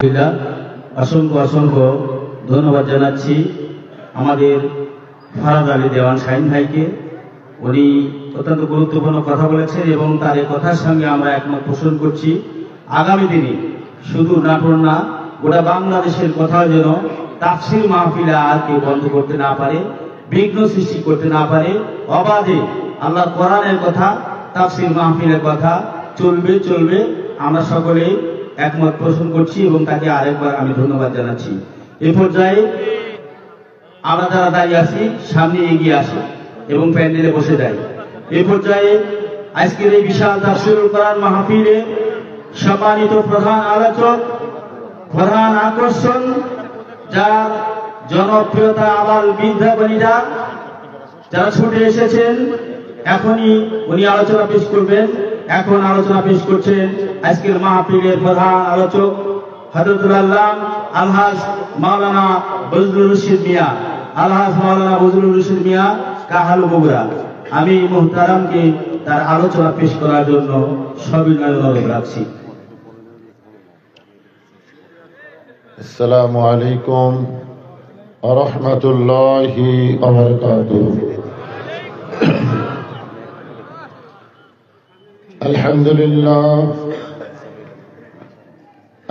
আলহামদুলিল্লাহ, অসংখ্য অসংখ্য ধন্যবাদ জানাচ্ছি আমাদের ফারাদ আলী দেওয়ান শাহিন ভাইকে। উনি অত্যন্ত গুরুত্বপূর্ণ কথা বলেছেন এবং তার এই কথার সঙ্গে আমরা একমত পোষণ করছি। আগামী দিনে শুধু নাটোর না, গোটা বাংলাদেশের কথা যেন তাফসীর মাহফিলে আর কেউ বন্ধ করতে না পারে, বিঘ্ন সৃষ্টি করতে না পারে। অবাধে আল্লাহর কোরআনের কথা, তাফসীর মাহফিলের কথা চলবে চলবে। আমরা সকলেই একমত পোষণ করছি এবং তাকে আরেকবার আমি ধন্যবাদ জানাচ্ছি। এ পর্যায়ে আমরা যারা দাঁড়িয়ে আছি সামনে এগিয়ে আসি এবং প্যান্ডেলে বসে যাই। এ পর্যায়ে আজকের এই বিশাল তাফসীরুল কোরআন মাহফিলে সম্মানিত প্রধান আলোচক, প্রধান আকর্ষণ, যার জনপ্রিয়তা আবাল বৃদ্ধাবনীরা যারা ছুটে এসেছেন, এখনই উনি আলোচনা পেশ করবেন। এখন আলোচনা পেশ করছেন আজকের মাহফিলের প্রধান আলোচক হযরতুল আল্লাহ আলহাজ মাওলানা বজলুর রশিদ মিয়া, আলহাজ মাওলানা বজলুর রশিদ মিয়া কাহালু বগুড়া। আমি মুহতারামকে তার আলোচনা পেশ করার জন্য সবিনয় অনুরোধ রাখছি। আসসালামু আলাইকুম ওয়া রাহমাতুল্লাহি ওয়া বারাকাতুহু।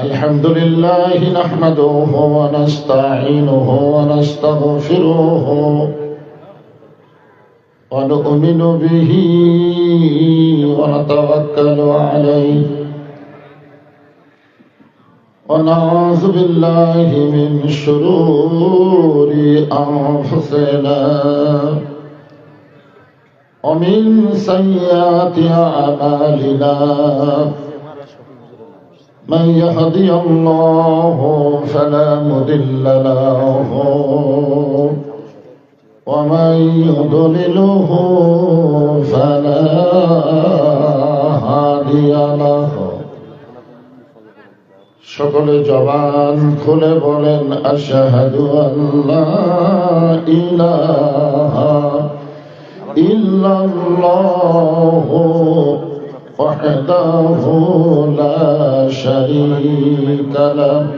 আলহামদুলিল্লাহ নাহমাদুহু ওয়া নাস্তাঈনুহু ওয়া নাস্তাগফিরুহু ওয়া নু'মিনু বিহি ওয়া নাতাওয়াক্কালু আলাইহি ونعوذ بالله من شرور أنفسنا ومن سيئات أعمالنا من يهدي الله فلا مضل له ومن يضلله فلا هادي له। সকলে জবান খুলে বলেন আশহাদু আল্লা ইলাহা ইল্লাল্লাহু ওয়াহদাহু লা শারীকা লাহু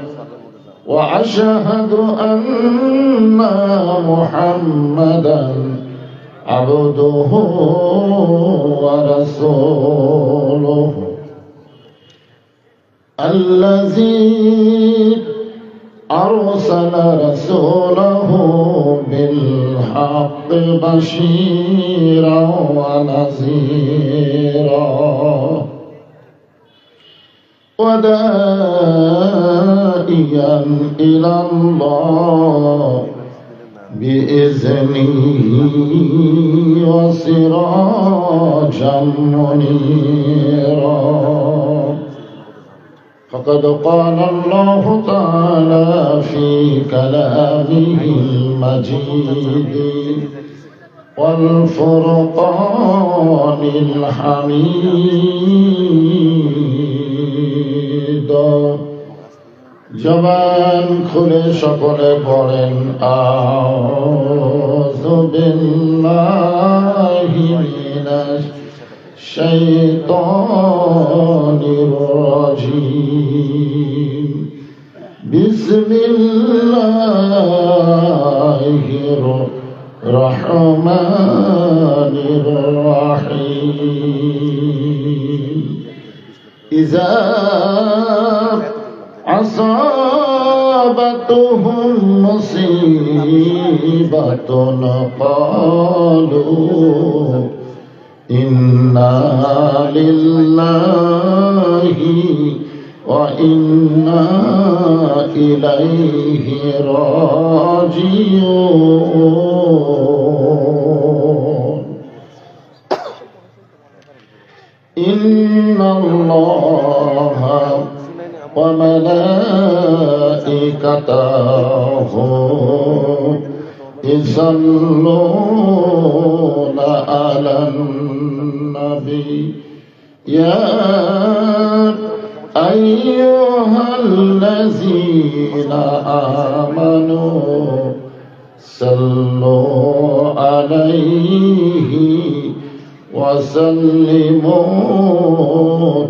ওয়া আশহাদু আন্না মুহাম্মাদান আবদুহু ওয়া রাসূলুহু الذي أرسل رسوله بالحق بشيرا ونذيرا وداعيا إلى الله بإذنه وسراجا منيرا. فقد قال الله تعالى في كلامه المجيد والفرقان الحميد. জবান খুলে সকলে পড়েন আউযু বিল্লাহি মিনাশ শাইতানির রাজীম। বিসমিল্লাহির রহমানির রহিম। ইযা আসাবাতুহুম মুসিবাতুন ক্বালু ইন্না লিল্লাহি ওয়া ইন্না ইলাইহি রাজিউন। ইন্নাল্লাহা ওয়া মালাইকাতাহু ইসাল্লুনা আলান নবী ইয়া আইয়ুহাল্লাযীনা আমানু সাল্লু আলাইহি وسلموا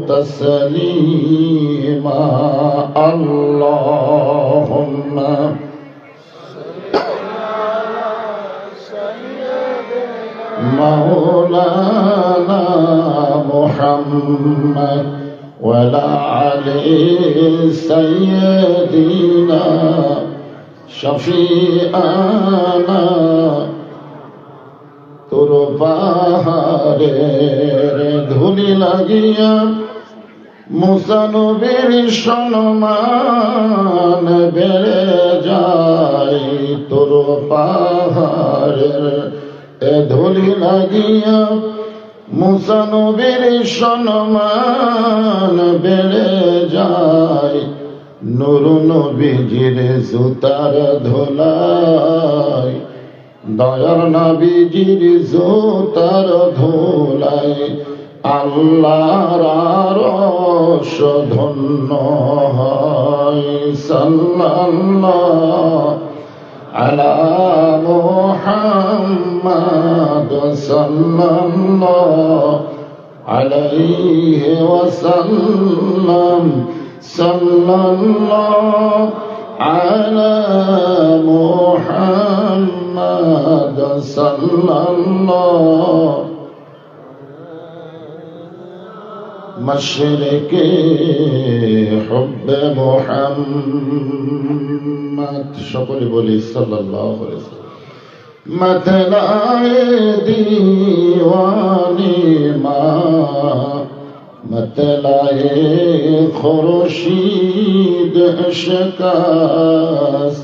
تسليما اللهم مولانا محمد ولا علي سيدنا شفيعنا তোর পাহাড়ের ধুলি লাগিয়া মুসা নবীর সম্মান বেড়ে যায় তোর পাহাড়ের ধুলি লাগিয়া মুসা নবীর সম্মান বেড়ে যায় নূর নবীজির জুতার ধুলায় দয়ার নবীজির জুতার ধুলায় আল্লাহর আরশ ধন্য হয় সাল্লাল্লাহু আলা মুহাম্মাদ সাল্লাল্লাহু আলাইহি ওয়াসাল্লাম সাল্লাল্লাহু আলা মুহাম্মাদ সাল্লাল্লাহু মশরিকে হুব্বে মুহাম্মদ সকলে বলি সাল্লাল্লাহু আলাইহি ওয়াসাল্লাম मतलाए दीवानी माँ मतलाए खुर्शीद शिकास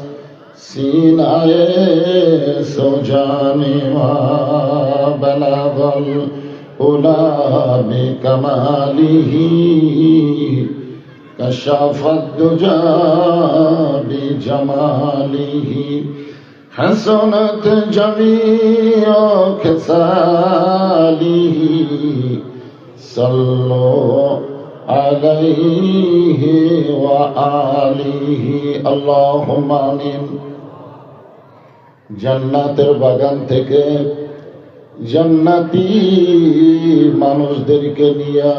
सीनाए सुजानी माँ बलागल उला बिकमालिही कशाफत दुजा बिजमालिही حسنت جميع خصاله صلوا عليه وآله اللهم آمين জান্নাতের বাগান থেকে জান্নাতি মানুষদেরকে নিয়ে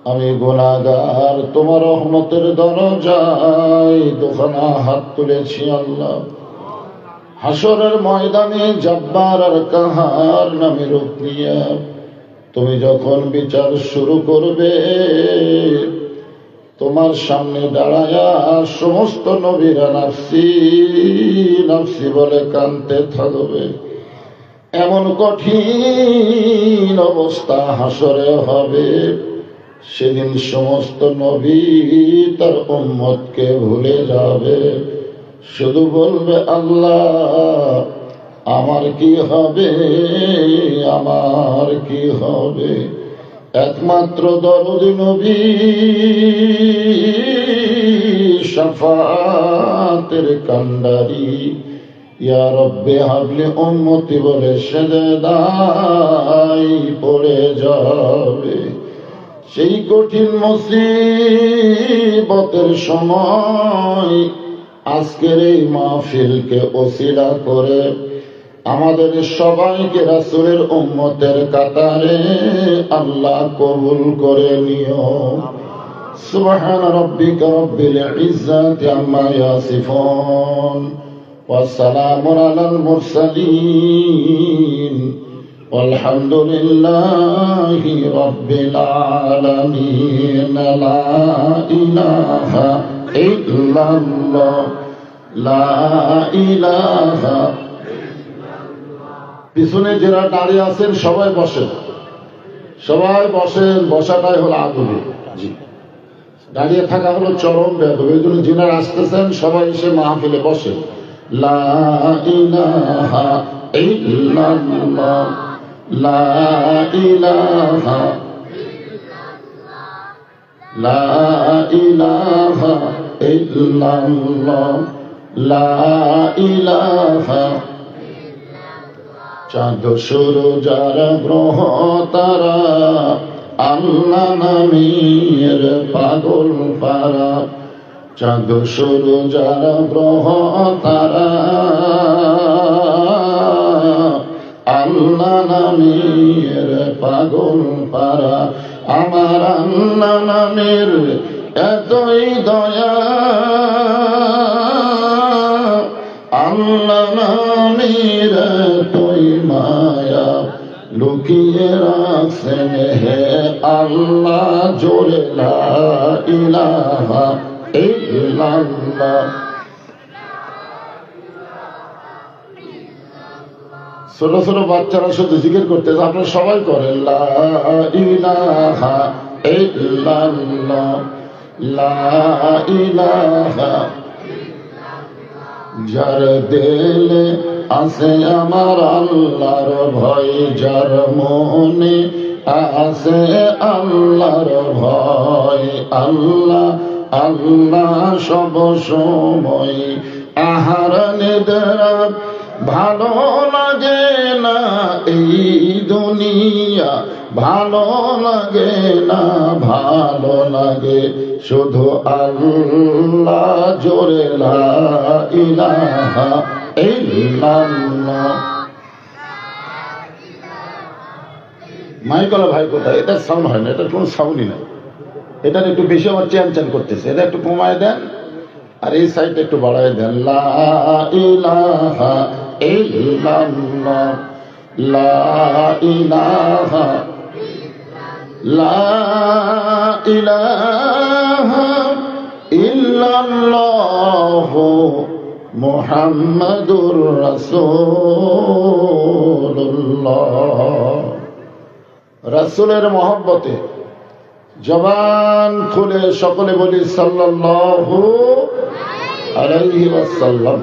আমি গুনাহগার তোমার রহমতের দরজায় দুখানা হাত তুলেছি আল্লাহ হাসরের ময়দানে জব্বার আর কাহার নামে রূপ নিয়ে তুমি যখন বিচার শুরু করবে তোমার সামনে দাঁড়ায়া সমস্ত নবীরা নাফসি নাফসি বলে কাঁদতে থাকবে এমন কঠিন অবস্থা হাসরে হবে সেদিন সমস্ত নবী তার উম্মতকে ভুলে যাবে শুধু বলবে আল্লাহ আমার কি হবে আমার কি হবে একমাত্র দরদি নবী শাফাতের কান্ডারি ইয়া রব্বে হাবলি উম্মতি বলে সেজদায় পড়ে যাবে সেই কঠিন মুসিবতের সময় আজকের এই মাহফিলকে ওসিলা করে আমাদের সবাইকে রাসূলের উম্মতের কাতারে আল্লাহ কবুল করে নিও সুবহান রাব্বিকা রাব্বিল ইজ্জাতি আম্মা ইয়াসিফুন ওয়া সালামুন আলাল মুরসালিন walhamdulillahi rabbil alamin la ilaha illallah লা ইলাহা পিছনে যারা দাঁড়িয়ে আছেন সবাই বসেন বসাটাই হলো আদবি জি দাঁড়িয়ে থাকা হলো চরম বেয়াদবি এই জন্য যিনারা আসতেছেন সবাই এসে মাহফিলে বসেন লা ইলাহা ইল্লাল্লাহ লা ইলাহা লা ইলাহা ইল্লাল্লাহ লা ইলাহা চাঁদ সূরজ আর গ্রহ তারা আল্লাহ নামের পাগল পারা চাঁদ সূরজ আর গ্রহ তারা আল্লাহ নামের পাগল পারা আমার আল্লাহ নামের এতই দয়া আল্লাহ নামের এতই মায়া লুকিয়ে রাখছেন হে আল্লাহ জোরে লা ইলাহা ইল্লাল্লাহ। ছোট ছোট বাচ্চারা শুধু জিকির করতেছে, আপনারা সবাই করেন লা ইলাহা ইল্লাল্লাহ লা ইলাহা। যার দিলে আছে আমার আল্লাহর ভয়, যার মনে আছে আল্লাহর ভয়, আল্লাহ আল্লাহ সব সময়। আহার নিদ্রা ভালো লাগে না এই দুনিয়া, ভালো লাগে না, ভালো লাগে শুধু আল্লাহ জোরে লা ইলাহা ইল্লাল্লাহ। মাইকলা ভাই কোথায়? এটা সাউন্ড হয় না, এটা কোনো সাউন্ডই না। এটার একটু বেশি আমার চ্যান করতেছে, এটা একটু কমায় দেন আর এই সাইড একটু বাড়ায় দেন। লা ইলাহা ইল্লাল্লাহ লা ইলাহা লা ইলাহা ইল্লাল্লাহ মুহাম্মাদুর রাসূলুল্লাহ। রাসূলের মহব্বতে জবান খুলে সকলে বলি সাল্লাল্লাহু আলাইহি ওয়াসাল্লাম।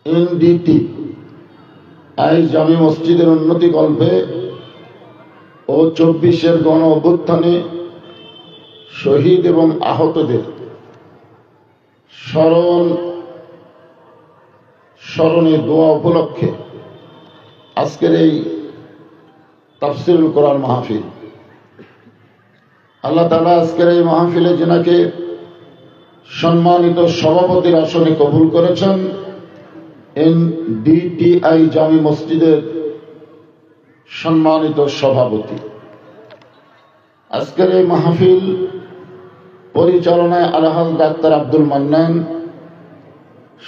এনডিটি আই জামি মসজিদের উন্নতি কল্পে ও 24-এর গণ অভ্যুত্থানে শহীদ এবং আহতদের স্মরণে দোয়া উপলক্ষে আজকের এই তাফসীরুল কোরআন মাহফিল, আল্লাহ তাআলা আজকের এই মাহফিলে যেনাকে সম্মানিত সভাপতির আসনে কবুল করেছেন, এনডিটিআই জামি মসজিদের সম্মানিত সভাপতি। আজকের এই মাহফিল পরিচালনায় আলহাজ ডাক্তার আব্দুল মান্নান,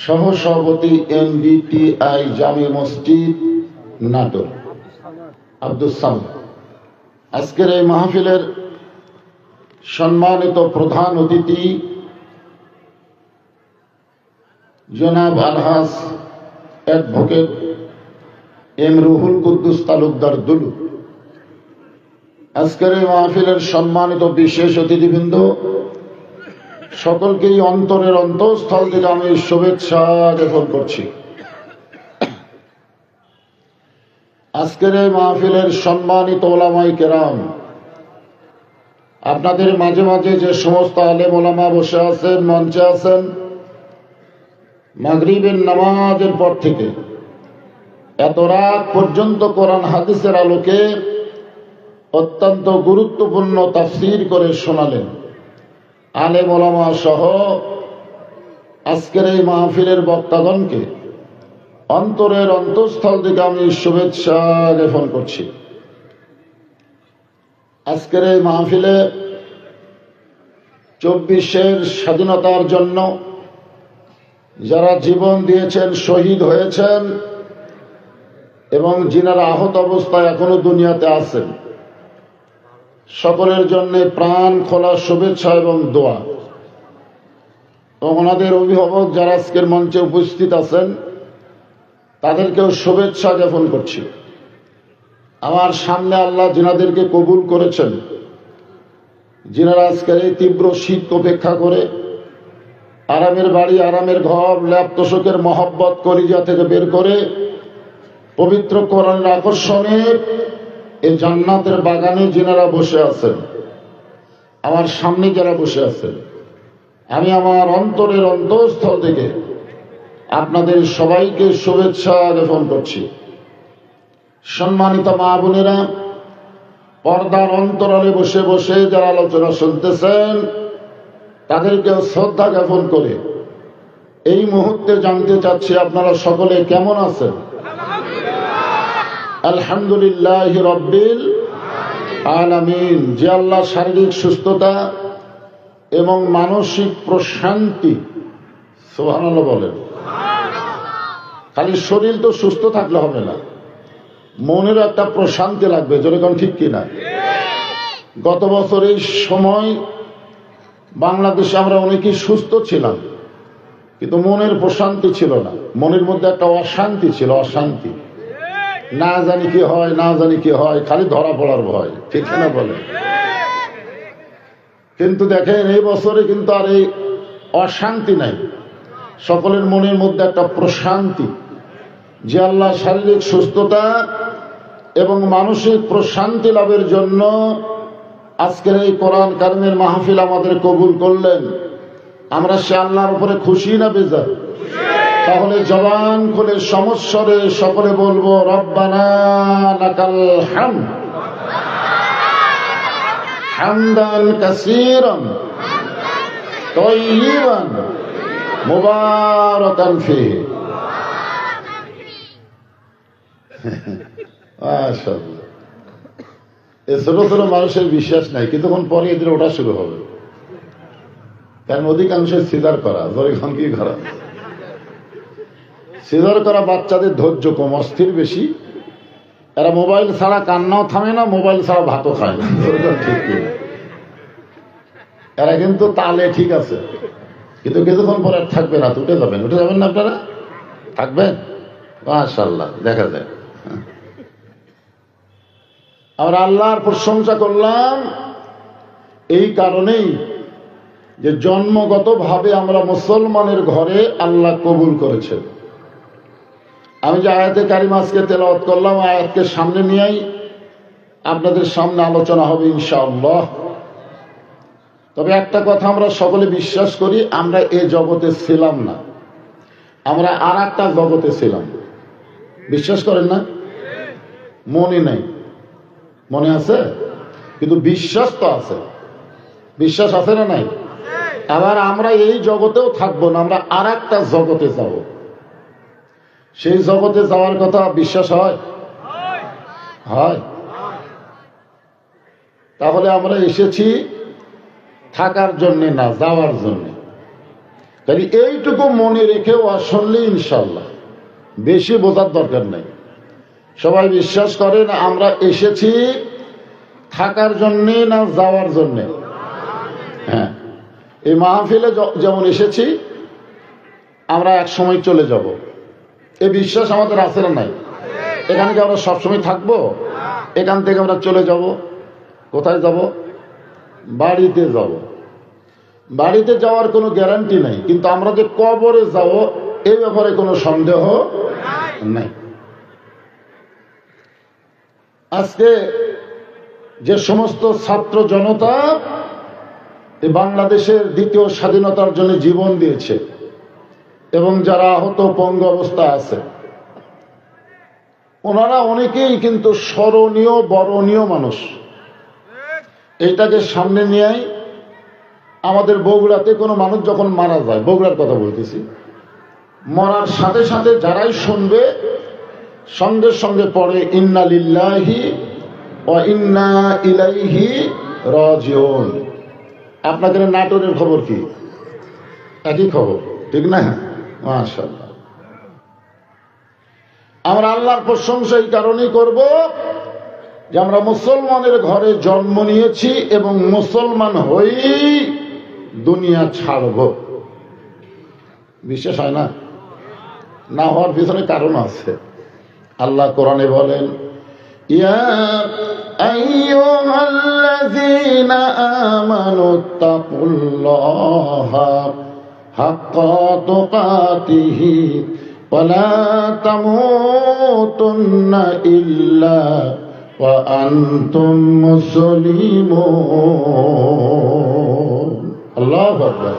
সহসভাপতি এনডিটিআই জামি মসজিদ নাটোর আব্দুল সামাদ। আজকের এই মাহফিলের সম্মানিত প্রধান অতিথি জনাব আলহাজ অ্যাডভোকেট এম রুহুল কুদ্দুস তালুকদার দুলু। আজকের এই মাহফিলের সম্মানিত বিশেষ অতিথিবৃন্দ, সকলকেই অন্তরের অন্তঃস্থল থেকে আমি শুভেচ্ছা জ্ঞাপন করছি। আজকের এই মাহফিলের সম্মানিত ওলামায়ে কেরাম, আপনাদের মাঝে মাঝে যে সমস্ত আলেম ওলামা বসে আছেন, মঞ্চে আছেন, মাগরিবের নামাজের পর থেকে এত রাত পর্যন্ত কোরআন হাদিসের আলোকে অত্যন্ত গুরুত্বপূর্ণ তাফসীর করে শোনালেন আলেম ওলামা সহ আজকের এই মাহফিলের বক্তাগণকে অন্তরের অন্তঃস্থল থেকে আমি শুভেচ্ছা জ্ঞাপন করছি। আজকের এই মাহফিলে 24-এর স্বাধীনতার জন্য যারা জীবন দিয়েছেন, শহীদ হয়েছেন এবং যিনারা আহত অবস্থায় এখনো দুনিয়াতে আছেন, সকলের জন্য প্রাণ খোলা শুভেচ্ছা এবং দোয়া। এবং ওনাদের অভিভাবক যারা আজকের মঞ্চে উপস্থিত আছেন তাদেরকেও শুভেচ্ছা জ্ঞাপন করছি। আমার সামনে আল্লাহ যিনাদেরকে কবুল করেছেন, যিনারা আজকের এই তীব্র শীত উপেক্ষা করে আরামের বাড়ি, আরামের ঘর, ল্যাপ তোষকের মহব্বত কলিজা থেকে বের করে পবিত্র কোরআনের আকর্ষণে এই জান্নাতের বাগানে যিনারা বসে আছেন, আমার সামনে যারা বসে আছেন, আমি আমার অন্তরের অন্তঃস্থল থেকে আপনাদের সবাইকে শুভেচ্ছা জ্ঞাপন করছি। সম্মানিত মা বোনেরা, পর্দার অন্তরালে বসে বসে যারা আলোচনা শুনতেছেন তাদেরকেও শ্রদ্ধা জ্ঞাপন করে এই মুহূর্তে জানতে চাচ্ছি আপনারা সকলে কেমন আছেন? আলহামদুলিল্লাহ রাব্বিল আলামিন। যে আল্লাহ শারীরিক সুস্থতা এবং মানসিক প্রশান্তি, সুবহানাল্লাহ বলেন। খালি শরীর তো সুস্থ থাকলে হবে না, মনের একটা প্রশান্তি লাগবে, যেরকম ঠিক কিনা? গত বছর এই সময় বাংলাদেশে আমরা অনেকেই সুস্থ ছিলাম, কিন্তু মনের প্রশান্তি ছিল না, মনের মধ্যে একটা অশান্তি ছিল, অশান্তি। না জানি কি হয়, না জানি কি হয়, খালি ধরা পড়ার ভয়, ঠিক না বলে? কিন্তু দেখেন এই বছরে কিন্তু আর এই অশান্তি নাই, সকলের মনের মধ্যে একটা প্রশান্তি। যে আল্লাহ শারীরিক সুস্থতা এবং মানসিক প্রশান্তি লাভের জন্য আজকের এই কোরআন কারিমের মাহফিল আমাদের কবুল করলেন, আমরা সে আল্লাহর উপরে খুশি না বেজার? তাহলে জবান খুলে সমস্বরে সকলে বলবো, রব্বানা লাকাল হামদ হামদান কাসীরান তাইয়িবান মুবারাকান ফীহি। মাশাআল্লাহ। এই ছোট ছোট মানুষের বিশ্বাস নাই, কিছুক্ষণ পরে এদের ওটা শুরু হবে, কারণ অধিকাংশের সিজার করা, যখন কি করা, সিজার করা বাচ্চাদের ধৈর্য কম, অস্থির বেশি। এরা মোবাইল ছাড়া কান্নাও থামে না, মোবাইল ছাড়া ভাতও খায় না, ঠিক কি? এরা কিন্তু তালে ঠিক আছে, কিন্তু কিছুক্ষণ পরে আর থাকবে না, উঠে যাবেন। উঠে যাবেন না আপনারা? থাকবেন? মাশাআল্লাহ, দেখা যায়। আমরা আল্লাহর প্রশংসা করলাম এই কারণেই যে জন্মগতভাবে আমরা মুসলমানের ঘরে আল্লাহ কবুল করেছেন। আমি যে আয়াতে কারিমা আজকে তেলাওয়াত করলাম, আয়াতকে সামনে নিয়েই আপনাদের সামনে আলোচনা হবে ইনশাআল্লাহ। তবে একটা কথা আমরা সকলে বিশ্বাস করি, আমরা এ জগতে ছিলাম না, আমরা আর একটা জগতে ছিলাম। বিশ্বাস করেন না? মনে নেই, মনে আছে, কিন্তু বিশ্বাস তো আছে। বিশ্বাস আছে না নাই? আবার আমরা এই জগতেও থাকবো না, আমরা আর একটা জগতে যাব। সেই জগতে যাওয়ার কথা বিশ্বাস হয়? হয়। তাহলে আমরা এসেছি থাকার জন্যে না, যাওয়ার জন্যে। তাই এইটুকু মনে রেখেও আসলে ইনশাল্লাহ, বেশি বোঝার দরকার নেই। সবাই বিশ্বাস করেন আমরা এসেছি থাকার জন্যে না যাওয়ার জন্যে? হ্যাঁ, এই মাহফিলে যেমন এসেছি, আমরা এক সময় চলে যাব, এই বিশ্বাস আমাদের আছে না নাই? এখানে কি আমরা সবসময় থাকবো? এখান থেকে আমরা চলে যাব, কোথায় যাব? বাড়িতে যাব। বাড়িতে যাওয়ার কোনো গ্যারান্টি নাই, কিন্তু আমরা যে কবরে যাব এই ব্যাপারে কোনো সন্দেহ নাই। আজকে যে সমস্ত ছাত্র জনতা এই বাংলাদেশের দ্বিতীয় স্বাধীনতার জন্য জীবন দিয়েছে এবং যারা আহত পঙ্গু অবস্থা আছে, ওনারা অনেকেই কিন্তু স্মরণীয় বরণীয় মানুষ। এইটাকে সামনে নিয়েই আমাদের বগুড়াতে কোনো মানুষ যখন মারা যায়, বগুড়ার কথা বলতেছি, মরার সাথে সাথে যারাই শুনবে সঙ্গে সঙ্গে পড়ে ইন্না লিল্লাহি ওয়া ইন্না ইলাইহি রাজিউন। আপনাদের নাটোরের খবর কি? একই খবর, ঠিক না? মাশাআল্লাহ। আমরা আল্লাহর প্রশংসা এই কারণেই করব যে আমরা মুসলমানের ঘরে জন্ম নিয়েছি এবং মুসলমান হয়েই দুনিয়া ছাড়ব। বিশ্বাস হয় না? না হওয়ার পিছনে কারণ আছে। আল্লাহ কোরআনে বলেন, ইয়া আইয়ুহাল্লাযীনা আমানুত্তাকুল্লাহা হাক্কা তুকাতিহি ওয়া লা তামুতুন্না ইল্লা ওয়া আনতুম মুসলিমুন। আল্লাহু আকবার।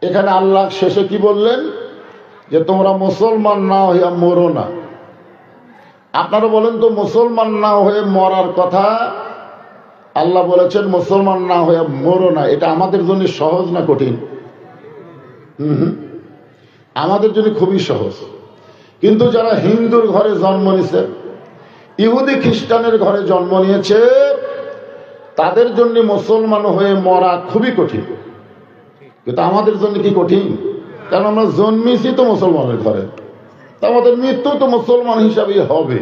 এখানে আল্লাহ শেষে কি বললেন? যে তোমরা মুসলমান না হইয়া মরো না। আপনারা বলেন তো, মুসলমান না হয়ে মরার কথা আল্লাহ বলেছেন মুসলমান না হয়ে মরো না, এটা আমাদের জন্য সহজ না কঠিন? আমাদের জন্য খুবই সহজ। কিন্তু যারা হিন্দুর ঘরে জন্ম নিয়েছে, ইহুদি খ্রিস্টানের ঘরে জন্ম নিয়েছে, তাদের জন্য মুসলমান হয়ে মরা খুবই কঠিন। কিন্তু আমাদের জন্য কি কঠিন? কারণ আমরা জন্মেছি তো মুসলমানের ঘরে, তা আমাদের মৃত্যু তো মুসলমান হিসাবেই হবে।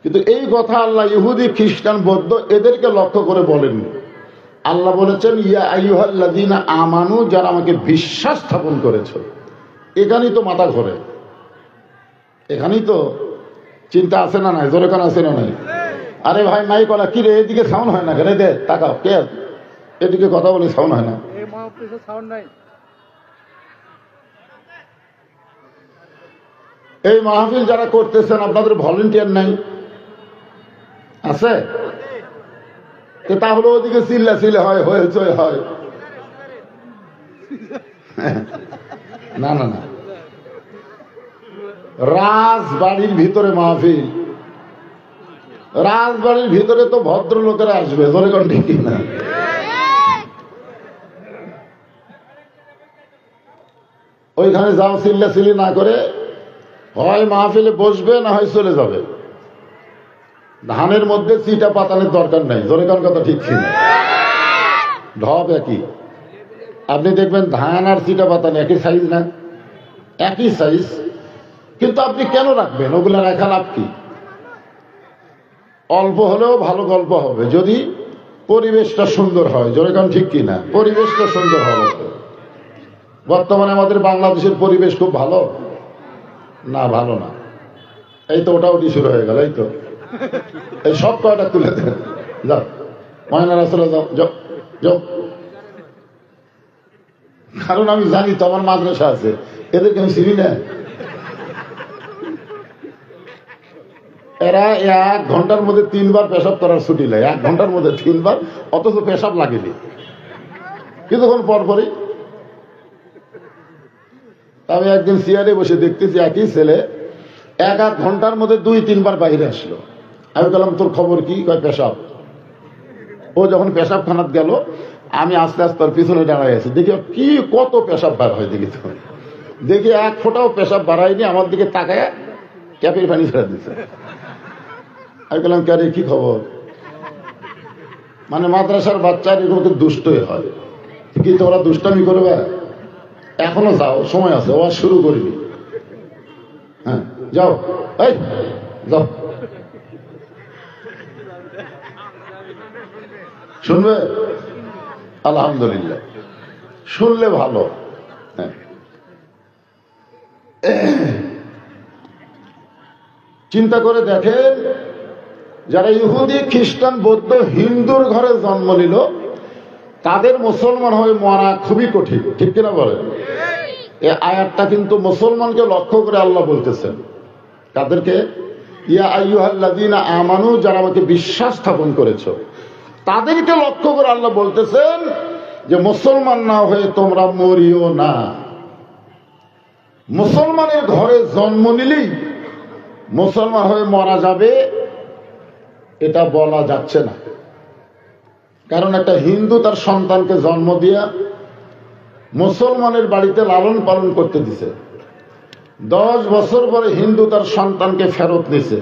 কিন্তু এই কথা আল্লাহ ইহুদি খ্রিস্টান বৌদ্ধ এদেরকে লক্ষ্য করে বলেননি। আল্লাহ বলেছেন, ইয়া আইয়ুহাল্লাযীনা আমানু, যারা আমাকে বিশ্বাস স্থাপন করেছে। এখানেই তো মাথা ঘোরে, এখানেই তো চিন্তা আছে না নাই? জোরে কান আছে না নাই? আরে ভাই মাই করা কি রে, এদিকে সাউন্ড হয় না কেন? দে তাকাও, কে এদিকে কথা বলে সাউন্ড হয় না? এই মাহফিল যারা করতেছেন আপনাদের ভলেন্টিয়ার নাই আছে? তাহলে ওদিকে চিল্লা চিল্লা হয়, হয়েছে হয়। না না না, রাজবাড়ির ভিতরে মাহফিল, রাজবাড়ির ভিতরে তো ভদ্রলোকেরা আসবে, জোরে কোন ঠিক না? ওইখানে যাও, চিল্লা চিল্লি না করে হয় মাহফিলে বসবে, না হয় চলে যাবে। ধানের মধ্যে চিটা পাতানোর দরকার নাই, জোরে কোন কথা ঠিক ছিল? ঢপ একই। আপনি দেখবেন ধান আর চিটা পাতানো একই সাইজ না? একই সাইজ। কিন্তু আপনি কেন রাখবেন? ওগুলা রাখা লাভ কি? অল্প হলেও ভালো গল্প হবে যদি পরিবেশটা সুন্দর হয়, জোরে কোন ঠিক কি না? পরিবেশটা সুন্দর হবে। বর্তমানে আমাদের বাংলাদেশের পরিবেশ খুব ভালো না? ভালো না। এই তো ওটা ওটি শুরু হয়ে গেল। এই তো এই সব কয়টা তুলে দেন, যাও ময়নার আসলে যাও যাও যাও। কারণ আমি জানি তো আমার মাদ্রাসা আছে, এদেরকে আমি চিনি না। এরা 1 ঘন্টার মধ্যে 3 বার পেশাব করার ছুটি নেয়, 1 ঘন্টার মধ্যে 3 বার, অথচ পেশাব লাগেনি কিছুক্ষণ পরপরই। আমি একদিন চেয়ারে বসে দেখতেছি একই ছেলে 1-1 ঘন্টার মধ্যে 2-3 বার বাইরে আসলো। আমি বললাম, তোর খবর কি? কয় পেশাব। ও যখন পেশাব খানাত গেল, আমি আস্তে আস্তে তার পিছনে দাঁড়াই আছি, দেখি কি কত পেশাব বার হয়। দেখি 1 ফোঁটাও পেশাব বাড়ায়নি, আমার দিকে তাকায় ক্যাপের পানি ছেড়ে দিচ্ছে। আমি বললাম, কে রে, কি খবর? মানে মাদ্রাসার বাচ্চার এরকম দুষ্টই হয় কি? তোমরা দুষ্টামি করবে? এখনো যাও, সময় আছে, ও আর শুরু করিনি। হ্যাঁ যাও, এই যাও, শুনবে? আলহামদুলিল্লাহ, শুনলে ভালো। হ্যাঁ, চিন্তা করে দেখেন, যারা ইহুদি খ্রিস্টান বৌদ্ধ হিন্দুর ঘরে জন্ম নিল, তাদের মুসলমান হয়ে মরা খুবই কঠিন, ঠিক কিনা বলেন? এই আয়াতটা কিন্তু মুসলমানকে লক্ষ্য করে আল্লাহ বলতেছেন। তাদেরকে, ইয়া আইয়ুহাল্লাযীনা আমানু, যারা আমাকে বিশ্বাস স্থাপন করেছো, তাদেরকে লক্ষ্য করে আল্লাহ বলতেছেন যে মুসলমান না হয়ে তোমরা মরিও না। মুসলমানের ঘরে জন্ম নিলেই মুসলমান হয়ে মারা যাবে, এটা বলা যাচ্ছে না। কারণ একটা হিন্দু তার সন্তানকে জন্ম দিয়া মুসলমানের বাড়িতে লালন পালন করতে দিছে, 10 বছর পরে হিন্দু তার সন্তানকে ফেরত নিছে।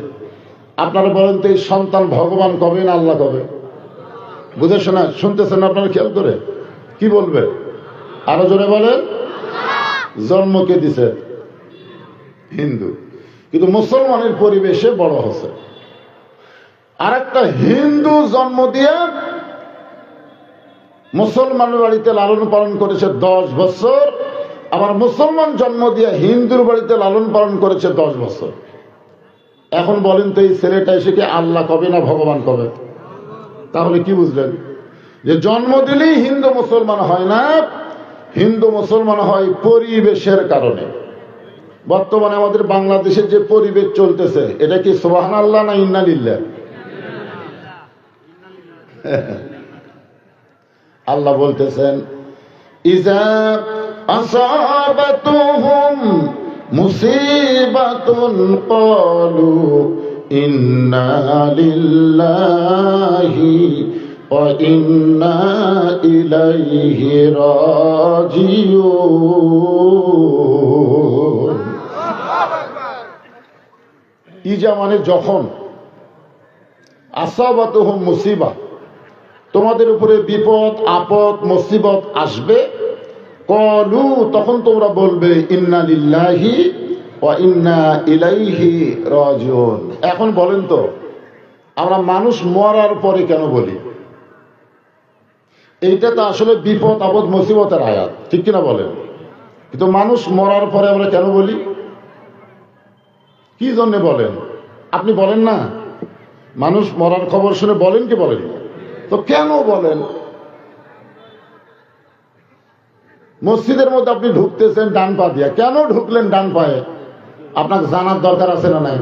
আপনারা বলেন তো, এই সন্তান ভগবান কবে না আল্লাহ কবে? বুঝে শোনা শুনতেছেন আপনারা? খেয়াল করে কি বলবে? আরো জোরে বলেন। জন্মকে দিছে হিন্দু, কিন্তু মুসলমানের পরিবেশে বড় হচ্ছে। আর একটা হিন্দু জন্ম দিয়ে মুসলমানের বাড়িতে লালন পালন করেছে 10 বছর, আবার মুসলমান জন্ম দিয়ে হিন্দুর বাড়িতে লালন পালন করেছে 10 বছর। এখন বলেন তো, এই ছেলেটা এসে কি আল্লাহ কবে না ভগবান কবে? তাহলে কি বুঝলেন? যে জন্ম দিলেই হিন্দু মুসলমান হয় না, হিন্দু মুসলমান হয় পরিবেশের কারণে। বর্তমানে আমাদের বাংলাদেশের যে পরিবেশ চলতেছে, এটা কি সুবহানাল্লাহ না ইন্না লিল্লাহ? আল্লাহ বলতেছেন, ইজা আসাবাতুহুম মুসিবাতুন ক্বালু ইন্না লিল্লাহি وإنا إليه راجعون ইজা মানে যখন, আসাবাতুহুম মুসিবা, তোমাদের উপরে বিপদ আপদ মুসিবত আসবে, কলু তখন তোমরা বলবে ইন্না লিল্লাহি ওয়া ইন্না ইলাইহি রাজিউন। এখন বলেন তো, আমরা মানুষ মরার পরে কেন বলি? এইটা তো আসলে বিপদ আপদ মুসিবতের আয়াত, ঠিক কিনা বলেন? কিন্তু মানুষ মরার পরে আমরা কেন বলি? কি জন্য বলেন? আপনি বলেন না, মানুষ মরার খবর শুনে বলেন কি বলেন? তো কেন বলেন? মসজিদের মধ্যে আপনি ঢুকতেছেন ডান পা দিয়া, কেন ঢুকলেন ডান পায়ে? আপনাকে জানার দরকার আছে না নাই?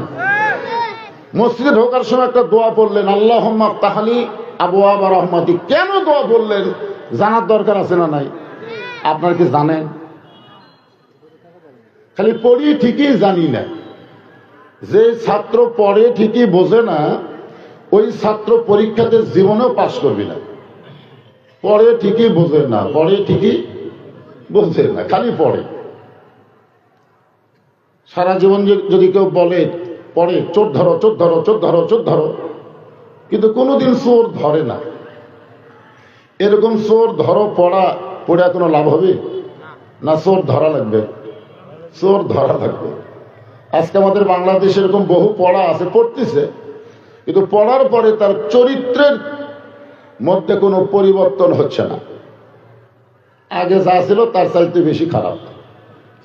মসজিদে ঢোকার সময় একটা দোয়া পড়লেন, আল্লাহুম্মা আফতাহলি আবওয়াবা রাহমাতিক, কেন দোয়া পড়লেন? জানার দরকার আছে না নাই? আপনার কি জানেন? খালি পড়ি ঠিকই জানি না। যে ছাত্র পড়ে ঠিকই বোঝে না, ওই ছাত্র পরীক্ষাতে জীবনেও পাশ করবি না। পড়ে ঠিকই বোঝে না, পড়ে ঠিকই বোঝে না, খালি পড়ে। সারা জীবন যদি কেউ বলে পড়ে চোর ধরো চোর ধরো চোর ধরো চোর ধরো, কিন্তু কোনোদিন চোর ধরে না, এরকম চোর ধরো পড়া পড়ে কোনো লাভ হবে না? চোর ধরা লাগবে, চোর ধরা লাগবে। আজকে আমাদের বাংলাদেশে এরকম বহু পড়া আছে, পড়তেছে, কিন্তু পড়ার পরে তার চরিত্রের মধ্যে কোনো পরিবর্তন হচ্ছে না। আগে যা ছিল তার চাইতে বেশি খারাপ।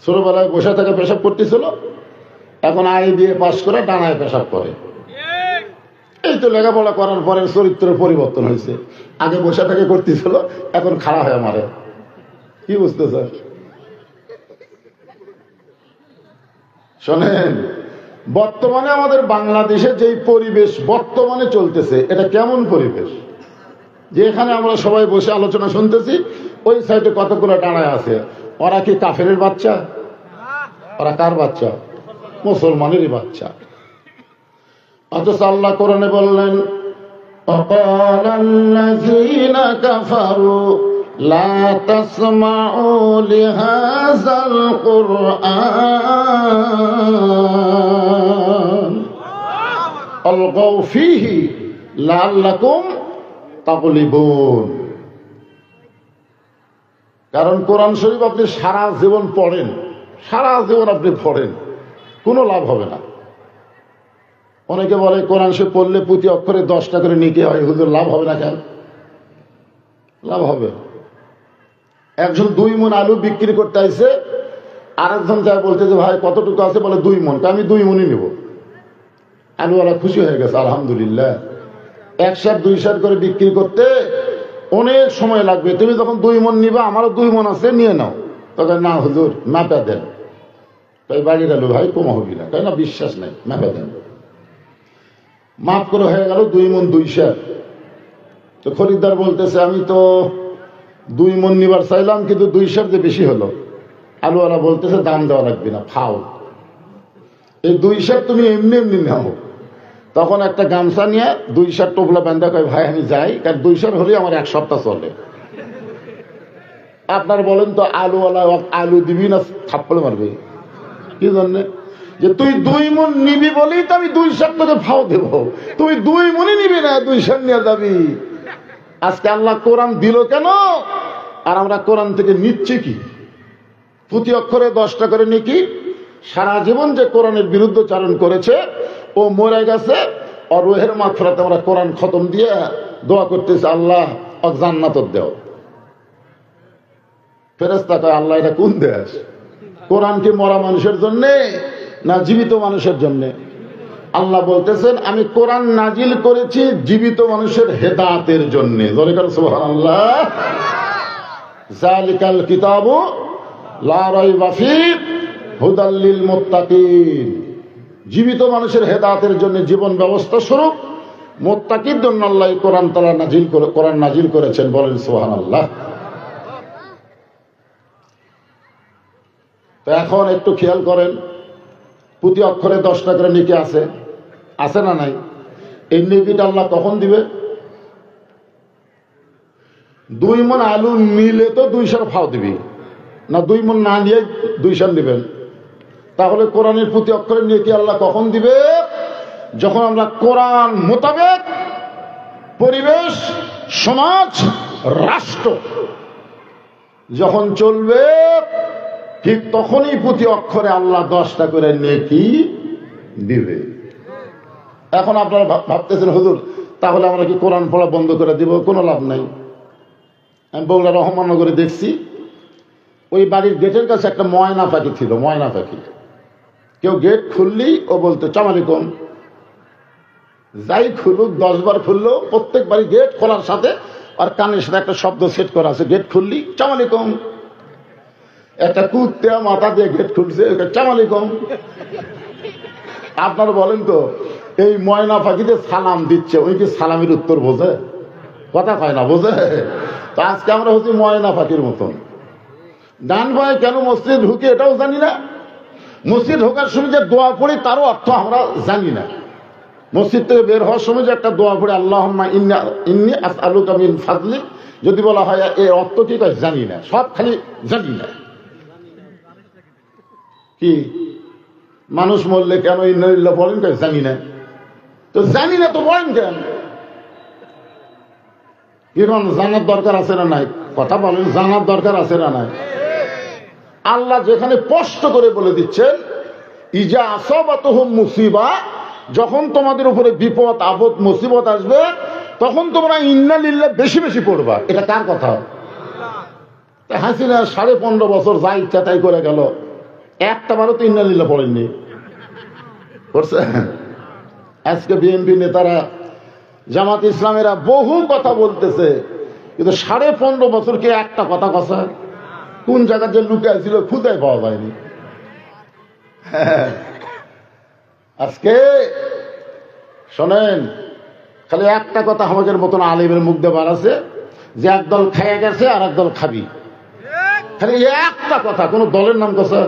ছোটবেলায় বসে থেকে পেশাব করতেছিল, এখন আই দিয়ে পাশ করে ডানায় পেশাব করে। এই তো লেখাপড়া করার পরে চরিত্রের পরিবর্তন হয়েছে। আগে বসে থেকে করতেছিল, এখন খাড়া হয়ে মারে। কি বুঝতেছে? শোনেন, বর্তমানে আমাদের বাংলাদেশে যেই পরিবেশ বর্তমানে চলতেছে, এটা কেমন পরিবেশ? যে এখানে আমরা সবাই বসে আলোচনা শুনতেছি, ওই সাইডে কতগুলো ডানায় আছে। ওরা কি কাফেরের বাচ্চা? ওরা কার বাচ্চা? মুসলমানেরই বাচ্চা। অথচ আল্লাহ কোরআনে বললেন, وقال الذين كفروا لا تسمعوا لهذا القرآن والغوا فيه لعلكم تغلبون। কারণ কোরআন শরীফ আপনি সারা জীবন পড়েন, সারা জীবন আপনি পড়েন, কোনো লাভ হবে না। অনেকে বলে কোরআন শরীফ পড়লে প্রতি অক্ষরে 10টা করে নিতে হয়, হুজুর লাভ হবে না কেন? লাভ হবে। একজন 2 মণ আলু বিক্রি করতে আইছে, আরেকজন যায় বলতে যে ভাই কতটুকু আছে? বলে 2 মণ। আমি 2 মণই নেব। আলুওয়ালা খুশি হয়ে গেছে, আলহামদুলিল্লাহ। 1 সার 2 সার করে বিক্রি করতে অনেক সময় লাগবে, তুমি যখন 2 মণ নিবা, আমারও 2 মণ আছে, নিয়ে নাও। তখন না হুজুর মাপা দেন। তাই বাড়ির আলু ভাই কমা হবি না, তাই না? বিশ্বাস নাই, মাপা দেন। মাফ করে হয়ে গেল 2 মণ 2 সার। তো খরিদ্দার বলতেছে আমি তো 2 মণ নিবার চাইলাম, কিন্তু 2 সার যে বেশি হলো। আলুওয়ালা বলতেছে দাম দেওয়া লাগবে না, ফাও, এই 2 সার তুমি এমনি এমনি নাও। তখন একটা গামছা নিয়ে 2 সার টোপলা বান্ধা কয় ভাই আমি যাই, কারণ 2 সার হলে আমার 1 সপ্তাহ চলে। আপনার বলেন তো আলুওয়ালা আলু দিবি না থাপ্পড়ে মারবে? কি জন্যে? যে তুই 2 মণ নিবি বলেই তো আমি 2 সার তোকে ফাও দেব। তুই 2 মণই নিবি না, 2 সার নিয়ে যাবি। আজকে আল্লাহ কোরআন দিল কেন? আর আমরা কোরআন থেকে নিচ্ছি কি? প্রতি অক্ষরে 10টা করে নেকি। সারা জীবন যে কোরআনের বিরুদ্ধচারণ করেছে ও মরে গেছে, আর রুহের মাগফিরাতে আমরা কোরআন খতম দিয়ে দোয়া করতেছি, আল্লাহ ওকে জান্নাত দাও। ফেরেশতা কয় আল্লাহ এটা কোন দেশ? কোরআন কি মরা মানুষের জন্য না জীবিত মানুষের জন্য? আল্লাহ বলতেছেন আমি কোরআন নাজিল করেছি জীবিত মানুষের হেদায়েতের জন্য। জোরে করে সুবহানাল্লাহ। যালিকাল কিতাবু লা রাইবা ফীহি হুদাল লিল মুত্তাকিন। জীবিত মানুষের হেদায়েতের জন্য, জীবন ব্যবস্থা স্বরূপ মুত্তাকির জন্য আল্লাহ কোরআন তাআলা কোরআন নাজিল করেছেন। বলেন সুবহানাল্লাহ। তো এখন একটু খেয়াল করেন, প্রতি অক্ষরে 10টা করে নেকি আছে, আছে না নাই? এই নেকিটা আল্লাহ কখন দিবে? 2 মণ আলু নিলে তো 200 ফাও দিবি না, 2 মণ না নিয়ে 200 নেবেন। তাহলে কোরআনের প্রতি অক্ষরের নেকি আল্লাহ কখন দিবে? যখন আমরা কোরআন মোতাবেক পরিবেশ, সমাজ, রাষ্ট্র যখন চলবে, ঠিক তখনই প্রতি অক্ষরে আল্লাহ 10টা করে নেকি দিবে। এখন আপনারা ভাবতেছেন হুজুর তাহলে আমরা কি কোরআন পড়া বন্ধ করে দিব? কোনো লাভ নাই। আমি বগুড়া রহমাননগরে দেখছি, ওই বাড়ির গেটের কাছে একটা ময়না পাখি ছিল। ময়না পাখি কেউ গেট খুললি ও বলতো চামালিকম, যাই খুলুক 10 বার খুললো, প্রত্যেক বাড়ি গেট খোলার সাথে আর কানের সাথে একটা শব্দ সেট করা আছে, গেট খুললি চামালিকম। একটা কুত্তা মাথা দিয়ে গেট খুলছে, চামালিকম। আপনারা বলেন তো, এই ময়না পাখিতে সালাম দিচ্ছে, ওই কি সালামের উত্তর বোঝে? কথা কয় না, বোঝে? তো আজকে আমরা হচ্ছি ময়না পাখির মতন। ডান ভাই কেন মসজিদ ঢুকে এটাও জানি না। মসজিদ ঢোকার সময় যে দোয়া পড়ি তারও অর্থ আমরা জানি না। মসজিদ থেকে বের হওয়ার সময় যে একটা দোয়া পড়ি, আল্লাহুম্মা ইন্নী আসআলুকা মিন ফাদলিক, যদি বলা হয় এর অর্থ কি কয় জানি না, সব খালি জানি না। কি মানুষ মরলে কেন ইন্নালিল্লাহ বলেন? কয় জানি না। তো জানি না তো বলেন কেন? এখন জানার দরকার আছে না নাই? কথা বলেন, জানার দরকার আছে না নাই? আল্লাহ যেখানে স্পষ্ট করে বলে দিচ্ছেন, ইজা আসাবাতুহুম মুসিবা, যখন তোমাদের উপরে বিপদ আপদ মুসিবত আসবে তখন তোমরা ইন্না লিল্লাহ বেশি বেশি পড়বা। এটা কার কথা? হাসিনা 15.5 বছর যা ইচ্ছা তাই করে গেল, একটা বারও তো ইন্না লিল্লাহ পড়েননি। করছে? আজকে বিএনপি নেতারা, জামাত ইসলামেরা বহু কথা বলতেছে, কিন্তু 15.5 বছরকে একটা কথা কথা কোন জায়গা যে লুকে ছিল খুদাই পাওয়া যায়নি। আজকে শোনেন, খালি একটা কথা আমাদের মতন আলিমের মুখ দিয়ে বার আছে যে একদল খেয়ে গেছে আর একদল খাবি। খালি একটা কথা, কোন দলের নাম কথা।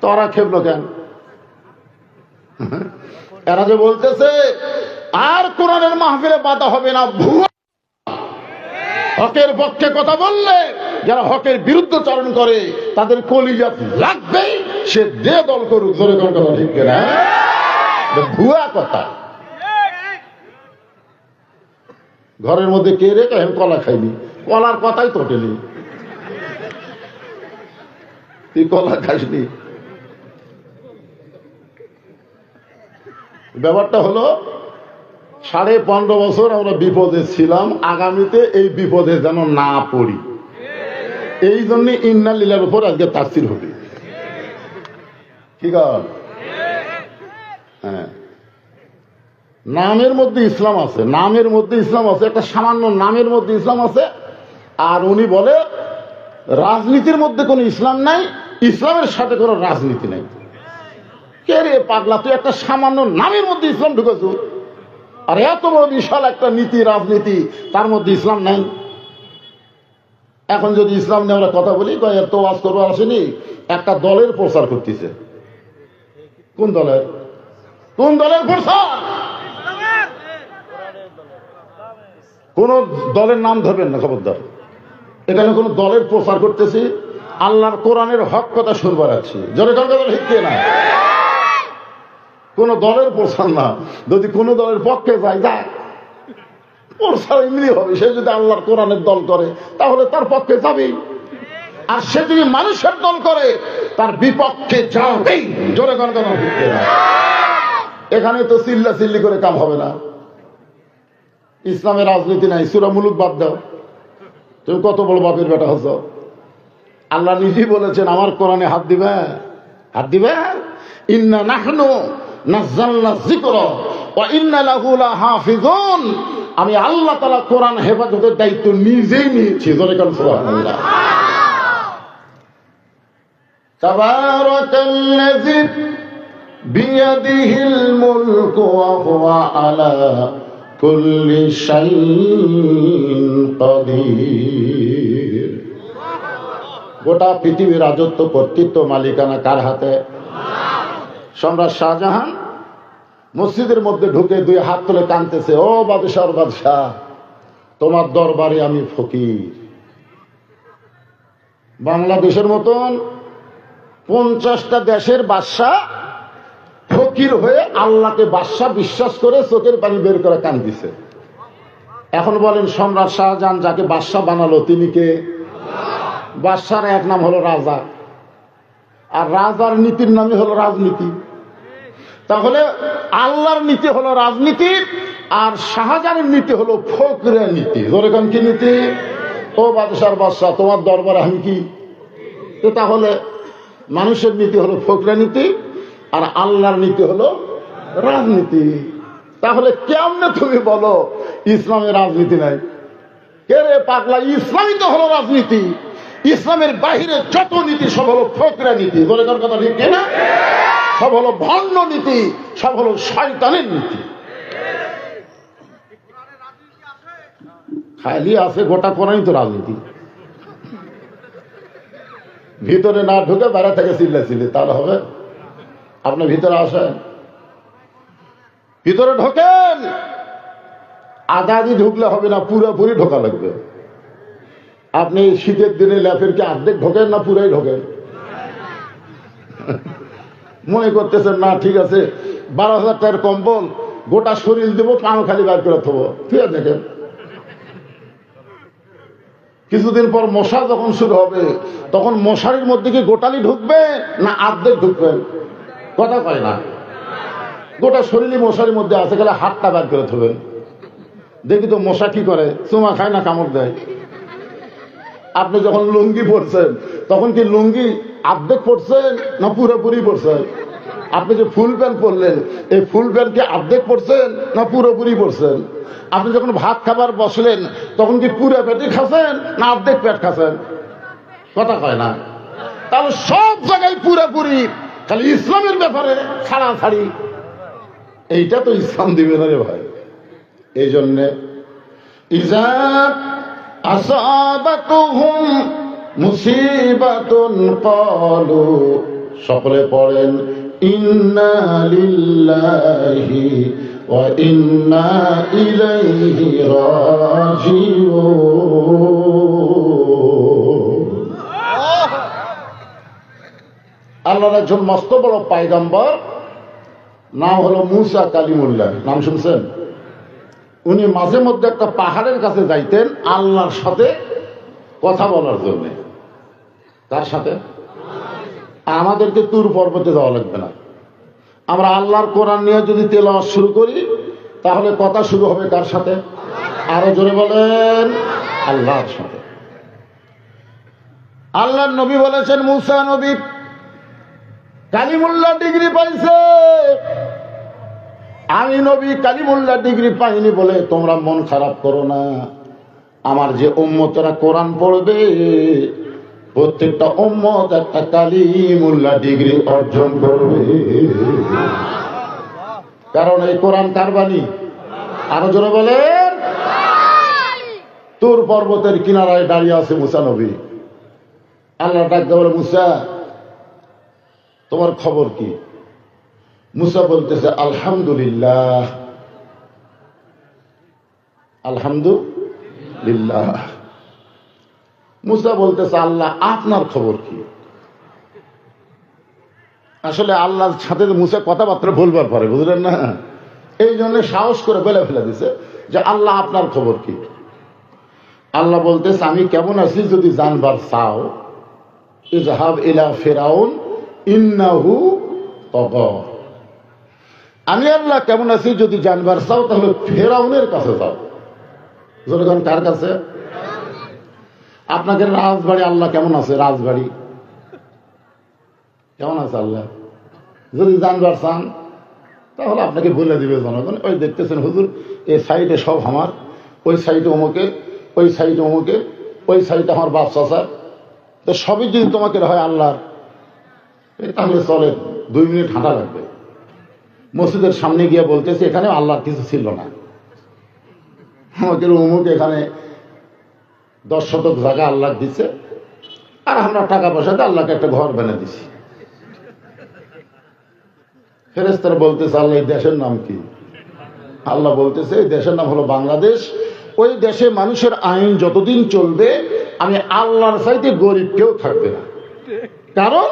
তোরা খেপলো কেন? এরা যে বলতেছে আর কোরআনের মাহফিলে বাধা হবে না, ভুয়া। হকের পক্ষে কথা বললে যারা হকের বিরুদ্ধাচরণ করে তাদের কলিজা লাগবেই, সে যে দল করুক। জোরে কোন কথা ঠিক না? ভুয়া কথা। ঘরের মধ্যে কে রেখে আমি কলা খাইনি, কলার কথাই তোটেনি। তুই কলা খাসনি। ব্যাপারটা হলো 15.5 বছর আমরা বিপদে ছিলাম, আগামীতে এই বিপদে যেন না পড়ি, এই জন্য ইন্না লিল্লাহর উপর আজকে তাফসীর হবে। ঠিক আছে? হ্যাঁ, নামের মধ্যে ইসলাম আছে, নামের মধ্যে ইসলাম আছে, একটা সামান্য নামের মধ্যে ইসলাম আছে। আর উনি বলে রাজনীতির মধ্যে কোনো ইসলাম নাই, ইসলামের সাথে কোনো রাজনীতি নাই। কে রে পাগলা, তুই একটা সামান্য নামের মধ্যে ইসলাম ঢুকেছ, আর এত বড় বিশাল একটা নীতি রাজনীতি, তার মধ্যে ইসলাম নাই। এখন যদি ইসলাম নিয়ে আমরা কথা বলি, এত ওয়াজ করবো আসেনি, একটা দলের প্রচার করতেছে। কোন দলের? কোন দলের প্রচার? কোন দলের নাম ধরবেন না, খবরদার। এখানে কোন দলের প্রচার করতেছি, আল্লাহর কোরআনের হক কথা শুনবার আছি। জোরে কথা ঠিক না? কোন দলের প্রচার না। যদি কোন দলের পক্ষে যায়, যাক, প্রচার এমনি হবে। সে যদি আল্লাহর কোরআনের দল করে তাহলে তার পক্ষে যাবেই, আর সে যদি মানুষের দল করে তার বিপক্ষে যাবেই। জোরে কথা ঠিক না? এখানে তো চিল্লা চিল্লি করে কাম হবে না। ইসলামের রাজনীতি নাই। সূরা মুলুক বাদ দাও, তুমি কত বড় বাপের বেটা হচ্ছ। আল্লাহ নিজেই বলেছেন আমার কোরআনে হাত দিবে, হাত দিবে। ইন্না নাহনু নাযালনা যিকরা ওয়া ইন্না লাহু লাহাফিজুন। আমি আল্লাহ তাআলা কোরআন হেফাজতের দায়িত্ব নিজেই নিয়েছি। জোরে কান সুবহানাল্লাহ। তাবারাকাল্লাযী বিয়াদিহিল মুলকু ওয়া হুয়া আলা কুল্লি শাইইন কাদির। গোটা পৃথিবীর রাজত্ব, কর্তৃত্ব, মালিকানা কার হাতে? সম্রাট শাহজাহান মসজিদের মধ্যে ঢুকে 2 হাত তুলে কাঁদতেছে, ও বাদশাহ, বাদশাহ, তোমার দরবারে আমি ফকির। বাংলাদেশের মতন 50টা দেশের বাদশা ফকির হয়ে আল্লাহকে বাদশা বিশ্বাস করে চোখের পানি বের করে কান্দিছে। এখন বলেন সম্রাট শাহজাহান যাকে বাদশা বানালো তিনি কে? বাদশার এক নাম হলো রাজা, আর রাজার নীতির নামই হলো রাজনীতি। তাহলে আল্লাহর নীতি হলো রাজনীতি, আর শাহজাহানের নীতি হলো ফকরের নীতি। যেরকম কি নীতি? ও বাদশার বাদশা, তোমার দরবারে আমি কি? তো তাহলে মানুষের নীতি হলো ফকরের নীতি, আর আল্লাহর নীতি হলো রাজনীতি। তাহলে কেমনে তুমি বলো ইসলামের রাজনীতি নাই? কে রে পাগলা, ইসলামই তো হলো রাজনীতি। ইসলামের বাহিরে যত নীতি সব হলো ফকরা নীতি। যেরকম কথা ঠিক না? সব হলো ভণ্ড নীতি, সব হলো শয়তানের নীতি। খালি আছে গোটা কোরআনই তো রাজনীতি। ভিতরে না ঢুকে বাইরে থেকে চিল্লাচিল্লি, তাহলে হবে? আপনি ভিতরে আসেন, ভিতরে ঢোকেন। আধা আধি ঢুকলে হবে না, পুরোপুরি ঢোকা লাগবে। আপনি শীতের দিনে ল্যাপের কি অর্ধেক ঢোকেন না পুরাই ঢোকেন? মনে করতেছেন না ঠিক আছে 12,000 টাকার কম্বল গোটা শরীর দেবো, পাও খালি বাইর করে থবো, ঠিক আছে। দেখেন কিছুদিন পর মশা যখন শুরু হবে তখন মশারির মধ্যে কি গোটালি ঢুকবে না অর্ধেক ঢুকবেন? কথা কয় না। গোটা শরীরই মশারির মধ্যে আছে, গেলে হাতটা বাইর করে থবেন। দেখি তো মশা কি করে, চুমা খায় না কামড় দেয়? আপনি যখন লুঙ্গি পরছেন তখন কি লুঙ্গি অর্ধেক পরছেন না পুরোপুরি পরছেন? আপনি যে ফুল প্যান্ট পরলেন, এই ফুল প্যান্ট কি অর্ধেক পরছেন না পুরোপুরি পরছেন? আপনি যখন ভাত খাবার বসলেন তখন কি পুরো পেটে খাচ্ছেন না অর্ধেক পেট খাচ্ছেন? কথা কয় না। তাহলে সব জায়গায় পুরোপুরি, খালি ইসলামের ব্যাপারে ছাড়াছাড়ি। এইটা তো ইসলাম দিবে না রে ভাই। এই জন্যে ইজা আসাবাতুহুম মুসিবাতুন ক্বালু, সকলে পড়েন ইন্না লিল্লাহি ওয়া ইন্না ইলাইহি রাজিউন। আল্লাহর একজন মস্ত বড় পয়গম্বর, নাম হলো মুসা কালিমুল্লাহ, নাম শুনছেন? উনি মাঝে মধ্যে একটা পাহাড়ের কাছে যাইতেন আল্লাহর সাথে কথা বলার জন্য। তার সাথে আমাদেরকে তুর পর্বতে যাওয়া লাগবে না। আমরা আল্লাহর কোরআন নিয়ে যদি তেলাওয়াত শুরু করি তাহলে কথা শুরু হবে কার সাথে? আরো জোরে বলেন, আল্লাহর সাথে। আল্লাহর নবী বলেছেন মুসা নবী কালিমুল্লাহ ডিগ্রি পাইছে, আমি নবী কালিমুল্লাহ ডিগ্রি পাইনি বলে তোমরা মন খারাপ করো না। আমার যে উম্মতরা কোরআন পড়বে প্রত্যেকটা উম্মত একটা কালিমুল্লাহ ডিগ্রি অর্জন করবে। কারণ এই কোরআন কার বাণী? আরো জোরে বলেন। তুর পর্বতের কিনারায় দাঁড়িয়ে আছে মুসা নবী। আল্লাহ ডাকতে বলে মুসা তোমার খবর কি? মুসা বলতেছে আলহামদুলিল্লাহ, আলহামদুলিল্লাহ। মুসা বলতেছে আল্লাহ আপনার খবর কি? আসলে আল্লাহর সাথে মুসা কথাবার্তা বলবার পারে, বুঝলেন না? এই জন্য সাহস করে বেলা ফেলে দিছে যে আল্লাহ আপনার খবর কি? আল্লাহ বলতেছে আমি কেমন আছি যদি জানবার চাও, ইযহাব ইলা ফিরাউন ইন্নাহু তাগা। আমি আল্লাহ কেমন আছি যদি জানবার চাও তাহলে ফেরাউনের কাছে যাও। যখন কার কাছে? আপনাদের রাজবাড়ি আল্লাহ কেমন আছে? রাজবাড়ি কেমন আছে আল্লাহ যদি জানবার চান তাহলে আপনাকে বলে দিবে জনগণ। ওই দেখতেছেন হুজুর এই সাইডে সব আমার, ওই সাইডে অমুকে, ওই সাইডে অমুকে, ওই সাইডে আমার বাপ চাচার, তো সবই যদি তোমাকে হয় আল্লাহর, তাহলে চলে 2 মিনিট হাঁটা লাগবে। মসজিদের সামনে গিয়ে বলতেছে এখানে আল্লাহর কিছু ছিল না, আমাকে অমুক এখানে 10 শতক জায়গা আল্লাহ দিচ্ছে, আর আমরা টাকা পয়সা দিয়ে আল্লাহকে একটা ঘর বানিয়ে দিছি। ফেরেশতারা বলতেছে আল্লাহ এই দেশের নাম কি? আল্লাহ বলতেছে এই দেশের নাম হলো বাংলাদেশ। ওই দেশে মানুষের আইন যতদিন চলবে আমি আল্লাহর চাইতে গরিব কেউ থাকবে না। কারণ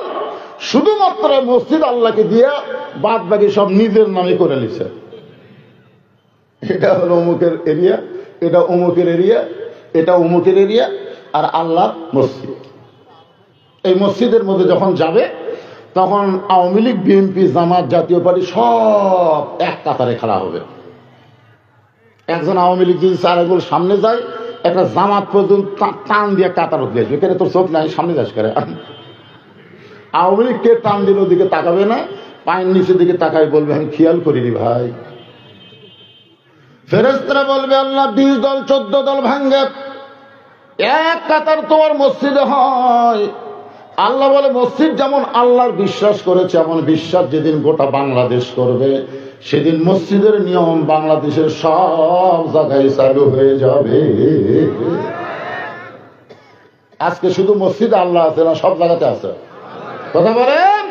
শুধুমাত্র মসজিদ আল্লাহকে দিয়া বাদ বাকি সব নিজের নামে করে নিছে। এটা হলো অমুকের এরিয়া, এটা অমুকের এরিয়া, এটা অমুকের এরিয়া, আর আল্লাহর মসজিদ। এই মসজিদের মধ্যে যখন যাবে তখন আওয়ামী লীগ, বিএনপি, জামাত, জাতীয় পার্টি সব এক কাতারে খাড়া হবে। একজন আওয়ামী লীগ যদি 4 আঙ্গুল সামনে যায়, একটা জামাত পর্যন্ত টান দিয়ে কাতার উঠে আসবে। কেন তোর চোখ নাই, সামনে যাস করে। আওয়ামী লীগকে টান দিল দিকে তাকাবে না, পায়ের নিচের দিকে তাকাই বলবে আমি খেয়াল করিনি ভাই। ফেরেশতারা বলবে আল্লাহ 20 দল 14 দল ভাঙ্গে এক কাতার তোমার মসজিদে হয়। আল্লাহ বলে মসজিদ যেমন আল্লাহর বিশ্বাস করেছে এমন বিশ্বাস যেদিন গোটা বাংলাদেশ করবে সেদিন মসজিদের নিয়ম বাংলাদেশের সব জায়গায় চালু হয়ে যাবে। আজকে শুধু মসজিদে আল্লাহ আছে না, সব জায়গাতে আছে। কথা বলেন।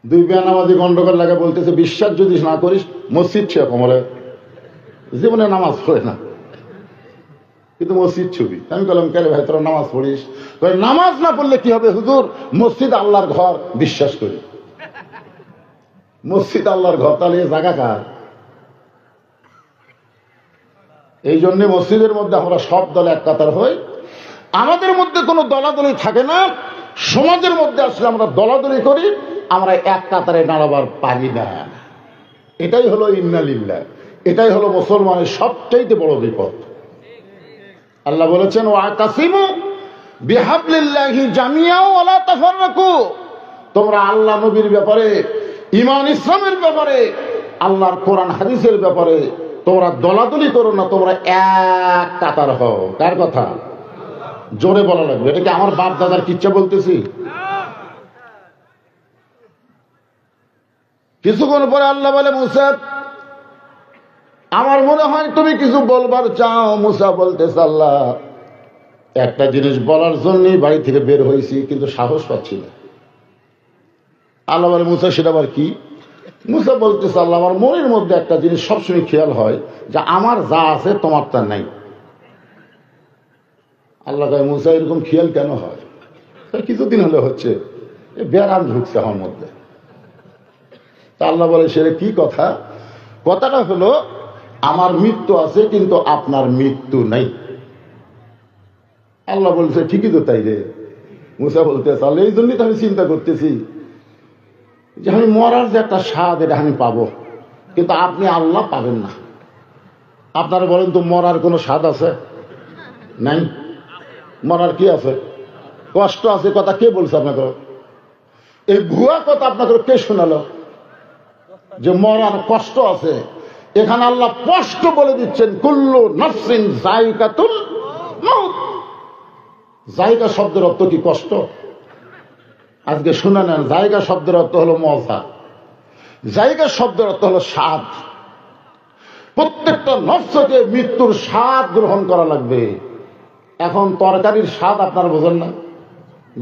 2 বেনামাজি গন্ডগোল লাগে বলতেছে বিশ্বাস যদি না করিস মসজিদ ছে কমরে জীবনে নামাজ পড়ে না, কিন্তু মসজিদ ছবি। আমি বললাম কেন ভাই তোরা নামাজ পড়িস? নামাজ না পড়লে কি হবে হুজুর? মসজিদ আল্লাহর ঘর, বিশ্বাস করি মসজিদ আল্লাহর ঘর, তাহলে জায়গা কার? এই জন্য মসজিদের মধ্যে আমরা সব দলে এক কাতার হই। আমাদের মধ্যে কোনো দলাদলি থাকে না। সমাজের মধ্যে আসলে আমরা দলাদলি করি, আমরা এক কাতারে দাঁড়াবার পারি না। এটাই হলো ইন্নালিল্লাহ, এটাই হলো মুসলমানের সবচাইতে বড় বিপদ। আল্লাহ বলেছেন ওয়াতাসিমু বিহাবলিল্লাহি জামিআ ওয়া লা তাফাররাকু। তোমরা আল্লাহ নবীর ব্যাপারে, ঈমান ইসলামের ব্যাপারে, আল্লাহর কোরআন হাদিসের ব্যাপারে তোমরা দলাদলি করো না, তোমরা এক কাতার হও। কার কথা? জোরে বলা লাগবে। এটা কি আমার বাপ দাদার কিচ্ছা বলতেছি? কিছুক্ষণ পরে আল্লাহ বলে মুসা আমার মনে হয় তুমি কিছু বলবার চাও। মুসা বলতেছে আল্লাহ একটা জিনিস বলার জন্যই বাড়ি থেকে বের হয়েছি, কিন্তু সাহস পাচ্ছি না। আল্লাহ বলে মুসা সেটা আবার কি? মুসা বলতেছে আল্লাহ আমার মনের মধ্যে একটা জিনিস সবসময় খেয়াল হয় যে আমার যা আছে তোমার তা নাই। আল্লাহ কয় মুসা এরকম খেয়াল কেন হয়? কিছুদিন হলে হচ্ছে ব্যারাম ঢুকছে আমার মধ্যে। তা আল্লাহ বলে সেটা কি কথা? কথাটা হলো আমার মৃত্যু আছে কিন্তু আপনার মৃত্যু নাই। আল্লাহ বলছে ঠিকই তো তাই রে। মুসা বলতেছে আল্লাহ এই জন্যই তো আমি চিন্তা করতেছি যে আমি মরার যে একটা স্বাদ এটা আমি পাবো, কিন্তু আপনি আল্লাহ পাবেন না। আপনারা বলেন তো মরার কোনো স্বাদ আছে? নাই। মরার কি আছে? কষ্ট আছে। কথা কে বলছে আপনাকে? এই ভুয়া কথা আপনাকে কে শোনালো যে মরার কষ্ট আছে? এখানে আল্লাহ স্পষ্ট বলে দিচ্ছেন কুল্লু নাফসিন যায়িকাতুল মাউত। জায়গা শব্দের অর্থ কি কষ্ট? আজকে শুনে নেন, জায়গা শব্দের অর্থ হলো মজা, জায়গা শব্দের অর্থ হলো স্বাদ। প্রত্যেকটা নফসকে মৃত্যুর স্বাদ গ্রহণ করা লাগবে। এখন তরকারির স্বাদ আপনারা বোঝেন না?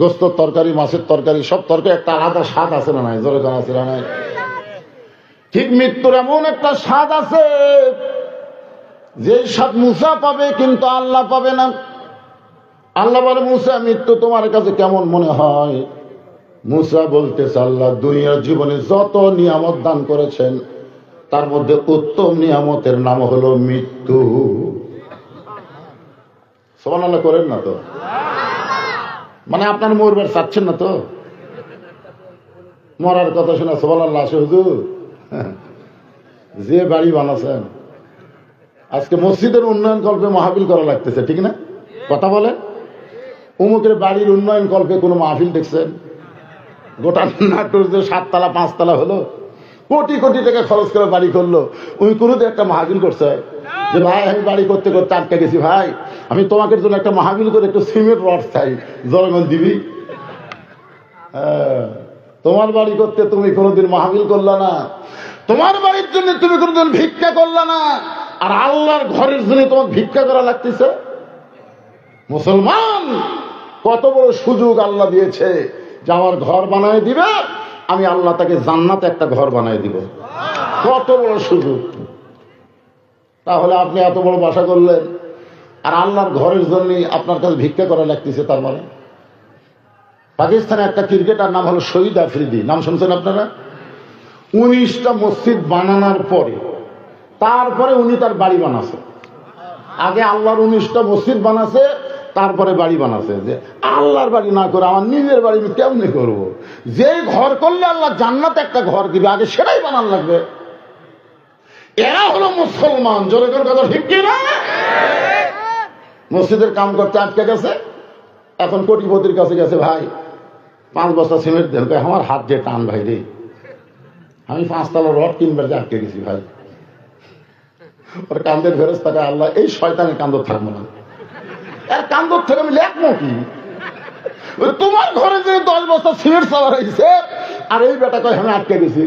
গোস্তের তরকারি, মাছের তরকারি, সব তরকারি একটা আলাদা স্বাদ আছে না নাই? জোরে আছে না নাই? ঠিক মৃত্যুর এমন একটা স্বাদ আছে যে স্বাদ মুসা পাবে কিন্তু আল্লাহ পাবে না। আল্লাহ বলে মুসা মৃত্যু তোমার কাছে কেমন মনে হয়? মুসা বলতেছে আল্লাহ দুনিয়ার জীবনে যত নিয়ামত দান করেছেন তার মধ্যে উত্তম নিয়ামতের নাম হলো মৃত্যু। সুবহানাল্লাহ করেন না তো? মানে আপনার মরবার চাচ্ছেন না তো? মরার কথা শোনা সুবহানাল্লাহ আসে হুজুর। যে বাড়ি বানাচ্ছেন আজকে মসজিদের উন্নয়ন কল্পে মাহফিল করা লাগতেছে, ঠিক না? কথা বলে অমুকের বাড়ির উন্নয়ন কল্পে কোনো মাহফিল দেখছেন? গোটা নাটোর যে 7 তলা 5 তলা হলো, কোটি কোটি টাকা খরচ করে বাড়ি করলো, ওই কোনোদিন একটা মাহফিল করছে যে ভাই আমি বাড়ি করতে করতে আটকে গেছি, ভাই আমি তোমাকে জন্য একটা মাহফিল করে একটু সিমেন্ট রড চাই, জনগণ দিবি? তোমার বাড়ি করতে তুমি কোনোদিন মাহফিল করলা না, তোমার বাড়ির জন্য তুমি কোনোদিন ভিক্ষা করলা না, আর আল্লাহর ঘরের জন্য তোমার ভিক্ষা করা লাগতেছে। মুসলমান কত বড় সুযোগ আল্লাহ দিয়েছে যে আমার ঘর বানায় দিবে, আমি আল্লাহ তাকে জান্নাতে একটা ঘর বানায় দিব। কত বড় সুযোগ! তাহলে আপনি এত বড় বাসা করলেন, আর আল্লাহর ঘরের জন্যই আপনার কাছে ভিক্ষা করা লাগতেছে। তার মানে পাকিস্তানে একটা ক্রিকেটার নাম হলো শহীদ আফ্রিদি, নাম শুনছেন আপনারা? 19টা মসজিদ বানানোর পরে তারপরে উনি তার বাড়ি বানাছে। আগে আল্লাহর 19টা মসজিদ বানাছে, তারপরে বাড়ি বানাছে। যে আল্লাহর বাড়ি না করে আমার নিজের বাড়ি আমি কেমনি করবো? যে ঘর করলে আল্লাহ জান্নাতে একটা ঘর দিবে, আগে সেটাই বানান লাগবে। এরা হলো মুসলমান। জোরে করে কথা ঠিক কি না? মসজিদের কাম করতে আটকে গেছে, এখন কোটিপতির কাছে গেছে, ভাই 5 বস্তা সিমেন্ট দেন। আমার হাত দিয়ে টান ভাই রে, আমি 5 তলা রড কিনবার যে আটকে গেছি ভাই। ওর কান্দের ফেরেশতাকে আল্লাহ এই শয়তানের কান্দর থাকবো না, এর কান্দর থেকে আমি লেখবো কি? তোমার ঘরে যে 10 বস্তা সিমেন্ট চাওয়া হয়েছে, আর এই বেটা কয় আমি আটকে গেছি।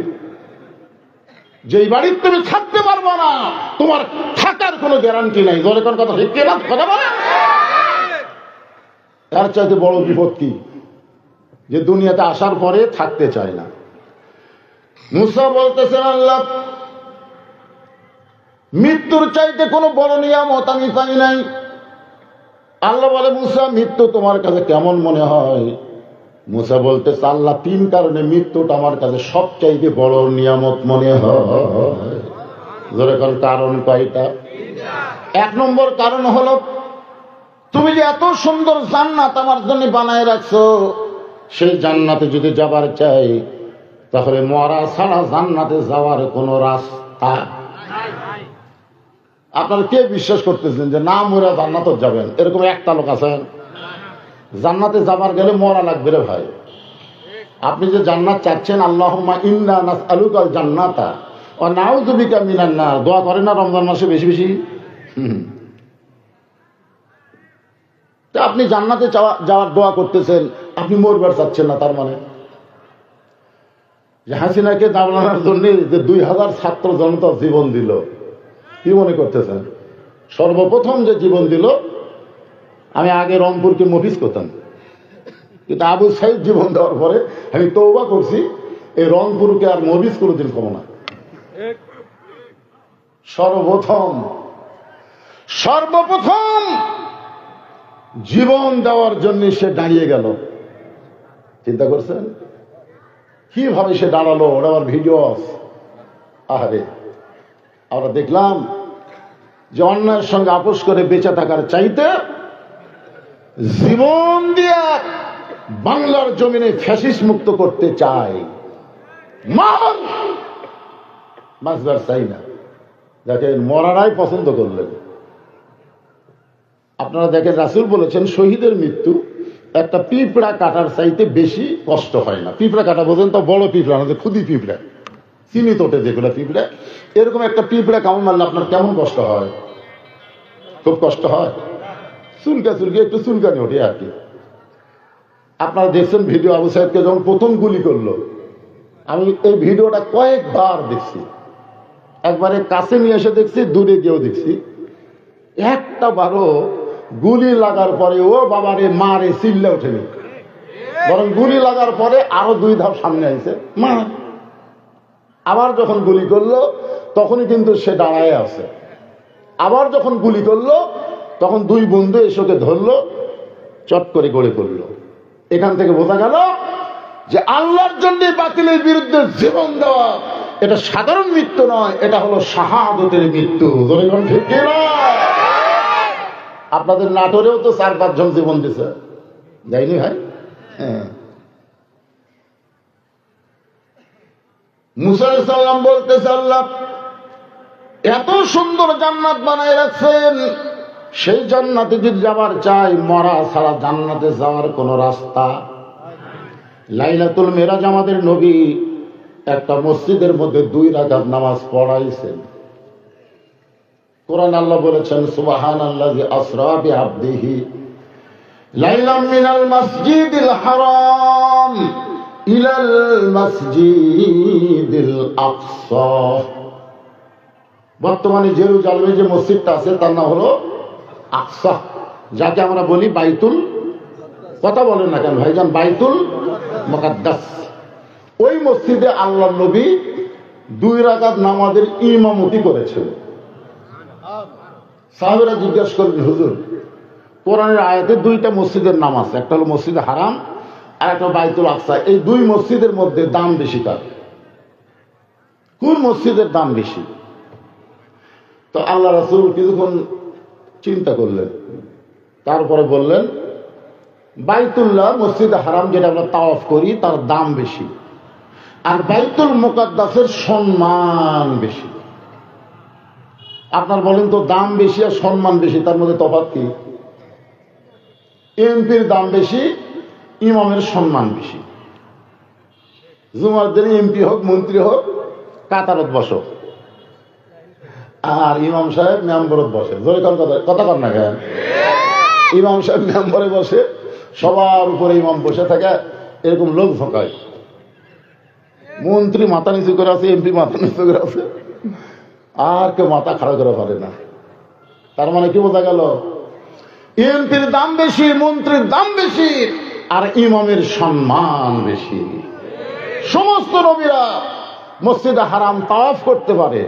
যেই বাড়ির তুমি থাকতে পারবো না, তোমার থাকার কোনো গ্যারান্টি নাই। জোরে কোন কথা ঠিক না? কথা বলে তার চাইতে বড় বিপদ কি? যে দুনিয়াতে আসার পরে থাকতে চায় না। মুসা বলতেছেন, আল্লাহ মৃত্যুর চাইতে কোনো বড় নিয়ামত আমি পাই নাই। আল্লাহ বলে, মুসা মৃত্যু তোমার কাছে কেমন মনে হয়? মুসা বলতেছে, আল্লাহ 3 কারণে মৃত্যুটা আমার কাছে সবচাইতে বড় নিয়ামত মনে হয়। যেরকম কারণ কয়টা? 1 নম্বর কারণ হলো, তুমি যে এত সুন্দর জান্নাত আমার জন্য বানায় রাখছো, সেই জান্নাতে যদি যাবার চাই, তাহলে মরা ছাড়া জান্নাতে যাওয়ার কোনো রাস্তা। আপনারা কে বিশ্বাস করতেছেন যে না মরা জান্নাতে যাবেন? এরকম একটা লোক আছেন? জান্নাতে যাবার গেলে মরা লাগবে রে ভাই। আপনি যে জান্নাত চাচ্ছেন, আল্লাহুম্মা ইন্না নাসআলুকাল জান্নাতা ওয়া নাউযু বিকা মিনান নার, দোয়া করেন না রমজান মাসে বেশি বেশি? তা আপনি জান্নাতে যাওয়ার দোয়া করতেছেন, আপনি মরবার চাচ্ছেন না। তার মানে যে হাসিনাকে দাবলানোর জন্য যে 2000 ছাত্র জনতা জীবন দিল, কি মনে করতেছেন? সর্বপ্রথম যে জীবন দিল, আমি আগে রংপুরকে মফিজ করতাম, কিন্তু আবু সাইদ জীবন দেওয়ার পরে আমি তওবা করছি, এই রংপুরকে আর মফিজ কোনোদিন কমো না। সর্বপ্রথম জীবন দেওয়ার জন্য সে দাঁড়িয়ে গেল। চিন্তা করছেন কিভাবে সে দাঁড়ালো? ওরা আমার ভিডিও আছে। আরে আমরা দেখলাম যে অন্যায়ের সঙ্গে আপোষ করে বেঁচে থাকার চাইতে জীবন দিয়ে বাংলার জমিনে ফ্যাসিস্ট মুক্ত করতে চায়। মাসবার চাই না। দেখেন মরারাই পছন্দ করলেন। আপনারা দেখেন রাসূল বলেছেন, শহীদের মৃত্যু একটা পিঁপড়া কাটার চাইতে বেশি কষ্ট হয় না। পিঁপড়া কাটা বোঝেন তো? বড় পিঁপড়া না, ক্ষুদি পিঁপড়া, চিনি তোটে যেগুলো পিঁপড়া, এরকম একটা পিঁপড়া কামড় মারলে আপনার কেমন কষ্ট হয়? খুব কষ্ট হয়। চুলকে একটু চুলকানি ওঠে আর কি। আপনারা দেখছেন ভিডিও, আবু সাইদকে যখন প্রথম গুলি করলো, আমি এই ভিডিওটা কয়েকবার দেখছি। একবারে কাছে নিয়ে এসে দেখছি, দূরে গিয়েও দেখছি। একটা বারো গুলি লাগার পরে ও বাবারে মারে চিল্লা ওঠেনি, বরং গুলি লাগার পরে আরো 2 ধাপ সামনে আইছে, মা। আবার যখন গুলি করলো তখনই কিন্তু সে দাঁড়ায় আছে। আবার যখন গুলি করলো তখন 2 বন্ধু এসে ওকে ধরলো, চট করে গড়ে পড়লো। এখান থেকে বোঝা গেল যে আল্লাহর জন্য বাতিলের বিরুদ্ধে জীবন দেওয়া এটা সাধারণ মৃত্যু নয়, এটা হলো শাহাদতের মৃত্যু। ঠিক না? আপনাদের নাটোরেও তো 4-5 জন জীবন দিছে, যাইনি ভাই? হ্যাঁ। মুসা আলাইহিস সালাম বলতেছে, আল্লাহ এত সুন্দর জান্নাত বানায় রাখছেন, সেই জান্নাতে যদি যাবার চাই, মরা ছাড়া জান্নাতে যাওয়ার কোন রাস্তা। লাইলাতুল মেরাজ আমাদের নবী একটা মসজিদের মধ্যে 2 রাকাত নামাজ পড়াইছেন। কোরআন আল্লাহ বলেছেন, সুবহানাল্লাযী আসরা বিআবদিহি লাইলাম মিনাল মাসজিদিল হারাম ইলাল মাসজিদিল আকসা। বর্তমানে জেরুজালেমে যে মসজিদটা আছে তার নাম হলো আকসা, যাকে আমরা বলি বাইতুল, কথা বলেন না কেন ভাইজান, বাইতুল মুকাদ্দাস। ওই মসজিদে আল্লাহর নবী 2 রাকাত নামাজের ইমামতি করেছেন। সাহাবীরা জিজ্ঞাসা করলেন, হুজুর কোরআনের আয়াতে দুইটা মসজিদের নাম আছে, একটা হলো মসজিদে হারাম আর একটা বাইতুল আকসা, এই দুই মসজিদের মধ্যে দাম বেশি কার? কোন মসজিদের দাম বেশি? তো আল্লাহ রাসূল কিছুক্ষণ চিন্তা করলেন, তারপরে বললেন, বাইতুল্লাহ মসজিদে হারাম যেটা আমরা তাওয়াফ করি তার দাম বেশি, আর বাইতুল মুকাদ্দাসের সম্মান বেশি। আপনার বলেন তো, দাম বেশি আর সম্মান বেশি, তার মধ্যে তফাৎ কি? এমপির দাম বেশি, ইমামের সম্মান বেশি। জুমার দিনে এমপি হোক মন্ত্রী হোক কাতারত বসো, আর ইমাম সাহেব মেম্বরত বসে। জোরে কথা কর না কেন? ইমাম সাহেব মেম্বরে বসে, সবার উপরে ইমাম বসে থাকে, এরকম লোক ঝোঁকায়। মন্ত্রী মাথা নিচু করে আছে, এমপি মাথা নিচু করে আছে, আর কেউ মাথা খাড়া করে পারে না। তার মানে কি বোঝা গেল? এমপির দাম বেশি, মন্ত্রীর দাম বেশি, আর ইমামের সম্মান বেশি। সমস্ত নবীরা মসজিদে হারাম তাওয়াফ করতে পারে,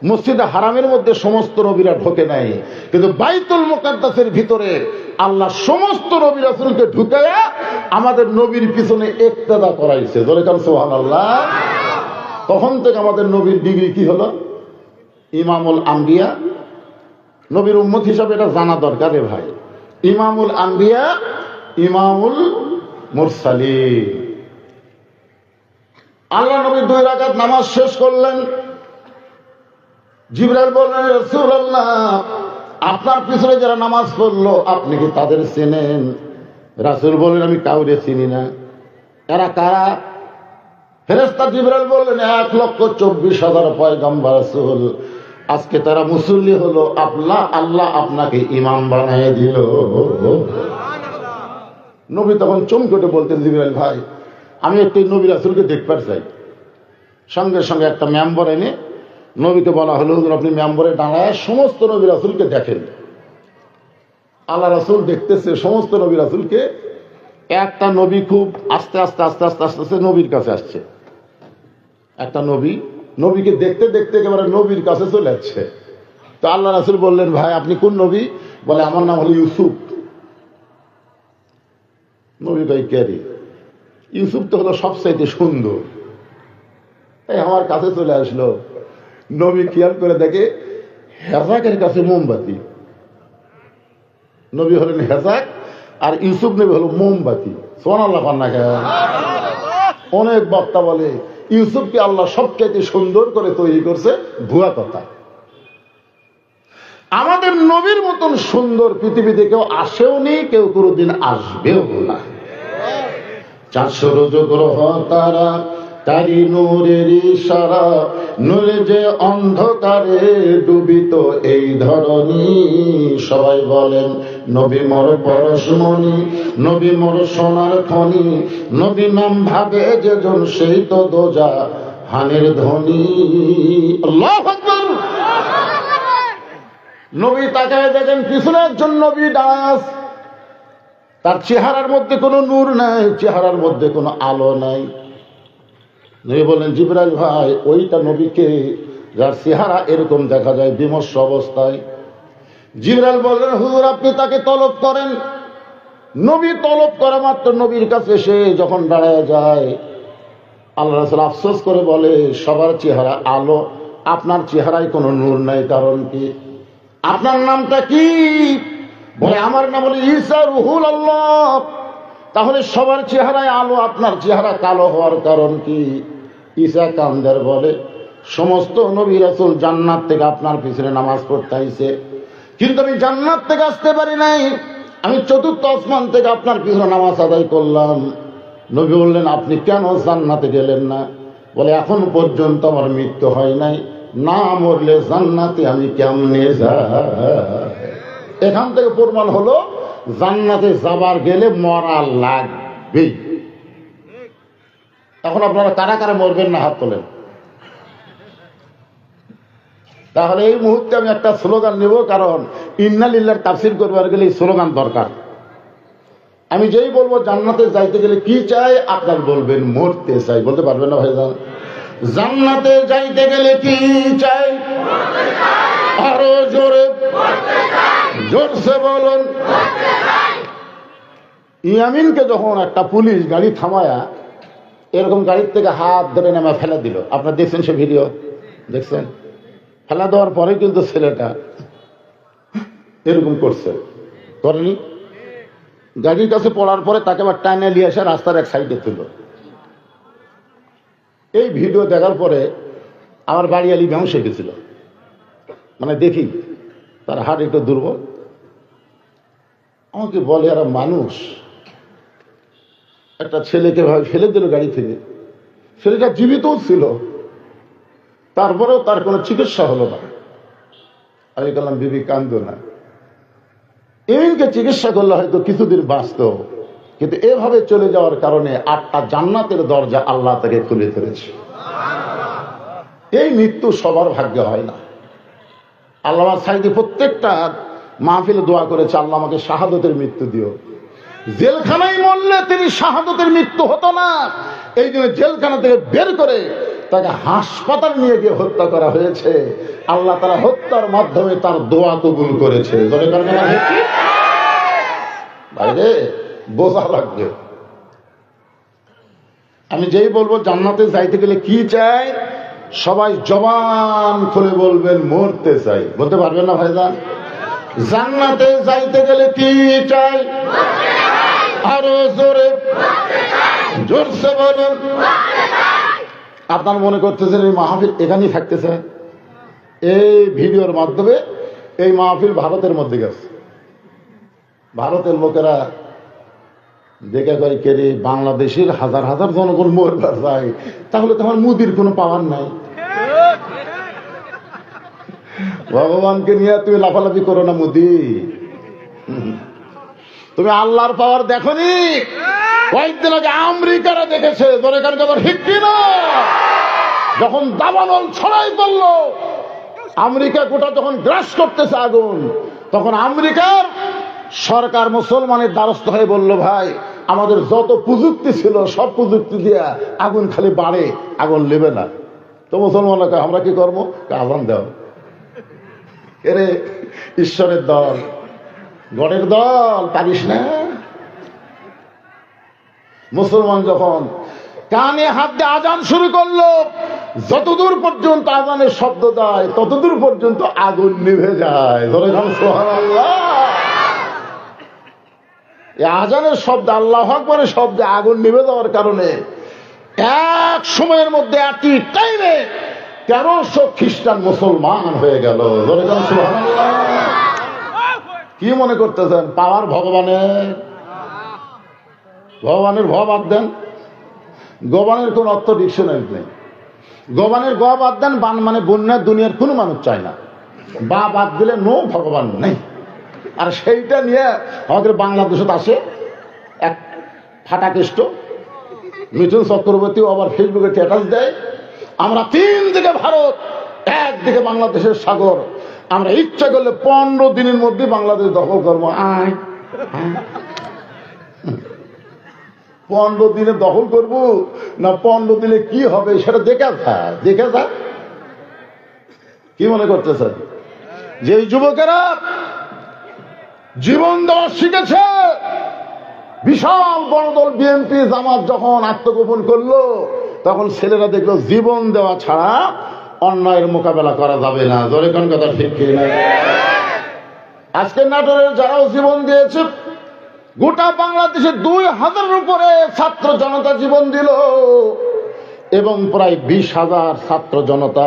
মসজিদে হারামের মধ্যে সমস্ত নবীরা ঢোকে নাই, কিন্তু বাইতুল মুকাদ্দাসের ভিতরে আল্লাহ সমস্ত নবী রাসূলকে ঢুকায়া আমাদের নবীর পিছনে ইক্তেদা করাইছে। জোরে কান সুবহানাল্লাহ। তখন থেকে আমাদের নবীর ডিগ্রি কি হলো? ইমামুল আম্বিয়া। নবীর উম্মত হিসাবে এটা জানা দরকার রে ভাই। ইমামুল আম্বিয়া, ইমামুল মুরসালিন। আল্লাহ নবী 2 রাকাত নামাজ শেষ করলেন। জিবরাইল বললেন, রাসূলুল্লাহ আপনার পিছনে যারা নামাজ পড়লো আপনি কি তাদের চেনেন? রাসূল বললেন, আমি কাউরে চিনি না। এরা কারা? ফেরেশতা জিবরাইল বললেন, 1,24,000 পয়গম্বর রাসূল, আজকে তারা মুসল্লি হলো, আল্লাহ আপনাকে ইমাম বানিয়ে দিল। নবী তখন চমকে বলতেন, জিবরাইল ভাই আমি একটু নবী রাসূলকে দেখবার চাই। সঙ্গে সঙ্গে একটা মেম্বার এনে নবীকে বলা হলো, আপনি মেম্বারে দাঁড়ায় সমস্ত নবী রাসূলকে দেখেন। আল্লাহ রাসূল দেখতেছে সমস্ত নবী রাসূলকে। একটা নবী খুব আস্তে আস্তে আস্তে আস্তে আস্তে আস্তে নবীর কাছে আসছে। একটা নবীকে দেখতে দেখতে একেবারে নবীর কাছে চলে যাচ্ছে। তো আল্লাহ রাসূল বললেন, ভাই আপনি কোন নবী? বলে, আমার নাম হলো ইউসুফ। নবী ভাই কে রে? ইউসুফ তো হলো সবচাইতে সুন্দর। এই আমার কাছে চলে আসলো। নবী খেয়াল করে দেখে হেজাকের কাছে মোমবাতি। নবী হলেন হেজাক আর ইউসুফ নবী হলো মোমবাতি। সুবহানাল্লাহ। অনেক বক্তা বলে ইউসুফকে আল্লাহ সবচাইতে সুন্দর করে তৈরি করছে, ভুয়া কথা। আমাদের নবীর মতন সুন্দর পৃথিবীতে কেউ আসেও নি, কেউ কোনোদিন আসবেও না। 400 রোজ গ্রহ তারা, তারি নূরের ইশারা, নূরে যে অন্ধকারে ডুবিত এই ধরনী। সবাই বলেন, নবী মোর পরশমণি, নবী মোর সোনার খনি, নবী নাম ভাবে যেজন সেই তো দোজা হানের ধ্বনি। আল্লাহু আকবার। নবী তাকায় দেখেন পিছনে একজন নবী দাস, তার চেহারার মধ্যে কোনো নূর নাই, চেহারার মধ্যে কোনো আলো নাই। নবী বলেন, জিবরাইল ভাই ওইটা নবীকে যার চেহারা এরকম দেখা যায় বিমর্ষ অবস্থায়। জিবরাইল বললেন, হুজুর আপনি তাকে তলব করেন। নবী তলব করা মাত্র নবীর কাছে সে যখন দাঁড়ায় যায়, আল্লাহ রাসূল আফসোস করে বলে, সবার চেহারা আলো, আপনার চেহারায় কোনো নূর নাই, কারণ কি? আপনার নামটা কি? বলে, আমার নাম হলো ঈসা রুহুল আল্লাহ। তাহলে সবার চেহারায় আলো, আপনার চেহারা কালো হওয়ার কারণ কি? ঈসা কান্দার বলে, সমস্ত নবী রাসূল জান্নাত থেকে আপনার পিছনে নামাজ পড়তে আইছে, কিন্তু আমি জান্নাত থেকে আসতে পারি নাই, আমি 4র্থ আসমান থেকে আপনার পিছনে নামাজ আদায় করলাম। নবী বললেন, আপনি কেন জান্নাতে গেলেন না? বলে, এখন পর্যন্ত আমার মৃত্যু হয় নাই, না মরলে জান্নাতে আমি কেমনে যাই? এখান থেকে প্রমাণ হলো জান্নাতে যাবার গেলে মরা লাগবেই। এখন আপনারা কারা কারা মরবেন না হাত তোলেন। তাহলে এই মুহূর্তে আমি একটা স্লোগান নেব, কারণ ইন্না লিল্লাহর তাফসীর করবার গেলে এই স্লোগান দরকার। আমি যেই বলবো জান্নাতে যাইতে গেলে কি চাই, আপনার বলবেন মরতে চাই। বলতে পারবেন না ভাইজান? জান্নাতে যাইতে গেলে কি চাই? আরো জোরে। জোরসে বলুন। ইয়ামিনকে যখন একটা পুলিশ গাড়ি থামায়া এরকম গাড়ির থেকে হাত ধরে নেমে ফেলে দিল, আপনারা দেখছেন সে ভিডিও, দেখছেন? ফেলা দেওয়ার পরে কিন্তু ছেলেটা এরকম করছে, করেনি? গাড়ির কাছে পড়ার পরে তাকে আবার টাইনে নিয়ে এসে রাস্তার এক সাইডে তুলল। এই ভিডিও দেখার পরে আমার বাড়ি আলি বেহুশ হয়ে গেছিল, মানে দেখি তার হাট একটু দুর্বল। আমাকে বলে এরা মানুষ, একটা ছেলেকে ভাবে ফেলে দিল গাড়ি থেকে, ছেলেটা জীবিতও ছিল, তারপরেও তার কোনো চিকিৎসা হলো না। আমি বললাম বিবি কান্দো না, এমনকে চিকিৎসা করলে হয়তো কিছুদিন বাঁচত, কিন্তু এভাবে চলে যাওয়ার কারণে 8টা জান্নাতের দরজা আল্লাহ তাকে খুলে ধরেছে। এই মৃত্যু সবার ভাগ্যে হয় না। আল্লাহ সাইদি প্রত্যেকটা মাহফিলে দোয়া করেছে, আল্লাহ আমাকে শাহাদতের মৃত্যু দিও। জেলখানায় মরলে তিনি শাহাদতের মৃত্যু হতো না, এই জন্য জেলখানা থেকে বের করে তাকে হাসপাতাল নিয়ে গিয়ে হত্যা করা হয়েছে। আল্লাহ তারা হত্যার মাধ্যমে তার দোয়া কবুল করেছে। বাইরে বোঝা লাগবে। আমি যেই বলবো জান্নাতে যাইতে গেলে কি চাই, সবাই জবান খুলে বলবেন মরতে চাই। বলতে পারবেন না ভাইজান? জান্নাতে যাইতে গেলে কি চাই? আরো জোরে জোরসে বলুন। আপনার মনে করতেছেন এই মাহফিল এখানেই থাকতেছে? এই ভিডিওর মাধ্যমে এই মাহফিল ভারতের মধ্যে গেছে। ভারতের লোকেরা দেখে করে কেড়ে বাংলাদেশের হাজার হাজার জনগণ মরবার যায়, তাহলে তোমার মুদির কোনো পাওয়ার নাই। ভগবানকে নিয়ে তুমি লাফালাফি করো না মুদি, তুমি আল্লাহর পাওয়ার দেখনি? কয়েকদিন আগে আমেরিকারা দেখেছে, ঠিক কিনা? যখন দাবানল ছড়াই পড়লো, আমেরিকা গোটা যখন গ্রাস করতেছে আগুন, তখন আমেরিকার সরকার মুসলমানের দ্বারস্থ হয়ে বলল, ভাই আমাদের যত প্রযুক্তি ছিল সব প্রযুক্তি দিয়ে আগুন খালি বাড়ে, আগুন নেবে না। তো মুসলমানরা আমরা কি করবো? আজান দাও। এরে ঈশ্বরের দল, গড়ের দল, পারিস না? মুসলমান যখন কানে হাত দিয়ে আজান শুরু করলো, যতদূর পর্যন্ত আজানের শব্দ যায় ততদূর পর্যন্ত আগুন নিভে যায়। ধরে সুবহানাল্লাহ। এই আজানের শব্দ, আল্লাহু আকবারের শব্দে আগুন নিভে যাওয়ার কারণে এক সময়ের মধ্যে একই টাইমে 1300 খ্রিস্টান মুসলমান হয়ে গেল। ধরে সুবহানাল্লাহ। কি মনে করতেছেন পাওয়ার ভগবানের? ভগবানের ভ বাদ দেন, গবানের কোন অর্থ ডিকশনারি নেই। গবানের গ বাদ দেন, বান মানে বন্যার দুনিয়ার কোনো মানুষ চায় না। বা বাদ দিলে নো, ভগবান নেই। আর সেইটা নিয়ে আমাদের বাংলাদেশে আসে এক ফাটাকেষ্ট মিঠুন চক্রবর্তী, আবার ফেসবুকে স্ট্যাটাস দেয়, আমরা 3 দিকে ভারত, একদিকে বাংলাদেশের সাগর, আমরা ইচ্ছা করলে 15 দিনের মধ্যে বাংলাদেশ দখল করবো। 15 দিনে দখল করবো না 15 দিনে কি হবে সেটা দেখা যায়। কি মনে করতেছে যে যুবকেরা জীবন দেওয়া শিখেছে? বিশাল বড় দল বিএনপি জামাত যখন আত্মগোপন করলো, তখন ছেলেরা দেখলো জীবন দেওয়া ছাড়া অন্যায়ের মোকাবেলা করা যাবে না। জোরে কোন কথা ঠিক কিনা? আজকে নাটোরের যারাও জীবন দিয়েছে, গোটা বাংলাদেশে 2000-এর উপরে ছাত্র জনতা জীবন দিল এবং প্রায় 20,000 ছাত্র জনতা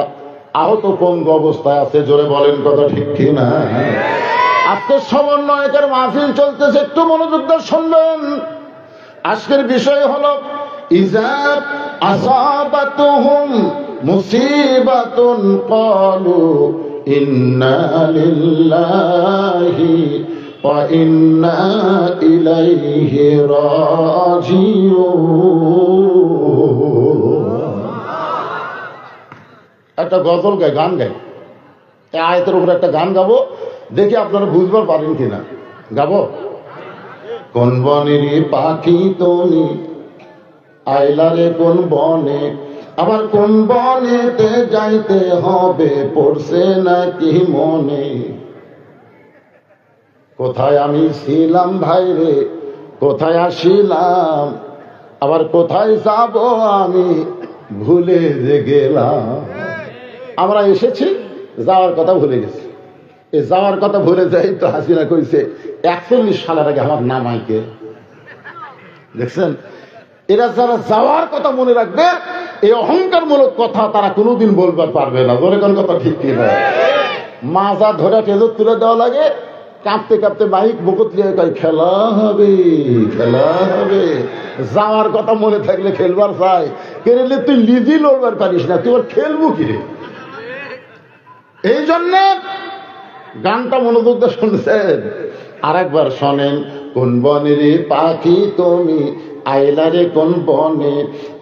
আহত পঙ্গু অবস্থায় আছে। জোরে বলেন কথা ঠিক কিনা? আজকে সমন্বয়কের মাহফিল চলতেছে, একটু মনোযোগ দিয়ে শুনবেন। আজকের বিষয় হলো ইজা আসাবাতুহুম মুসিবাতুন ক্বালু ইন্না লিল্লাহি ওয়া ইন্না ইলাইহি রাজিউন। একটা গজল গায়, গান গায়, এই আয়াতের উপরে একটা গান গাবো, দেখি আপনারা বুঝবার পারেন কিনা। গাবো? কোন বনের পাখি তুমি আইলারে কোন বনে, আবার কোন বনেতে যাইতে হবে পড়ছে নাকি মনে। কোথায় আমি ছিলাম ভাই রে, কোথায় আসিলাম, আবার কোথায় যাব আমি ভুলে যে গেলাম। আমরা এসেছি, যাওয়ার কথা ভুলে গেছি। এই যাওয়ার কথা ভুলে যাই তো হাসিনা কইছে 41 সালের আগে আমার নাম আইকে। দেখছেন, এরা যারা যাওয়ার কথা মনে রাখবে, এই অহংকারমূলক কথা তারা কোনোদিন বলবার পারবে না। বলে কোন কথা ঠিক কি না? মাজা ধরে টেজর তুলে দেওয়া লাগে, কাঁপতে কাঁপতে বাইক বুকুত নিয়ে কয় খেলা হবে, খেলা হবে। যাওয়ার কথা মনে থাকলে খেলবার চাই, কেন তুই নিজে লড়বার পারিস না, তুই খেলবো কিরে? এই জন্য গানটা মনোযোগ দিয়ে শুনছেন, আর একবার শোনেন। কোন বনের পাখি তুমি আইলা রে কোন বনে,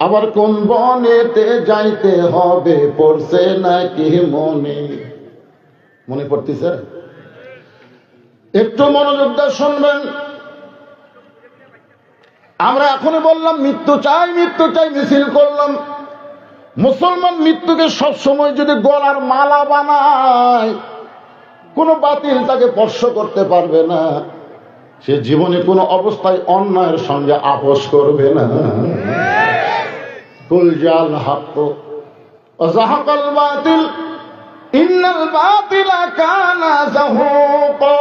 আবার কোন বনেতে যাইতে হবে পড়ছে নাকি মনে? মনে পড়তেছে? একটু মনোযোগ দিয়ে শুনবেন। আমরা এখনই বললাম মৃত্যু চাই, মৃত্যু চাই, মিছিল করলাম। মুসলমান মৃত্যুকে সবসময় যদি গলার মালা বানায়, কোনো বাতিল তাকে স্পর্শ করতে পারবে না। সে জীবনে কোনো অবস্থায় অন্যায়ের সঙ্গে আপোষ করবে না। কুল জাল হক ওয়া যাহাকাল বাতিল ইন্নাল বাতিলা কানা যাহুকা।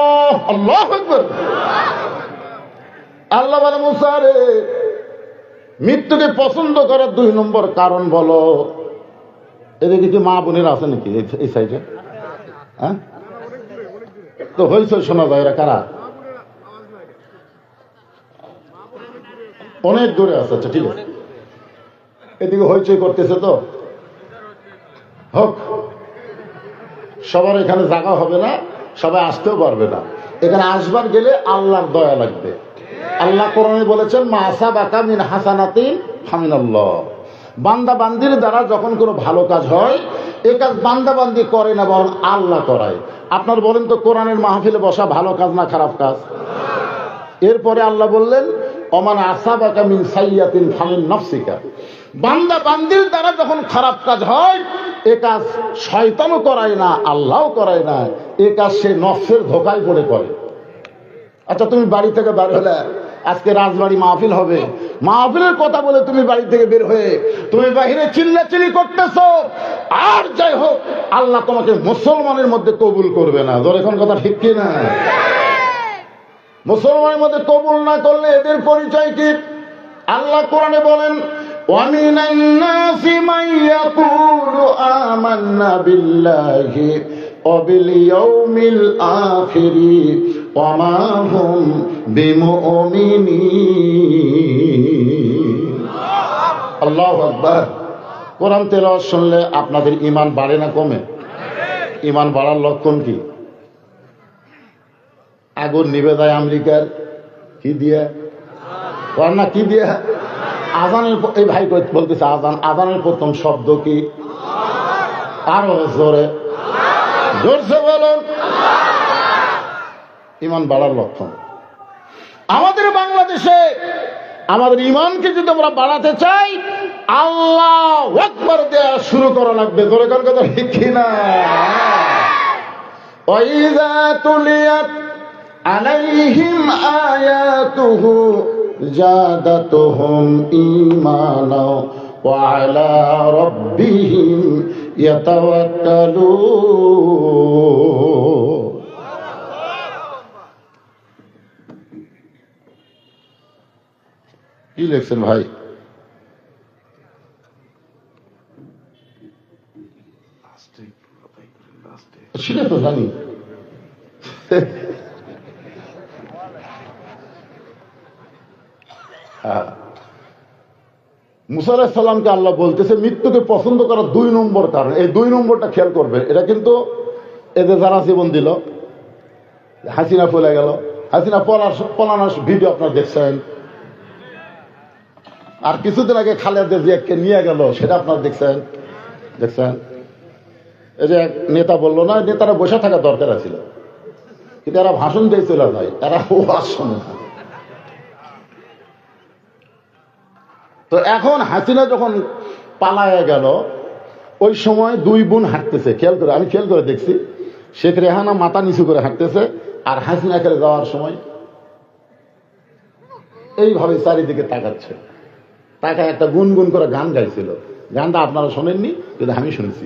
আল্লাহু আকবার। আল্লাহ বলে, মুসা রে, মৃত্যুকে পছন্দ করার 2 নম্বর কারণ বলো। এদিকে কি মা বোনেরা আছে নাকি এই সাইডে? হ্যাঁ, তো হইচই শোনা যায়, এরা কারা? অনেক দূরে আছে। আচ্ছা ঠিক আছে, এদিকে হইচই করতেছে তো হোক। সবার এখানে জায়গা হবে না, সবাই আসতেও পারবে না। এখানে আসবার গেলে আল্লাহর দয়া লাগবে। আল্লাহ কোরআনে বলেছেন, মা আসাবাকা মিন হাসানাতিন ফামিনাল্লাহ। বান্দা বান্দির দ্বারা যখন কোনো ভালো কাজ হয়, এই কাজ বান্দা বান্দি করে না, বরং আল্লাহ করায়। আপনার বলেন তো, কোরআনের মাহফিলে বসা ভালো কাজ না খারাপ কাজ? এরপরে আল্লাহ বললেন, ওমান আসাবাকা মিন সাইয়্যাতিন ফামিন নাফসিকা। বান্দা বান্দির দ্বারা যখন খারাপ কাজ হয়, এ কাজ শয়তানও করায় না, আল্লাহও করায় না, এ কাজ সে নফসের ধোকায় পড়ে করে। আচ্ছা, তুমি বাড়ি থেকে বের হলে, আজকে রাজবাড়ি মাহফিল হবে, মাহফিলের কথা বলে তুমি বাড়ি থেকে বের হয়ে তুমি বাহিরে চিল্লাচিল্লি করতেছ, আর যাই হোক, আল্লাহ তোমাকে মুসলমানের মধ্যে কবুল করবে না। ধর এখন কথা ঠিক কি না? মুসলমানের মধ্যে কবুল না করলে এদের পরিচয় কি? আল্লাহ কোরআনে বলেন, وَمِنَ النَّاسِ مَن يَقُولُ آمَنَّا بِاللَّهِ وَبِالْيَوْمِ الْآخِرِ وَمَا هُمْ بِمُؤْمِنِينَ। আল্লাহু আকবার। কোরআন তেলাওয়াত শুনলে আপনাদের ঈমান বাড়ে না কমে? ঈমান বাড়ার লক্ষণ কি? আগুন নিভে যায় আমেরিকার কি দিয়ে? না কি দিয়ে? আজানের। এই ভাই বলতেছে আজান, আজানের প্রথম শব্দ কি? আরো জোরে, জোরসে বলুন। ঈমান বাড়ার লক্ষণ। আমাদের বাংলাদেশে আমাদের ঈমানকে যদি আমরা বাড়াতে চাই, আল্লাহু আকবার দেয়া শুরু করা লাগবে। জোরে কোন কথা ঠিক কিনা? ওয়াইযা তুলিয়াত আলাইহিম আয়াতুহু জাদাতুহুম ঈমানা ওয়া আলা রাব্বিহিম ইয়াতাওয়াক্কালুন। কি লিখছেন ভাই? সেটা তো জানি। মুসা আলাইহিস সালামকে আল্লাহ বলতেছে মৃত্যুকে পছন্দ করার 2 নম্বর কারণ। এই 2 নম্বরটা খেয়াল করবে। এটা কিন্তু এদের যারা জীবন দিল, হাসিনা পলে গেল, হাসিনা পলানোর ভিডিও আপনারা দেখছেন, আর কিছুদিন আগে খালেদা জিয়াকে নিয়ে গেল, সেটা আপনারা দেখছেন। এই যে এক নেতা বললো না, নেতারা বসে থাকা দরকার ছিল, কিন্তু এরা ভাষণ দিয়ে চলে যায়, এরা ওয়াজ শোনে না। তো এখন হাসিনা যখন পালায় গেল, ওই সময় 2 বোন হাঁটতেছে, খেয়াল করে, আমি খেয়াল করে দেখছি। শেখ রেহানা মাথা নিচু করে হাঁটতেছে, আর হাসিনা করে যাওয়ার সময় এইভাবে চারিদিকে তাকাচ্ছে। তাকায় একটা গুনগুন করে গান গাইছিল। গানটা আপনারা শোনেননি, কিন্তু আমি শুনেছি।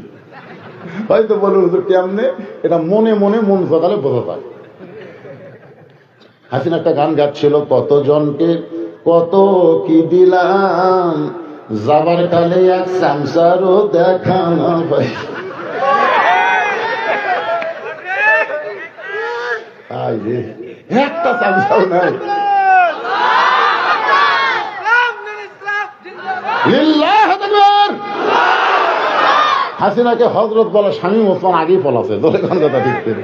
হয়তো বলুন হুজুর কেমনে, এটা মনে মনে মন সকালে বোঝা যায়। হাসিনা একটা গান গাচ্ছিল, কত জনকে কত কি দিলাম, যাবার কালে এক সংসারও দেখা না পাই। একটা সংসার নাই। হাসিনাকে হজরত বলে, স্বামী ওসমান আগেই পলাছে। দলে কোন কথা ঠিক করে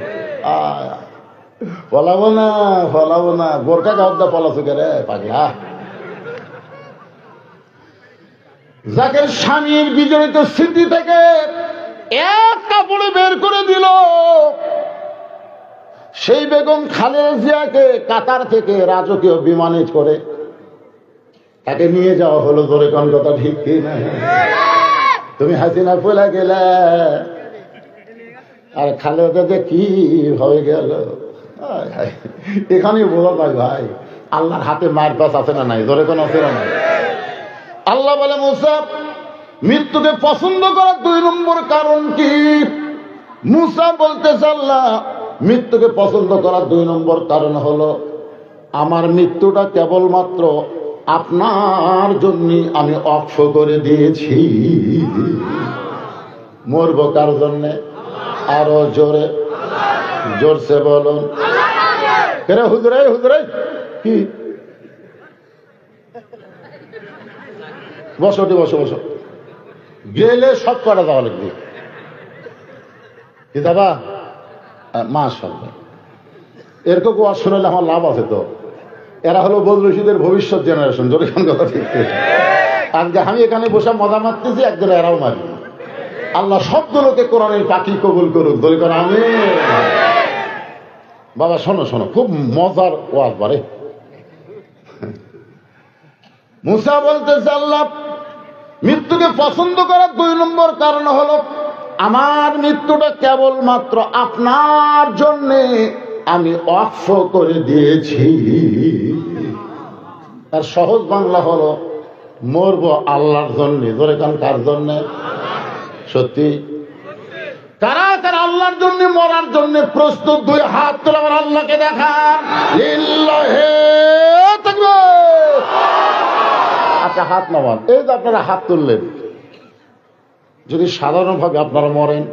পলাবো না, পলাবো না, বোরকা গাওদা পলাছো কে রে পাগলা। যাকে স্বামীর বিজড়িত স্মৃতি থেকে এক কাপড়ে বের করে দিল, সেই বেগম খালেদা জিয়াকে কাতার থেকে রাজকীয় বিমানে করে তাকে নিয়ে যাওয়া হলো। ধরে কোন কথা ঠিক কি না? তুমি হাসিনা পলা গেলে, আর খালেদা যে কি হয়ে গেল। এখানেই বোঝা যায় ভাই, আল্লাহর হাতে মার পাশ আছে না নাই? ধরে কোন আছে না নাই? আল্লাহ বলে, মুসা মৃত্যুকে পছন্দ করার 2 নম্বর কারণ কি? মুসা বলতেছে, আল্লাহ মৃত্যুকে পছন্দ করার 2 নম্বর কারণ হলো, আমার মৃত্যুটা কেবলমাত্র আপনার জন্য আমি অক্ষ করে দিয়েছি। মরবো কার জন্যে? আরো জোরে, জোরসে বলুন। কেন হুজুরে, হুজুরে কি? বসো বসো বসো, গেলে সব করা যাওয়া লাগবে কি দাদা? মাশাআল্লাহ, এরকম ওয়াজ শুনলে আমার লাভ আছে তো। এরা হলো বদরশিদের ভবিষ্যৎ জেনারেশন। যখন কথা ঠিক, আজকে আমি এখানে বসে মজা মারতেছি, একজন এরাও মারি। আল্লাহ সবগুলোকে কোরআনের পাখি কবুল করুক। দলিত আমি বাবা শোনো শোনো, খুব মজার ওয়াজ বারে। মুসা বলতেছে, আল্লাহ মৃত্যুকে পছন্দ করার 2 নম্বর কারণ হলো, আমার মৃত্যুটা কেবলমাত্র আপনার জন্যে আমি অক্ষ করে দিয়েছি। আর সহজ বাংলা হলো, মরবো আল্লাহর জন্য। ধরে কান কার জন্য? সত্যি কারা কারা আল্লাহর জন্য মরার জন্য প্রস্তুত? 2 হাত তুলে আমার আল্লাহকে দেখান। লিল্লাহি তাকবীর। আচ্ছা হাত নামান। এই যে আপনারা হাত তুললেন, যদি সাধারণভাবে আপনারা মরেন,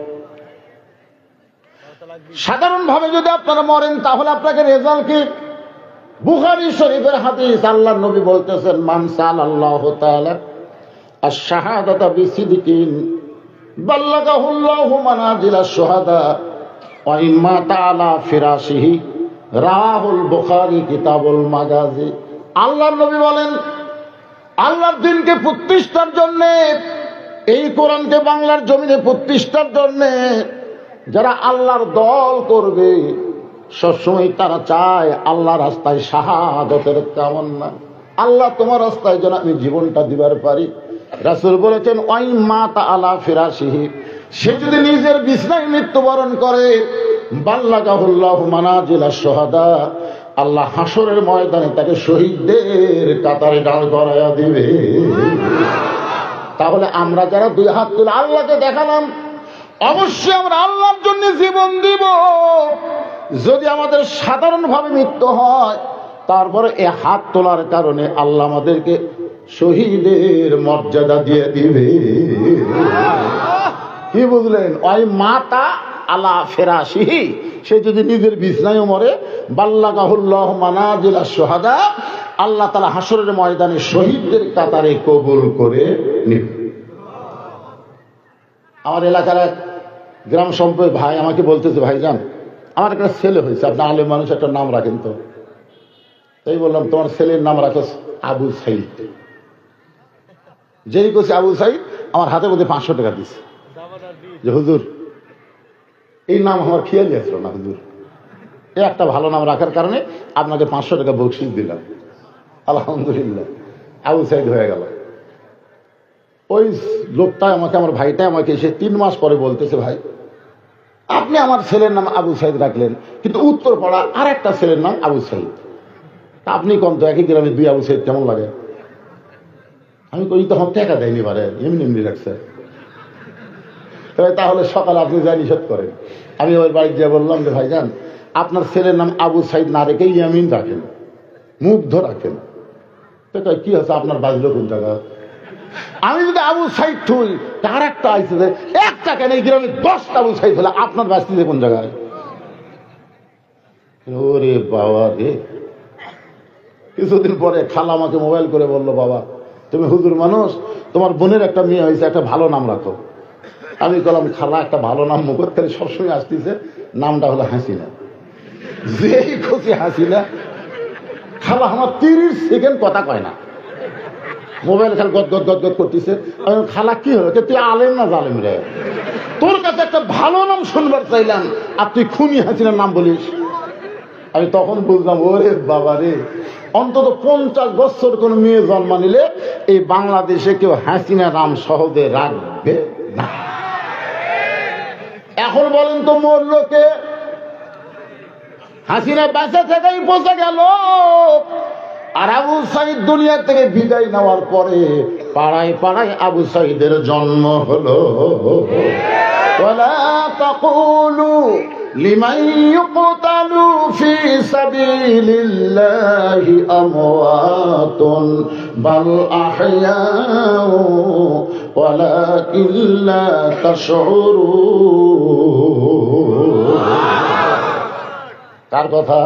সাধারণভাবে যদি আপনারা মরেন, তাহলে আপনাকে রেজাল্ট কি? বুখারী শরীফের হাদিস, আল্লাহর নবী বলতেছেন, মান সাল্লাল্লাহু তাআলা আশ-শাহাদাতা বিসিদকিন বাল্লাগাহুল্লাহু মানাজিলাশ শুহাদা ওয়া ইম্মা তাআলা ফিরাশিহি, রাহুল বুখারী কিতাবুল মাগাজি। আল্লাহর নবী বলেন, আল্লাহর দ্বীনকে প্রতিষ্ঠার জন্য, এই কোরআনকে বাংলার জমিনে প্রতিষ্ঠার জন্য যারা আল্লাহর দল করবে, সবসময় তারা চায় আল্লাহ রাস্তায় শাহাদাতের কামনা। আল্লাহ তোমার রাস্তায় যেন আমি জীবনটা দিবার পারি। রাসূল বলেছেন, ওয়াই মাতা আলা ফিরাশিহি, সে যদি নিজের বিছানায় মৃত্যুবরণ করে, বাল্লাগাহুল্লাহু মানাজিলাশ শুহাদা, আল্লাহ হাসরের ময়দানে তাকে শহীদদের কাতারে দাঁড় করায়া দিবে। তাহলে আমরা যারা 2 হাত তুলে আল্লাহকে দেখালাম, অবশ্যই আমরা আল্লাহর জন্য জীবন দিব। যদি আমাদের সাধারণভাবে মৃত্যু হয়, তারপরে এই হাত তোলার কারণে আল্লাহ আমাদেরকে শহীদের মর্যাদা দিয়ে দিবে। কি বুঝলেন? ওই মাতা আলা ফিরাশিহি, সে যদি নিজের বিছানায় মরে, বাল্লাগাহুল্লাহু মানাজিলাশ শুহাদা, আল্লাহ তাআলা হাসরের ময়দানে শহীদদের কাতারে কবুল করে নিবে। আমার এলাকার এক গ্রাম সম্পর্কে ভাই আমাকে বলতেছে, ভাইজান আমার একটা ছেলে হয়েছে, আপনি আলেম মানুষ, একটা নাম রাখেন তো। তাই বললাম, তোমার ছেলের নাম রাখো আবু সাইদ। যেই করছে আবু সাইদ, আমার হাতে মধ্যে 500 টাকা দিচ্ছে, যে হুজুর এই নাম আমার খেয়ালই আসলো না হুজুর, এই একটা ভালো নাম রাখার কারণে আপনাকে 500 টাকা বকশিশ দিলাম। আলহামদুলিল্লাহ, আবু সাইদ হয়ে গেল। ওই লোকটা আমাকে, আমার ভাইটা আমাকে এসে 3 মাস পরে বলতেছে, ভাই আপনি আমার ছেলের নাম আবু সাইদ রাখলেন, কিন্তু উত্তরপাড়া আর একটা ছেলের নাম আবু সাইদ। আপনি কম তো একই গ্রামে দুই আবু সাইদ কেমন লাগে? আমি কই তখন টাকা দেয়নি পারে, এমনি এমনি রাখছে। তাহলে সকালে আপনি যা নিষেধ করেন। আমি ওর বাড়ি গিয়ে বললাম যে ভাইজান, আপনার ছেলের নাম আবু সাইদ না রেখে ইয়ামিন রাখেন, মুগ্ধ রাখেন। তো কয় কি হচ্ছে, আপনার বাজলো কোন জায়গা? আমি যদি আবু সাইদ থুই, তার একটা আইসে যে একটা কেন এই গ্রামে 10টা আবু সাইদ হলে আপনার বাঁচতে কোন জায়গায়? ওরে বাবা রে। কিছুদিন পরে খালা আমাকে মোবাইল করে বললো, বাবা তুমি হুজুর মানুষ, তোমার বোনের একটা মেয়ে হয়েছে, একটা ভালো নাম রাখো। আমি বললাম, খালা একটা ভালো নাম মুখের থেকে সবসময় আসতেছে, নামটা হলো হাসিনা। যেই খুশি হাসিনা। খালা আমার 30 সেকেন্ড কথা কয় না, মোবাইল খালি গদ গদ গদ গদ করতেছে। আমি খালা কি হলো, তুই আলেম না জালেম রে? তোর কাছে একটা ভালো নাম শুনবার চাইলাম আর তুই খুনি হাসিনার নাম বলিস। আমি তখন বুঝলাম, ওরে বাবা রে, অন্তত 50 বছর কোন মেয়ে জন্ম নিলে এই বাংলাদেশে কেউ হাসিনা নাম সহজে রাখবে না। এখন বলেন তো, মরলো কে? হাসিনা বেঁচে থেকেই পচে গেল। আর আবু সাইদ দুনিয়া থেকে বিদায় নেওয়ার পরে পাড়ায় পাড়ায় আবু সাইদের জন্ম হলো। ওয়ালা তাকুলু লিমান ইউকতালু ফি সাবিলিল্লাহি আমওয়াতুন বাল আহইয়াউ ওয়ালাকিন লা তাশউরুন। কার কথা?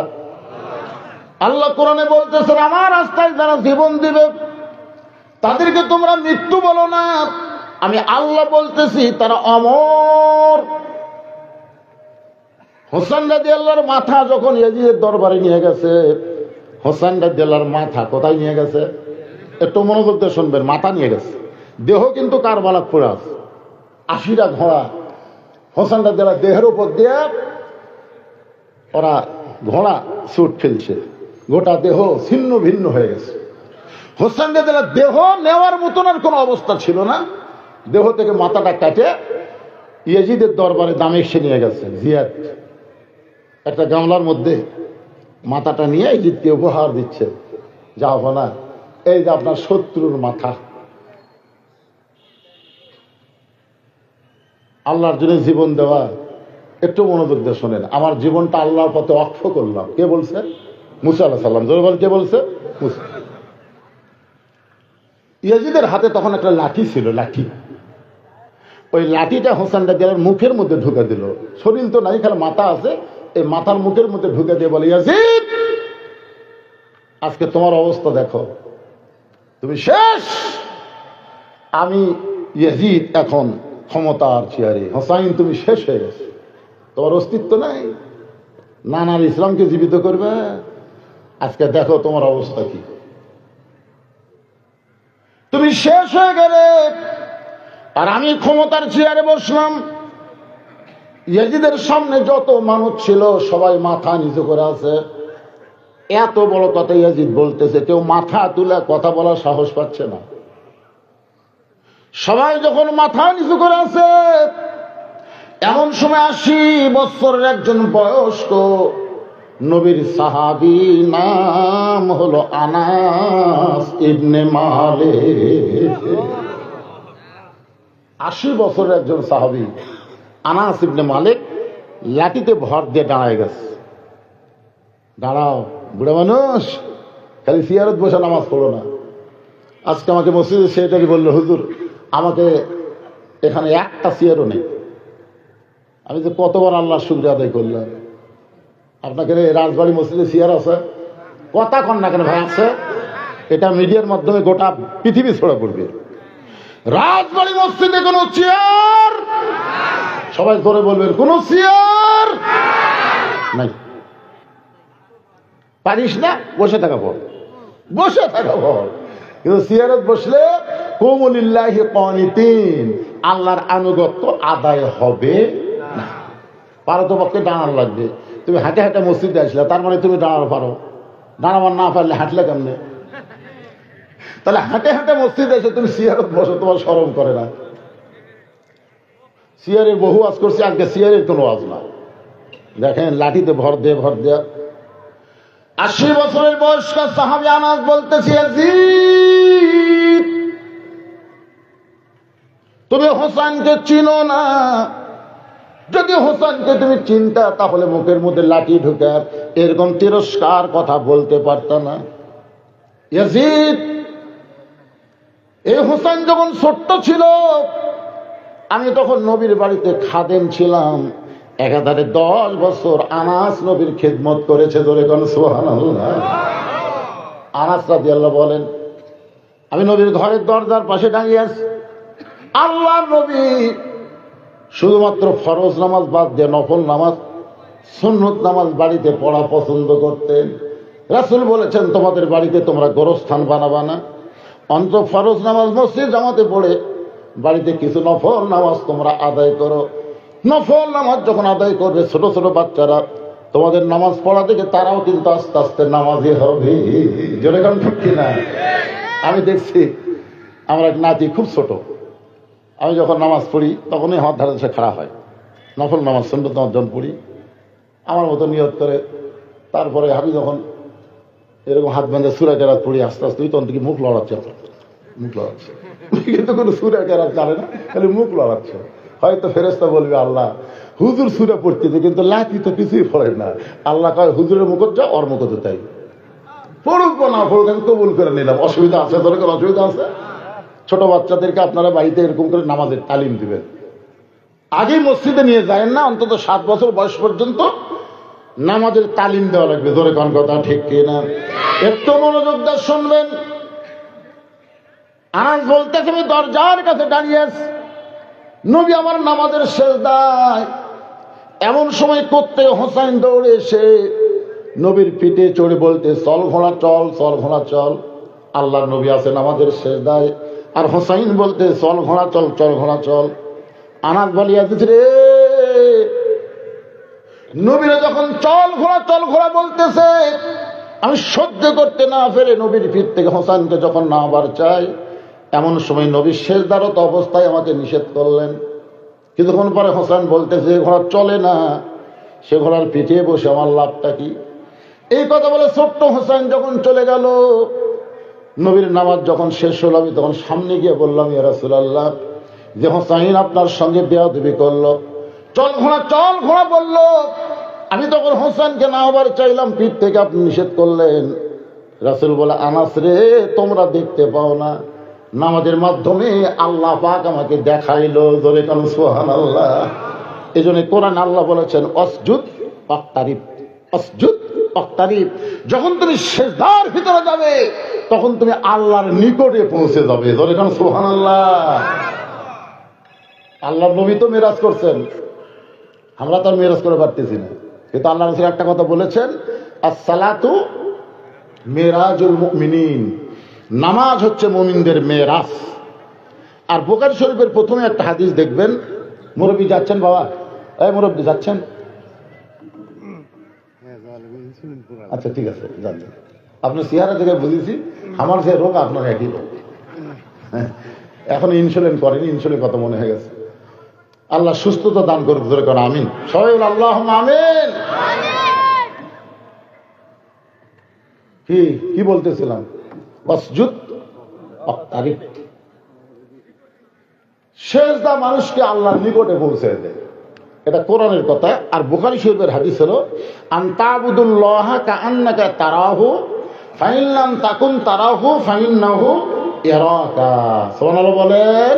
আল্লাহ কোরআনে বলতেছেন, আমার রাস্তায় যারা জীবন দিবে তাদেরকে তোমরা মৃত্যু বলো না, আমি আল্লাহ বলতেছি তারা অমর। হোসেন রাদিয়াল্লাহর মাথা যখন ইয়াজিদের দরবারে নিয়ে গেছে, হোসেন রাদিয়াল্লাহর মাথা কোথায় নিয়ে গেছে? একটু মনোযোগ দিয়ে শুনবেন। মাথা নিয়ে গেছে, দেহ কিন্তু কারবালাত পড়ে আছে। 80টা ঘোড়া হোসেন রাদিয়াল্লাহর দেহের উপর দিয়ে ওরা ঘোড়া ছুট ফেলছে, গোটা দেহ ছিন্ন ভিন্ন হয়ে গেছে। হোসেন রাদিয়াল্লাহর দেহ নেওয়ার মতন আর কোনো অবস্থা ছিল না। দেহ থেকে মাথাটা কাটে ইয়াজিদের দরবারে দামেস্কে নিয়ে গেছে। জিয়াদ একটা গামলার মধ্যে মাথাটা নিয়ে ইয়াজিদকে উপহার দিচ্ছে, যাও না, এই যে আপনার শত্রুর মাথা। আল্লাহর জন্য জীবন দেওয়া, একটু মনোযোগ দিয়ে শোনেন। আমার জীবনটা আল্লাহর পথে অক্ষ করলাম। কে বলছে? মুসা আলাইহিস সালাম। জোরে বল, কে বলছে? মুসা। ইয়াজিদের হাতে তখন একটা লাঠি ছিল, লাঠি। ওই লাঠিটা হোসেন রাদিয়াল্লাহর মুখের মধ্যে ঢুকে দিল। শরীর তো নাই, খালি মাথা আছে। এই মাথার মুখের মধ্যে ঢুকে দিয়ে বলে, ইয়াজিদ আজকে তোমার অবস্থা দেখো, তুমি শেষ। আমি ইয়াজিদ এখন ক্ষমতার চেয়ারে। হোসাইন তুমি শেষ হয়ে গেছে, তোমার অস্তিত্ব নাই। নানার ইসলামকে জীবিত করবে, আজকে দেখো তোমার অবস্থা কি। তুমি শেষ হয়ে গেলে আর আমি ক্ষমতার চেয়ারে বসলাম। ইয়াজিদের সামনে যত মানুষ ছিল সবাই মাথা নিচু করে আছে। এত বড় কথা ইয়াজিদ বলতেছে, কেউ মাথা তুলে কথা বলার সাহস পাচ্ছে না। সবাই যখন মাথা নিচু করে আছে, এমন সময় 80 বছরের একজন বয়স্ক নবীর সাহাবী, নাম হলো আনাস ইবনে মালিক। 80 বছরের একজন সাহাবী আনাস ইবনে মালিক লাঠিতে ভর দিয়ে দাঁড়ায় গেছে। দাঁড়াও বুড়া মানুষ, খালি সিয়ারত বসে নামাজ পড়ো না। আজকে আমাকে মসজিদে সেটাই বললো, হুজুর আমাকে এখানে একটা সিয়ারও নেই। আমি যে কতবার আল্লাহর শুকরিয়া আদায় করলাম। আপনাকে রাজবাড়ি মসজিদে সিয়ার আছে? কথা কন না কেন ভাই? আছে। এটা মিডিয়ার মাধ্যমে গোটা পৃথিবী ছড়া পড়বে। রাজবাড়ি মসজিদে কোনো চেয়ার, সবাই ধরে বলবেন, কোনো চেয়ার নাই। পারিস না, বসে থাকা পর, বসে থাকা পর। কিন্তু চেয়ারত বসলে কুমুলিল্লাহি কানিতিন, আল্লাহর আনুগত্য আদায় হবে না। পারো তো পক্ষে দাঁড়ানো লাগবে। তুমি হাঁটে হাঁটে মসজিদে আসলে, তার মানে তুমি দাঁড়ানো পারো। দাঁড়াবার না পারলে হাঁটলে কেমনে? তাহলে হাঁটে হাঁটে মসজিদে এসে তুমি চেয়ারত বসো, তোমার শরম করে না? সিয়ারের বহু ওয়াজ করছি, আজকে সিয়ারের কোনো ওয়াজ না। দেখেন লাঠিতে ভর দেয়া 80 বছরের বয়স্ক সাহাবী আনাস বলতেছি, ইয়াজিদ তুমি হোসেনকে চিনো না, যদি হোসেনকে তুমি চিনতা তাহলে মুখের মধ্যে লাঠি ঢুকে এরকম তিরস্কার কথা বলতে পারত না। ইয়াজিদ এই হোসেন যখন ছোট্ট ছিল আমি তখন নবীর বাড়িতে খাদেম ছিলাম, একাধারে 10 বছর আনাস নবীর খেদমত করেছে। ধরে কোন সুবহানাল্লাহ। আনাস রাদিয়াল্লাহু বলেন আমি নবীর ঘরের দরজার পাশে দাঁড়িয়ে আছি, আল্লাহর নবী শুধুমাত্র ফরজ নামাজ বাদ দিয়ে নফল নামাজ, সুন্নত নামাজ বাড়িতে পড়া পছন্দ করতেন। রাসূল বলেছেন তোমাদের বাড়িতে তোমরা গোরস্থান বানাবা না, অন্তত ফরজ নামাজ মসজিদ জামাতে পড়ে বাড়িতে কিছু নফল নামাজ তোমরা আদায় করো। নফল নামাজ যখন আদায় করবে ছোট ছোট বাচ্চারা তোমাদের নামাজ পড়া দেখে তারাও কিন্তু আস্তে আস্তে নামাজি হবে। জোরে কারণ ঠিক কিনা? আমি দেখছি আমার এক নাতি খুব ছোট, আমি যখন নামাজ পড়ি তখনই আমার ধারে সে খাড়া হয়, নফল নামাজ সুন্নত নামাজ যখন পড়ি আমার মতো নিয়ত করে, তারপরে আমি যখন এরকম হাত বাঁধে সূরা কেরাত পড়ি আস্তে আস্তে তখন থেকে মুখ লড়াচ্ছে, কিন্তু কোনো সূরা কেরাত জানে না, খালি মুখ লড়াচ্ছে। হয়তো ফেরেশতা বলবে আল্লাহ হুজুর সূরা পড়তেছে কিন্তু লাঠি তো কিছুই পড়ে না। আল্লাহ কয় হুজুরের মুখত যা, ওর মুখত তাই, পড়ুক না পড়ুক আমি কবুল করে নিলাম। অসুবিধা আছে? ধরে কোনো অসুবিধা আছে? ছোট বাচ্চাদেরকে আপনারা বাড়িতে এরকম করে নামাজের তালিম দিবেন, আগে মসজিদে নিয়ে যায় না, অন্তত 7 বছর বয়স পর্যন্ত নামাজের তালিম দেওয়া লাগবে। ধরে কোন কথা ঠিক কিনা? একটু মনোযোগ দিয়ে শুনবেন। আনাস বলতেছে আমি দরজার কাছে দাঁড়িয়ে আছি, নবী আমার নামাজের সেজদায়, এমন সময় করতে হোসেন দৌড়ে এসে নবীর পিঠে চড়ে বলতে চল ঘোড়া চল, চল ঘোড়া চল। আল্লাহর নবী আছেন আমাদের সেজদায় আর হোসাইন বলতে চল ঘোড়া চল, চল ঘোড়া চল। আনাস বলিয়া দিচ্ছে রে, নবীরা যখন চল ঘোড়া বলতেছে আমি সহ্য করতে না পেরে নবীর পিঠ থেকে হোসেনকে যখন না আবার চাই, এমন সময় নবী সেজদারত অবস্থায় আমাকে নিষেধ করলেন। কিছুক্ষণ পরে হোসেন বলতেছে ঘোড়া চলে না, সে ঘোড়ার পিঠে বসে আমার লাভটা কি? এই কথা বলে ছোট্ট হোসেন যখন চলে গেল, নবীর নামাজ যখন শেষ হলো আমি তখন সামনে গিয়ে বললাম ইয়া রাসূলুল্লাহ, যে হোসাইন আপনার সঙ্গে বেয়াদবি করলো, চল ঘোড়া বললো। আমি তখন হোসেনকে না আবার চাইলাম, পিঠ থেকে আপনি নিষেধ করলেন। রাসূল বলে আনাস রে, তোমরা দেখতে পাও না, নামাজের মাধ্যমে আল্লাহ পাক আমাকে দেখাইলো। জোরে কান সুবহানাল্লাহ। এই জন্য কোরআন আল্লাহ বলেছেন অসজুদ ওয়াক্তারিব, অসজুদ ওয়াক্তারিব। যখন তুমি সিজদার ভিতরে যাবে তখন তুমি আল্লাহর নিকটে পৌঁছে যাবে। জোরে কান সুবহানাল্লাহ। আল্লাহর নবী তো মেরাজ করছেন, আমরা তো আর মেরাজ করে পারতেছি না, কিন্তু আল্লাহ রাসূল একটা কথা বলেছেন, আস-সালাতু মেরাজুল মুমিনিন, নামাজ হচ্ছে মুমিনদের মেরাজ। আর বুখারী শরীফের প্রথমে একটা হাদিস দেখবেন, মুরব্বী যাচ্ছেন বাবা, এই মুরব্বী যাচ্ছেন? আচ্ছা ঠিক আছে, যাচ্ছেন। আপনার চেহারা থেকে বুঝেছি আমার যে রোগ আপনার একই রোগ। এখন ইনসুলিন করেনি, ইনসুলিন কথা মনে হয়ে গেছে। আল্লাহ সুস্থতা দান করুক, ধরে করেন আমিন। সবাই বলে আল্লাহুম্মা আমিন। কি বলতেছিলাম? ওয়াসজুদ ওয়াক্তারিব। সেজদা মানুষকে আল্লাহর নিকটে পৌঁছে দেয়, এটা কোরআনের কথা। আর বুখারী শরীফের হাদিস হলো আনতাবুদুল্লাহ কাআন্নাকা তারাহু ফাইন লাম তাকুন তারাহু ফাইন্নাহু ইয়ারাকা। সুবহানাল্লাহ বলেন।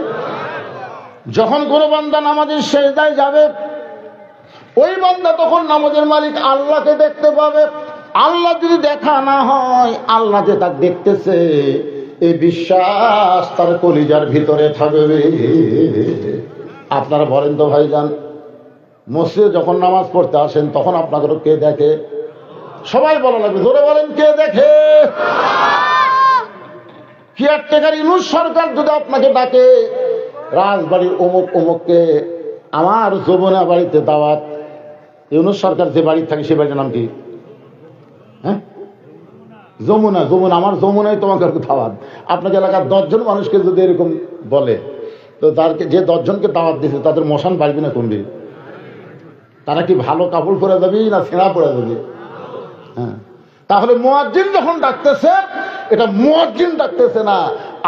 যখন কোনো বান্দা নামাজের সেজদায় যাবে, ওই বান্দা তখন নামাজের মালিক আল্লাহকে দেখতে পাবে। আল্লাহ যদি দেখা না হয়, আল্লাহ যে তাকে দেখতেছে এই বিশ্বাস তার কলিজার ভিতরে থাকবে। আপনারা বলেন তো ভাইজান, মসজিদে যখন নামাজ পড়তে আসেন তখন আপনাকে কে দেখে? সবাই বলা লাগবে, জোরে বলেন কে দেখে? কেয়ারটেকার ইউনূস সরকার যদি আপনাকে ডাকে, রাজবাড়ির অমুক অমুককে আমার যমুনা বাড়িতে দাওয়াত, ইউনূস সরকার যে বাড়ি থাকে সে বাড়ির নাম কি? হ্যাঁ, যমুনা। আমার যমুনায় তোমাকে দাওয়াত। আপনাকে এলাকার 10 জন মানুষকে যদি এরকম বলে, তো তারকে যে 10 জনকে দাওয়াত দিয়েছে তাদের মশান বাড়বি না কমবি? তারা কি ভালো কাপড় পরে যাবি না ছেঁড়া পরে যাবি? হ্যাঁ, তাহলে মুয়াজ্জিন যখন ডাকতেছে, এটা মুয়াজ্জিন ডাকতেছে না,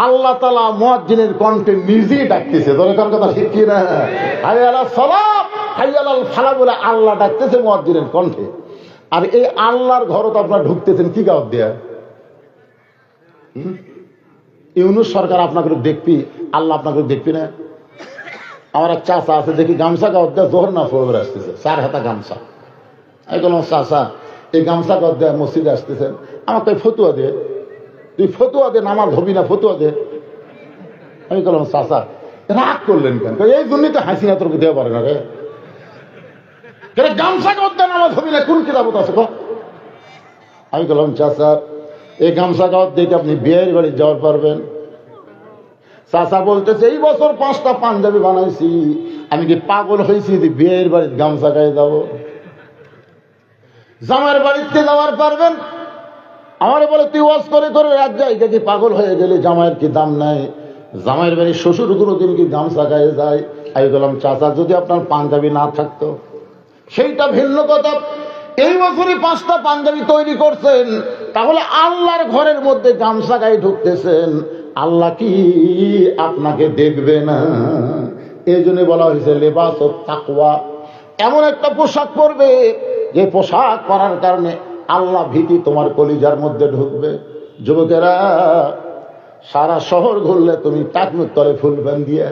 আল্লাহ তাআলা মুয়াজ্জিনের কণ্ঠে নিজেই ডাকতেছে। দরকার কথা ঠিক কি না? হাইয়া আলাস সালাত হাইয়া আলাল ফালাহ বলে আল্লাহ ডাকতেছে মুয়াজ্জিনের কণ্ঠে। আর এই আল্লাহর ঘরে তো আপনারা ঢুকতেছেন কি গাওয়াত দেয়া? ইউনূস সরকার আপনাকে দেখবি, আল্লাহ আপনাকে দেখবি না? আমার এক চাচা আছে, দেখি গামছা গাওয়াত দেয়া জোহর না ফোর আসতেছে, 4 হাতা গামছা। আমি বললাম চাচা এই গামছা গাওয়াত দেয়া মসজিদে আসতেছেন, আমাকে ফতুয়া দে, তুই ফতুয়া দে, নামাজ হবি না, ফতুয়া দে। আমি বললাম চাচা রাগ করলেন কেন? এই জন্যই তো হাসিনা তোর দেওয়া পারে না রে, গামছা গাওয়াত দেয়া নামাজ হবি না, কোন কিতাবত আছে? আমি বললাম চাচা এই গামছা গাওয়াত দিয়ে আপনি বিয়ের বাড়ি যাওয়ার পারবেন? চাচা বলতেছে এই বছর 5টা পাঞ্জাবি বানাইছি, আমি কি পাগল হয়েছি যে বিয়ের বাড়ির গামছা গায়ে যাবো? জামাইয়ের বাড়িতে যাওয়ার পারবেন? আমার বলে তুই ওয়াজ করে করে রাত যাই, কি পাগল হয়ে গেলে জামাইয়ের কি দাম নাই? জামাইয়ের বাড়ির শ্বশুর কোনোদিন কি গামছা গায়ে যায়? আমি বললাম চাচা যদি আপনার পাঞ্জাবি না থাকতো সেইটা ভিন্ন কথা, এই বছরই 5টা পাঞ্জাবি তৈরি করছেন, তাহলে আল্লাহর ঘরের মধ্যে গামছা গায়ে ঢুকতেছেন, আল্লাহ কি আপনাকে দেখবে না? এই জন্য বলা হয়েছে লেবাস ও তাকওয়া, এমন একটা পোশাক পরবে যে পোশাক পরার কারণে আল্লাহ ভীতি তোমার কলিজার মধ্যে ঢুকবে। যুবকেরা সারা শহর ঘুরলে তুমি টাকনুর তলে ফুল ব্যান্ড দিয়ে